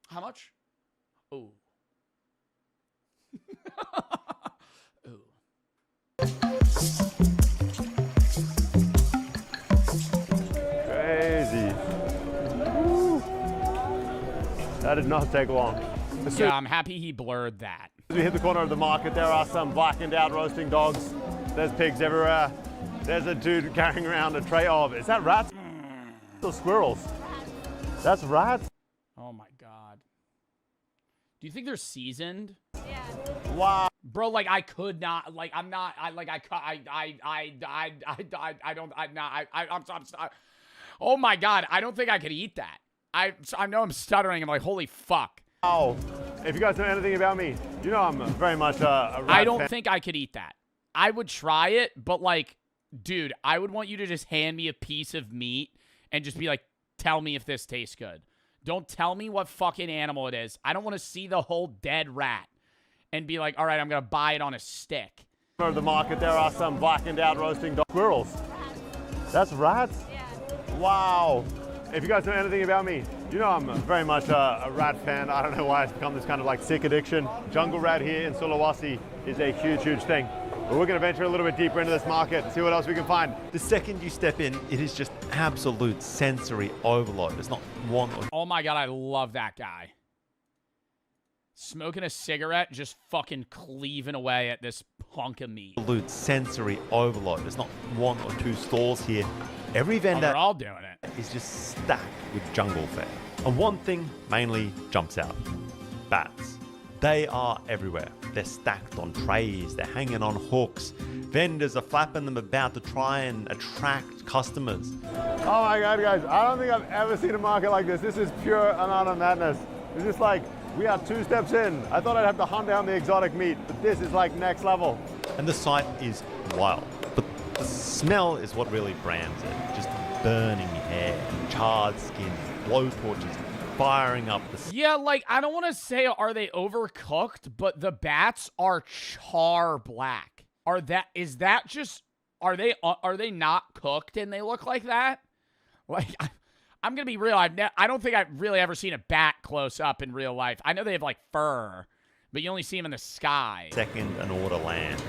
how much? Ooh. Crazy. Woo. That did not take long. Yeah, I'm happy he blurred that. As we hit the corner of the market, there are some blackened out roasting dogs. There's pigs everywhere. There's a dude carrying around a tray of, is that rats or squirrels? That's rats? Oh my God. Do you think they're seasoned? Yeah. Wow. Bro, like I could not, like I'm not, oh my God, I don't think I could eat that. I know I'm stuttering. I'm like, holy fuck. Wow. If you guys know anything about me, you know I'm very much a rat I don't fan. think I could eat that. I would try it, but like, dude, I would want you to just hand me a piece of meat and just be like, tell me if this tastes good. Don't tell me what fucking animal it is. I don't want to see the whole dead rat and be like, all right, I'm going to buy it on a stick. Of the market, there are some blackened out roasting dog squirrels. That's rats? Yeah. Wow. If you guys know anything about me, you know I'm very much a rat fan. I don't know why it's become this kind of like sick addiction. Jungle rat here in Sulawesi is a huge, huge thing. But we're going to venture a little bit deeper into this market and see what else we can find. The second you step in, it is just absolute sensory overload. There's not one or Oh my God, I love that guy. Smoking a cigarette, just fucking cleaving away at this hunk of meat. absolute sensory overload. There's not one or two stalls here. Every Oh, vendor they're all doing it. is just stacked with jungle fare. And one thing mainly jumps out. Bats. They are everywhere. They're stacked on trays. They're hanging on hooks. Vendors are flapping them about to try and attract customers. Oh my God, guys, I don't think I've ever seen a market like this. This is pure and utter madness. It's just like, we are 2 steps in. I thought I'd have to hunt down the exotic meat, but this is like next level. And the sight is wild. But the smell is what really brands it. Just burning hair, charred skin, blowtorches, firing up the... Yeah, like, I don't want to say are they overcooked, but the bats are char black. Is that just, are they not cooked and they look like that? Like, I'm going to be real. I don't think I've really ever seen a bat close up in real life. I know they have, like, fur, but you only see them in the sky. Second an order lands.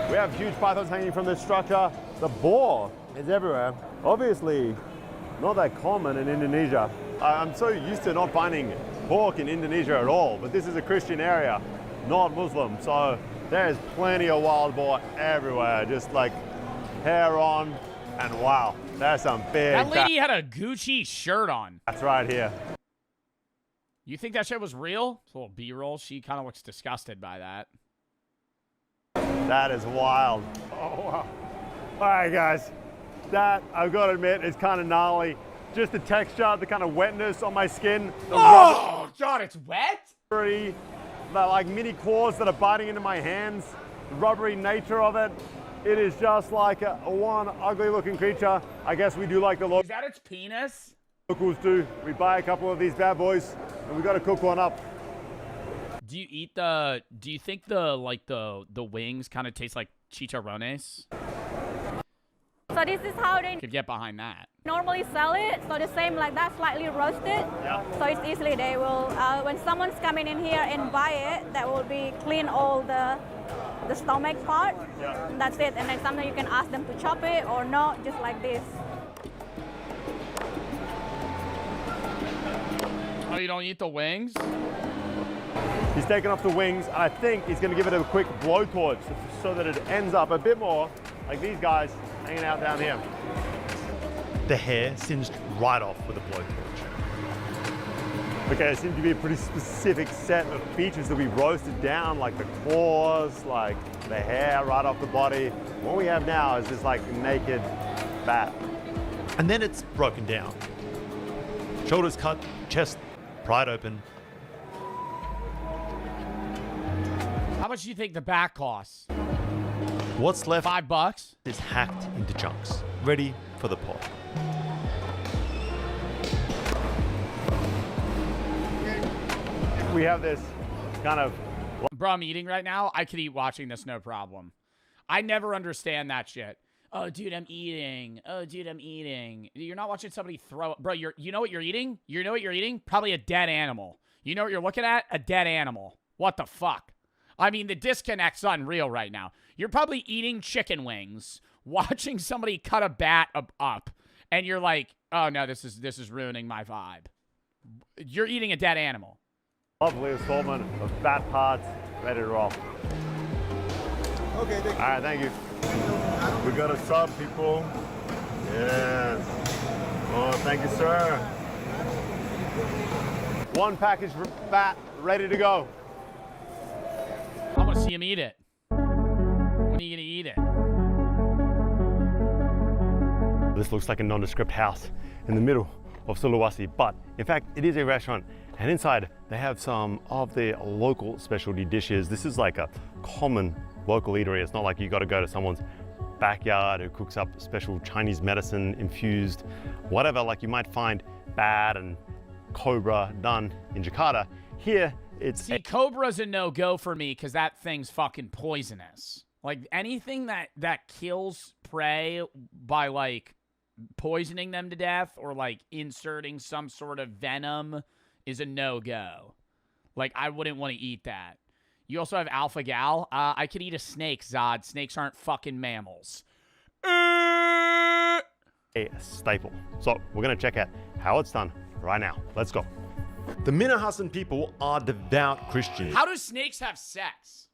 We have huge pythons hanging from this structure. The boar is everywhere. Obviously, not that common in Indonesia. I'm so used to not finding pork in Indonesia at all, but this is a Christian area, not Muslim. So there's plenty of wild boar everywhere, just like hair on, and wow, there's some big... That lady had a Gucci shirt on. That's right here. You think that shit was real? It's a little B-roll. She kind of looks disgusted by that. That is wild. Oh, wow. All right, guys. That, I've got to admit, is kind of gnarly. Just the texture, the kind of wetness on my skin. Oh, God, it's wet? The like mini claws that are biting into my hands. The rubbery nature of it. It is just like one ugly looking creature. I guess we do like the Is that its penis? locals do. We buy a couple of these bad boys and we got to cook one up. Do you think the wings kind of taste like chicharrones? So this is how they Could get behind that. normally sell it. So the same like that, slightly roasted. Yeah. So it's easily they will, when someone's coming in here and buy it, that will be clean all the stomach part. Yeah. And that's it. And then sometimes you can ask them to chop it or not, just like this. Oh, you don't eat the wings? He's taken off the wings, and I think he's going to give it a quick blowtorch so that it ends up a bit more like these guys hanging out down here. The hair singed right off with a blowtorch. Okay, there seems to be a pretty specific set of features that we roasted down, like the claws, like the hair right off the body. What we have now is this like naked bat. And then it's broken down. Shoulders cut, chest pried open. How much do you think the bat costs? What's left $5 is hacked into chunks, ready for the pot. We have this kind of... Bro, I'm eating right now. I could eat watching this, no problem. I never understand that shit. Oh, dude, I'm eating. Oh, dude, I'm eating. You're not watching somebody throw... Bro, you know what you're eating? You know what you're eating? Probably a dead animal. You know what you're looking at? A dead animal. What the fuck? I mean, the disconnect's unreal right now. You're probably eating chicken wings, watching somebody cut a bat up, and you're like, oh, no, this is ruining my vibe. You're eating a dead animal. Lovely assortment of bat parts ready to roll. Okay, thank you. All right, thank you. We got a sub, people. Yes. Oh, thank you, sir. One package for bat ready to go. I want to see him eat it. When are you going to eat it? This looks like a nondescript house in the middle of Sulawesi, but in fact, it is a restaurant. And inside, they have some of their local specialty dishes. This is like a common local eatery. It's not like you got to go to someone's backyard who cooks up special Chinese medicine infused, whatever, like you might find bat and cobra done in Jakarta. Here, it's... See, cobra's a no-go for me because that thing's fucking poisonous. Like, anything that kills prey by, like, poisoning them to death or, like, inserting some sort of venom is a no-go. Like, I wouldn't want to eat that. You also have alpha gal. I could eat a snake, Zod. Snakes aren't fucking mammals. a staple. So we're going to check out how it's done right now. Let's go. The Minahasan people are devout Christians. How do snakes have sex?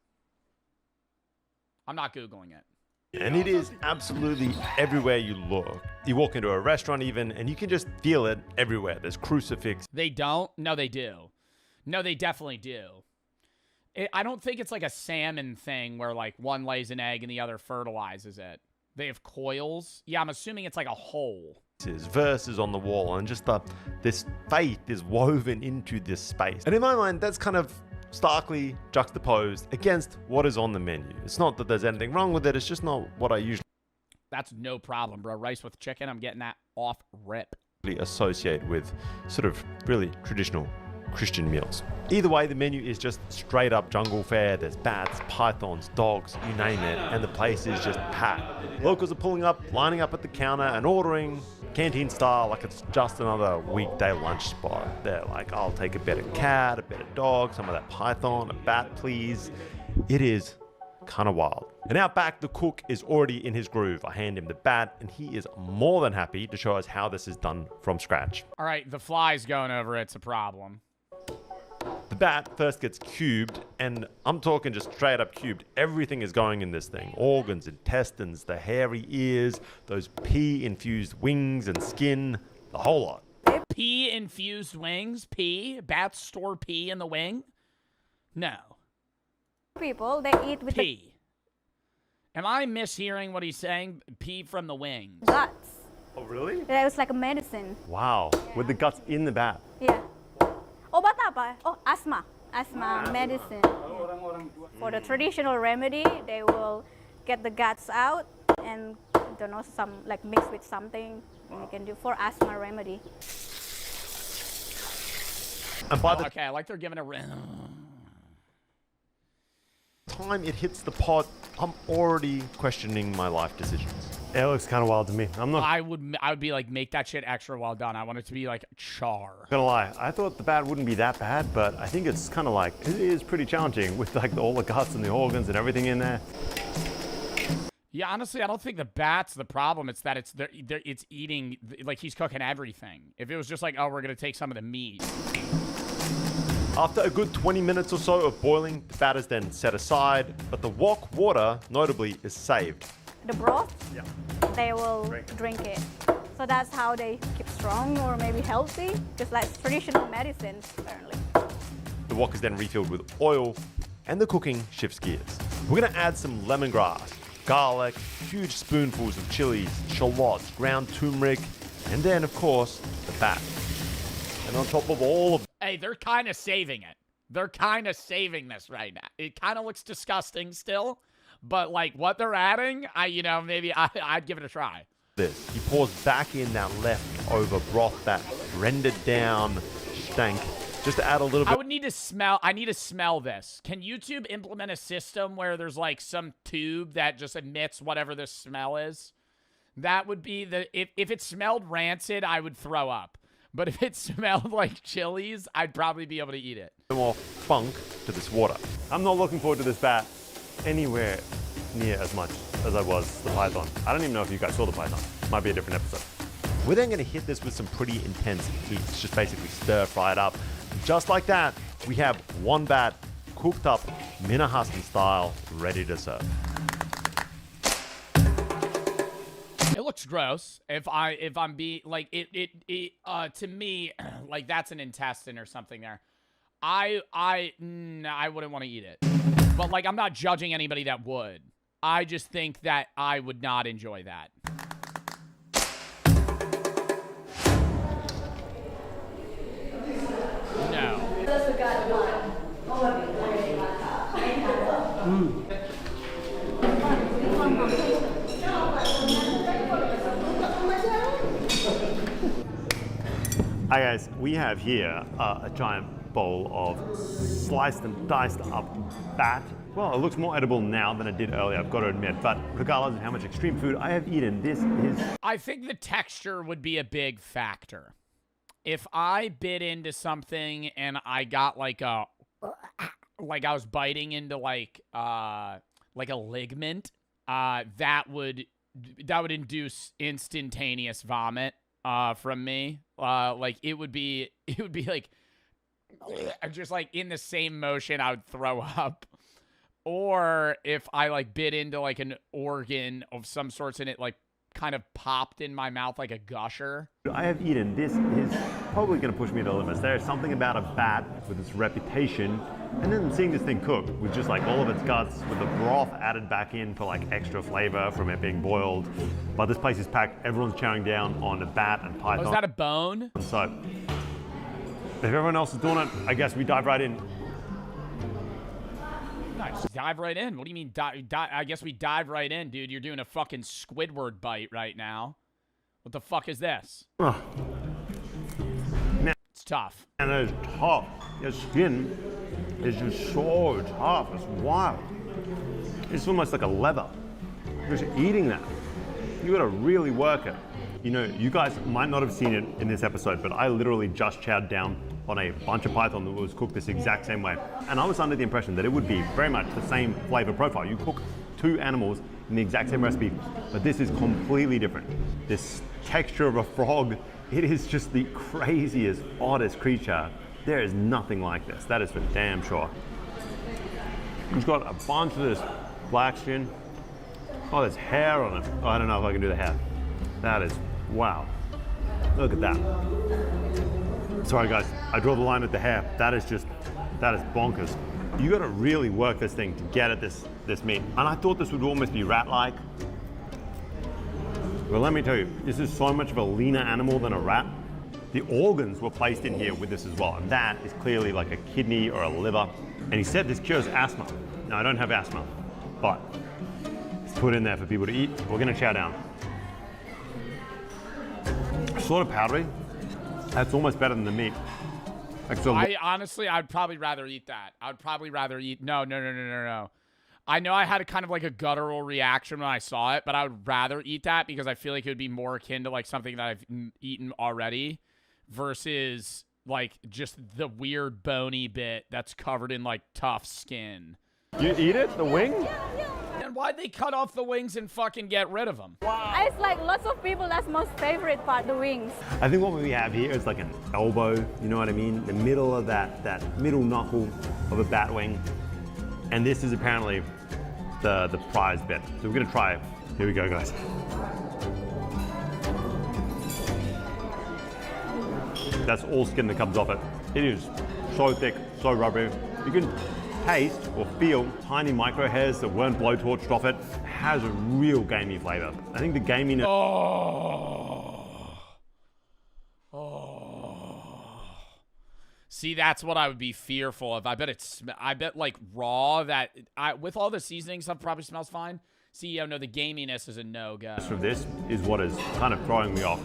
I'm not Googling it. And it is absolutely everywhere you look. You walk into a restaurant even, and you can just feel it everywhere. There's crucifix. They don't? No, they do. No, they definitely do. I don't think it's like a salmon thing where like one lays an egg and the other fertilizes it. They have coils. Yeah, I'm assuming it's like a hole. Verses on the wall, and just this faith is woven into this space. And in my mind, that's kind of starkly juxtaposed against what is on the menu. It's not that there's anything wrong with it, it's just not what I usually... That's no problem, bro. Rice with chicken, I'm getting that off rip. ...associate with sort of really traditional Christian meals. Either way, the menu is just straight up jungle fare. There's bats, pythons, dogs, you name it, and the place is just packed. Locals are pulling up, lining up at the counter and ordering canteen style like it's just another weekday lunch spot. They're like, I'll take a better cat, a better dog, some of that python, a bat, please. It is kind of wild. And out back, the cook is already in his groove. I hand him the bat, and he is more than happy to show us how this is done from scratch. All right, the fly's going over. It's a problem. The bat first gets cubed, and I'm talking just straight up cubed. Everything is going in this thing. Organs, intestines, the hairy ears, those pea-infused wings and skin, the whole lot. Pea-infused wings? Pea? Bats store pea in the wing? No. People, they eat with pea. Am I mishearing what he's saying? Pea from the wings. Guts. Oh, really? Yeah, it was like a medicine. Wow. Yeah. With the guts in the bat. Yeah. Obat apa? Oh, asthma. Asthma medicine. For the traditional remedy, they will get the guts out and, I don't know, some like mix with something you can do for asthma remedy. And by the okay, I like they're giving a time it hits the pot, I'm already questioning my life decisions. It looks kind of wild to me. I'm not... I would be like, make that shit extra well done. I want it to be like char. Gonna lie, I thought the bat wouldn't be that bad, but I think it's kind of like, it is pretty challenging with like all the guts and the organs and everything in there. Yeah, honestly, I don't think the bat's the problem. It's that it's eating, like he's cooking everything. If it was just like, oh, we're gonna take some of the meat. After a good 20 minutes or so of boiling, the batter is then set aside, but the wok water, notably, is saved. The broth, they will drink it. So that's how they keep strong or maybe healthy, just like traditional medicines, apparently. The wok is then refilled with oil, and the cooking shifts gears. We're gonna add some lemongrass, garlic, huge spoonfuls of chilies, shallots, ground turmeric, and then, of course, the bat. And on top of all of... Hey, they're kind of saving it. They're kind of saving this right now. It kind of looks disgusting still, but like what they're adding, maybe I'd give it a try. This, he pours back in that leftover broth, that rendered down stank, just to add a little bit. I need to smell this. Can YouTube implement a system where there's like some tube that just emits whatever this smell is? That would be if it smelled rancid, I would throw up. But if it smelled like chilies, I'd probably be able to eat it. More funk to this water. I'm not looking forward to this bat anywhere near as much as I was the python. I don't even know if you guys saw the python. Might be a different episode. We're then gonna hit this with some pretty intense heat. It's just basically stir fry it up. Just like that, we have one bat cooked up Minahassan style, ready to serve. It looks gross. If I'm being like to me, like that's an intestine or something there. I wouldn't want to eat it. But like I'm not judging anybody that would. I just think that I would not enjoy that. No. Hi guys, we have here a giant bowl of sliced and diced up bat. Well, it looks more edible now than it did earlier, I've got to admit, but regardless of how much extreme food I have eaten, this is... I think the texture would be a big factor. If I bit into something and I got like I was biting into like a ligament, that would induce instantaneous vomit from me. Like it would be like just like in the same motion I would throw up. Or if I like bit into like an organ of some sorts and it like kind of popped in my mouth like a gusher. I have eaten. This is probably going to push me to the limits. There's something about a bat with its reputation, and then seeing this thing cooked with just like all of its guts, with the broth added back in for like extra flavor from it being boiled. But this place is packed. Everyone's chowing down on a bat and python. Oh, is that a bone? So if everyone else is doing it, I guess we dive right in. Nice. Dive right in. What do you mean? I guess we dive right in, dude. You're doing a fucking Squidward bite right now. What the fuck is this? Man, it's tough. And it's tough. Your skin is just so tough. It's wild. It's almost like a leather. Just eating that, you gotta really work it. You know, you guys might not have seen it in this episode, but I literally just chowed down on a bunch of python that was cooked this exact same way. And I was under the impression that it would be very much the same flavor profile. You cook two animals in the exact same recipe, but this is completely different. This texture of a frog, it is just the craziest, oddest creature. There is nothing like this. That is for damn sure. It's got a bunch of this black skin. Oh, there's hair on it. Oh, I don't know if I can do the hair. That is, wow. Look at that. Sorry guys, I draw the line at the hair. That is bonkers. You gotta really work this thing to get at this meat. And I thought this would almost be rat-like. Well, let me tell you, this is so much of a leaner animal than a rat. The organs were placed in here with this as well. And that is clearly like a kidney or a liver. And he said this cures asthma. Now, I don't have asthma, but it's put in there for people to eat. We're gonna chow down. Sort of powdery. That's almost better than the meat. Honestly, I'd probably rather eat that. I'd probably rather eat. No. I know I had a kind of like a guttural reaction when I saw it, but I would rather eat that because I feel like it would be more akin to like something that I've eaten already versus like just the weird bony bit that's covered in like tough skin. You eat it? The wing? Then why'd they cut off the wings and fucking get rid of them? It's like lots of people, that's most favorite part, the wings. I think what we have here is like an elbow, you know what I mean? The middle of that middle knuckle of a bat wing. And this is apparently the prize bit. So we're gonna try it. Here we go, guys. That's all skin that comes off it. It is so thick, so rubbery. You can taste or feel tiny micro hairs that weren't blowtorched off it. It has a real gamey flavor. I think the gaminess. See, that's what I would be fearful of. I bet like raw that with all the seasoning stuff probably smells fine. CEO, no, the gaminess is a no-go. From this is what is kind of throwing me off.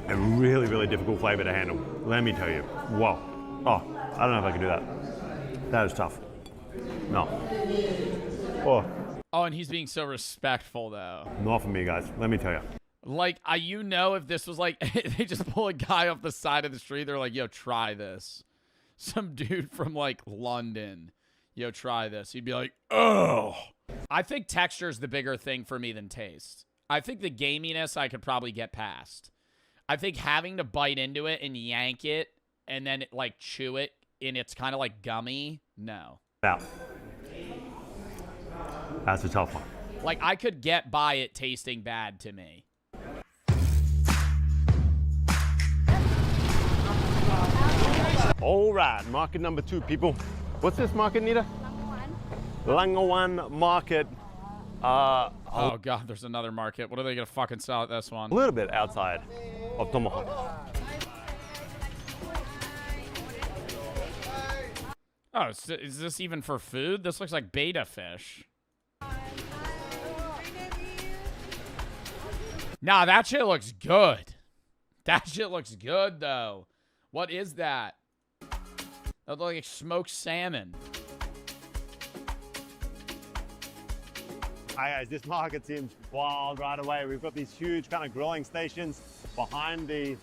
A really, really difficult flavor to handle. Let me tell you. Whoa. Oh, I don't know if I can do that. That is tough. No. Oh. Oh, and he's being so respectful, though. Not for me, guys. Let me tell you. Like, you know, if this was like, they just pull a guy off the side of the street, they're like, yo, try this. Some dude from, like, London. Yo, try this. He'd be like, oh. I think texture is the bigger thing for me than taste. I think the gaminess I could probably get past. I think having to bite into it and yank it and then, like, chew it and it's kind of like gummy, no. Yeah. That's a tough one. Like, I could get by it tasting bad to me. All right, market number 2, people. What's this market, Nita? Langawan market. Oh, God, there's another market. What are they going to fucking sell at this one? A little bit outside of Tomahawk. Oh, is this even for food? This looks like betta fish. Nah, that shit looks good. That shit looks good, though. What is that? That looks like smoked salmon. Hi guys, this market seems wild right away. We've got these huge kind of grilling stations behind the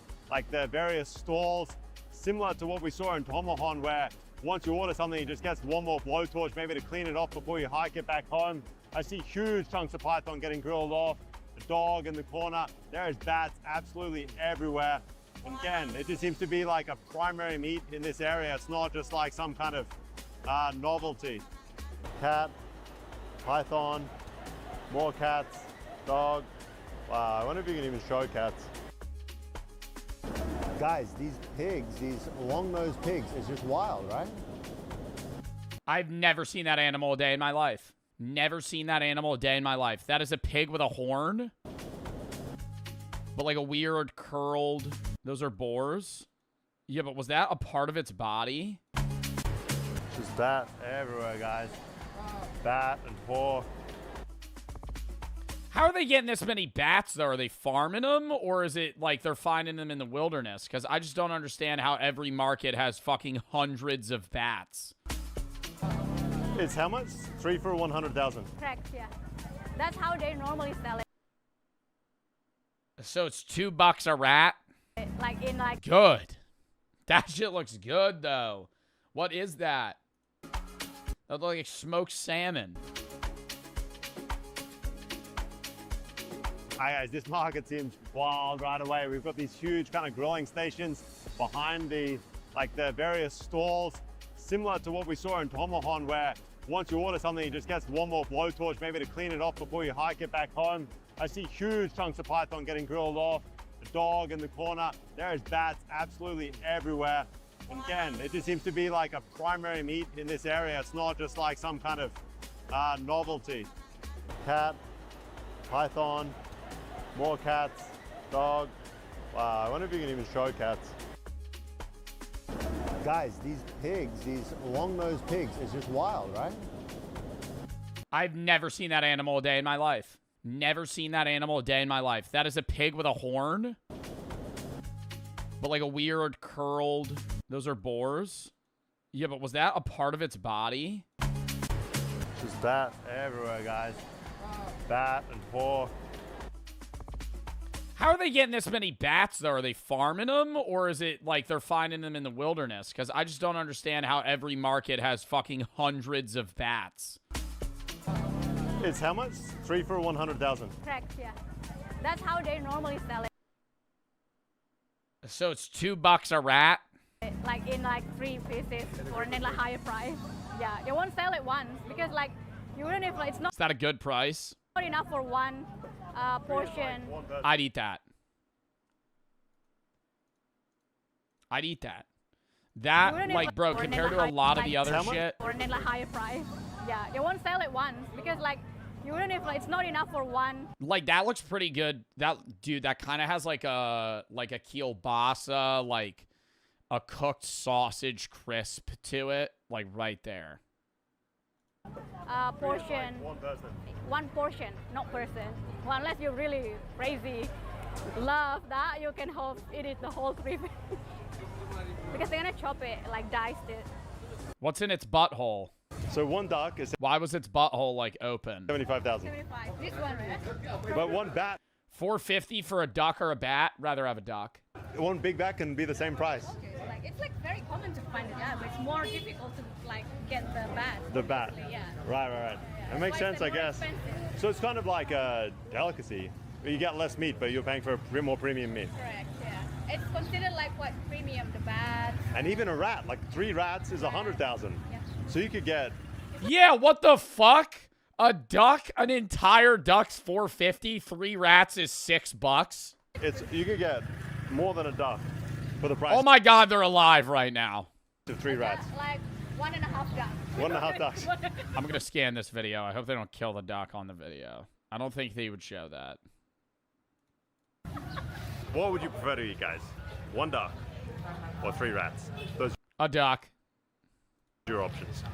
various stalls, similar to what we saw in Tomahawk, where once you order something, it just gets one more blowtorch, maybe to clean it off before you hike it back home. I see huge chunks of python getting grilled off. The dog in the corner. There is bats absolutely everywhere. And again, it just seems to be like a primary meat in this area. It's not just like some kind of novelty. Cat, python, more cats, dog. Wow, I wonder if you can even show cats. Guys, these pigs, these long-nosed pigs, is just wild, right? I've never seen that animal a day in my life. Never seen that animal a day in my life. That is a pig with a horn. But like a weird curled... Those are boars? Yeah, but was that a part of its body? Just bat everywhere, guys. Bat and boar. How are they getting this many bats, though? Are they farming them? Or is it like they're finding them in the wilderness? Because I just don't understand how every market has fucking hundreds of bats. It's how much? 3 for 100,000. Correct, yeah. That's how they normally sell it. So it's $2 a rat? Like in like... Good. That shit looks good, though. What is that? That looks like smoked salmon. Hi guys, this market seems wild right away. We've got these huge kind of grilling stations behind the various stalls, similar to what we saw in Tomahawk, where once you order something, it just gets one more blowtorch, maybe to clean it off before you hike it back home. I see huge chunks of python getting grilled off. The dog in the corner. There is bats absolutely everywhere. And again, it just seems to be like a primary meat in this area. It's not just like some kind of novelty. Cat, python, more cats, dog. Wow, I wonder if you can even show cats. Guys, these pigs, these long-nosed pigs, is just wild, right? I've never seen that animal a day in my life. Never seen that animal a day in my life. That is a pig with a horn. But like a weird curled... Those are boars? Yeah, but was that a part of its body? Just bat everywhere, guys. Bat and boar. How are they getting this many bats, though? Are they farming them? Or is it like they're finding them in the wilderness? Because I just don't understand how every market has fucking hundreds of bats. It's how much? 3 for 100,000. Correct, yeah. That's how they normally sell it. So it's $2 a rat? Like in like 3 pieces for a like higher price. Yeah, they won't sell it once because like even if it's not Is that a good price? enough for one portion. I'd eat that. I'd eat that. That, Even if, like, bro, for an compared to a like lot of like the other shit. For a like higher price. Yeah, they won't sell it once because like even if it's not enough for one. Like, that looks pretty good. That, dude, that kind of has like a kielbasa, like a cooked sausage crisp to it. Like, right there. Portion. One portion, not person. Well, unless you're really crazy, love that, you can eat it the whole 3 because they're gonna chop it, like diced it. What's in its butthole? So one duck is... Why was its butthole, like, open? 75,000. 75. This one, right? But one bat... $450 for a duck or a bat? Rather have a duck. One big bat can be the same price. Okay, so like, it's like very common to find a bat, but it's more difficult to like get the bat. The bat. Yeah. Right. Yeah. That makes Why is sense, it I more guess. expensive? So it's kind of like a delicacy. You get less meat, but you're paying for more premium meat. Correct, yeah. It's considered like what premium, the bat. And even a rat, like 3 rats is 100,000. Yeah. So you could get... Yeah, what the fuck? A duck, an entire duck's $450. 3 rats is $6. You could get more than a duck for the price. Oh my God, they're alive right now. Of 3 rats. Like 1.5 ducks. 1.5 ducks. I'm gonna scan this video. I hope they don't kill the duck on the video. I don't think they would show that. What would you prefer to eat, guys? 1 duck or 3 rats? Those A duck. are your options.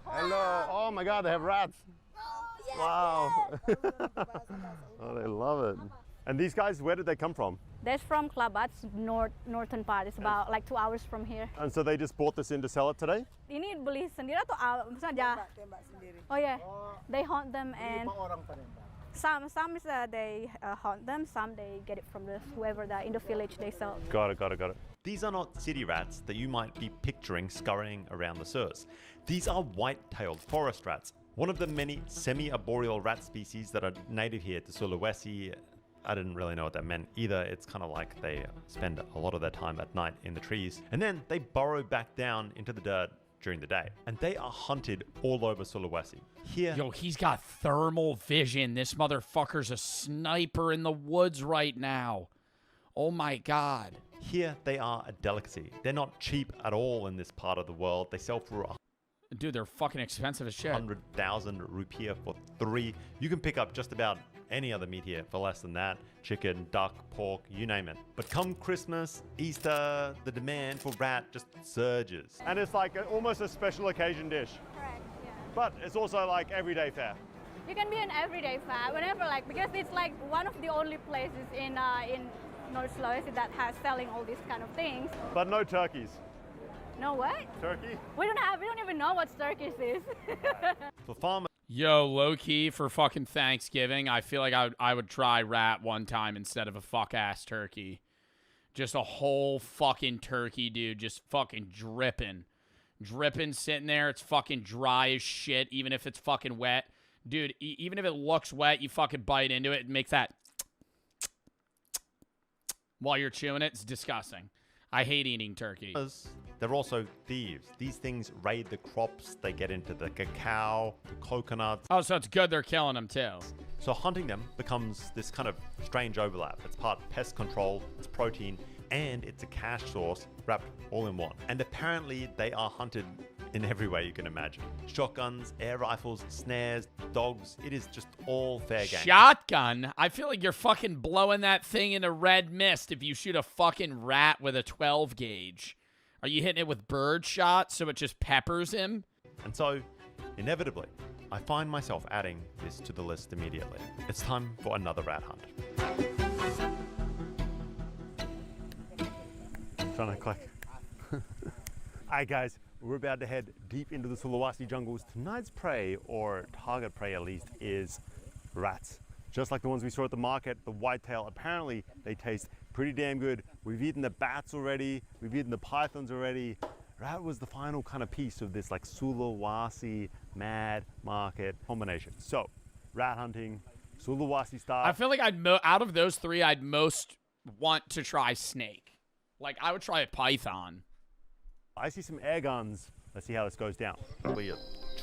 Hello. Oh my God, they have rats. Wow. Oh, they love it. And these guys, where did they come from? That's from Klabat's northern part. It's about like 2 hours from here. And so they just bought this in to sell it today? Ini beli sendiri atau saja? Oh yeah, they hunt them and some is they hunt them, some they get it from whoever in the village they sell. Got it. These are not city rats that you might be picturing scurrying around the Surs. These are white-tailed forest rats, one of the many semi-arboreal rat species that are native here to Sulawesi. I didn't really know what that meant either. It's kind of like they spend a lot of their time at night in the trees, and then they burrow back down into the dirt during the day. And they are hunted all over Sulawesi. Here, Yo, he's got thermal vision. This motherfucker's a sniper in the woods right now. Oh my God. Here, they are a delicacy. They're not cheap at all in this part of the world. They sell for Dude, they're fucking expensive as shit. 100,000 rupiah for 3. You can pick up just about any other meat here for less than that. Chicken, duck, pork, you name it. But come Christmas, Easter, the demand for rat just surges. And it's like almost a special occasion dish. Correct, yeah. But it's also like everyday fare. You can be an everyday fare whenever because it's like one of the only places in North Sulawesi that has selling all these kind of things. But no turkeys. No what? Turkey? We don't even know what turkeys is. For farmers. Yo, low-key, for fucking Thanksgiving, I feel like I would try rat one time instead of a fuck-ass turkey. Just a whole fucking turkey, dude. Just fucking dripping. Dripping, sitting there. It's fucking dry as shit, even if it's fucking wet. Dude, even if it looks wet, you fucking bite into it. It makes that... while you're chewing it. It's disgusting. I hate eating turkey. They're also thieves. These things raid the crops. They get into the cacao, the coconuts. Oh, so it's good they're killing them too. So hunting them becomes this kind of strange overlap. It's part pest control, it's protein, and it's a cash source wrapped all in one. And apparently they are hunted in every way you can imagine. Shotguns, air rifles, snares, dogs. It is just all fair game. Shotgun? I feel like you're fucking blowing that thing into red mist if you shoot a fucking rat with a 12 gauge. Are you hitting it with bird shot so it just peppers him? And so, inevitably, I find myself adding this to the list immediately. It's time for another rat hunt. Trying to click. Alright guys, we're about to head deep into the Sulawesi jungles. Tonight's prey, or target prey at least, is rats. Just like the ones we saw at the market, the whitetail, apparently they taste pretty damn good. We've eaten the bats already, we've eaten the pythons already, rat was the final kind of piece of this like Sulawesi mad market combination. So, rat hunting, Sulawesi style. I feel like out of those three, I'd most want to try snake. Like, I would try a python. I see some air guns. Let's see how this goes down. Probably a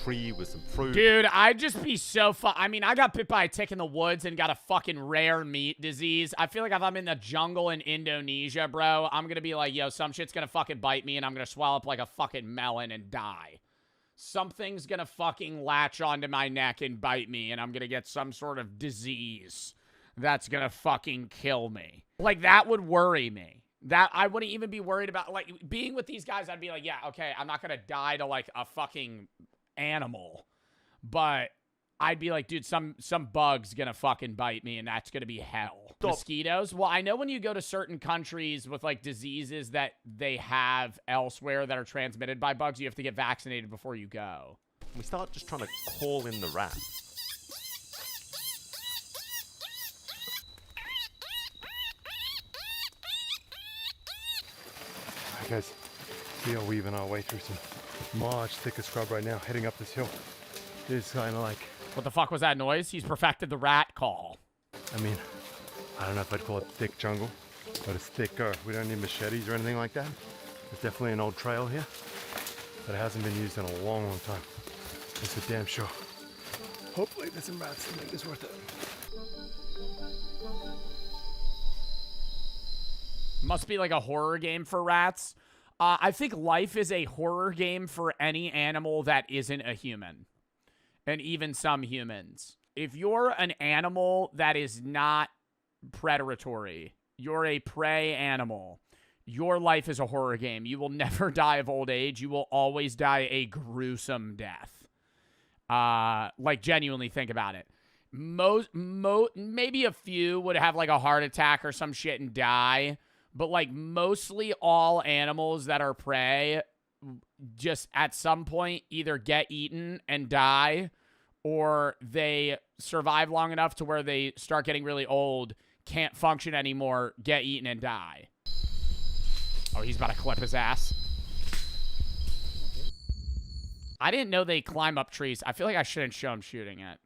tree with some fruit. Dude, I'd just be so I mean, I got bit by a tick in the woods and got a fucking rare meat disease. I feel like if I'm in the jungle in Indonesia, bro, I'm gonna be like, yo, some shit's gonna fucking bite me and I'm gonna swallow up like a fucking melon and die. Something's gonna fucking latch onto my neck and bite me and I'm gonna get some sort of disease that's gonna fucking kill me. Like, that would worry me. That I wouldn't even be worried about, like, being with these guys. I'd be like, yeah, okay, I'm not gonna die to like a fucking animal, but I'd be like, dude, some bug's gonna fucking bite me and that's gonna be hell. Stop. Mosquitoes? Well, I know when you go to certain countries with like diseases that they have elsewhere that are transmitted by bugs, you have to get vaccinated before you go. We start just trying to call in the rat. Guys, we are weaving our way through some much thicker scrub right now, heading up this hill. It's kind of like... What the fuck was that noise? He's perfected the rat call. I mean, I don't know if I'd call it thick jungle, but it's thicker. We don't need machetes or anything like that. There's definitely an old trail here, but it hasn't been used in a long, long time. That's for damn sure. Hopefully there's some rats to make this worth it. Must be like a horror game for rats. I think life is a horror game for any animal that isn't a human. And even some humans. If you're an animal that is not predatory, you're a prey animal, your life is a horror game. You will never die of old age. You will always die a gruesome death. Like, genuinely think about it. Maybe a few would have like a heart attack or some shit and die. But, like, mostly all animals that are prey just at some point either get eaten and die or they survive long enough to where they start getting really old, can't function anymore, get eaten and die. Oh, he's about to clip his ass. I didn't know they climb up trees. I feel like I shouldn't show him shooting it.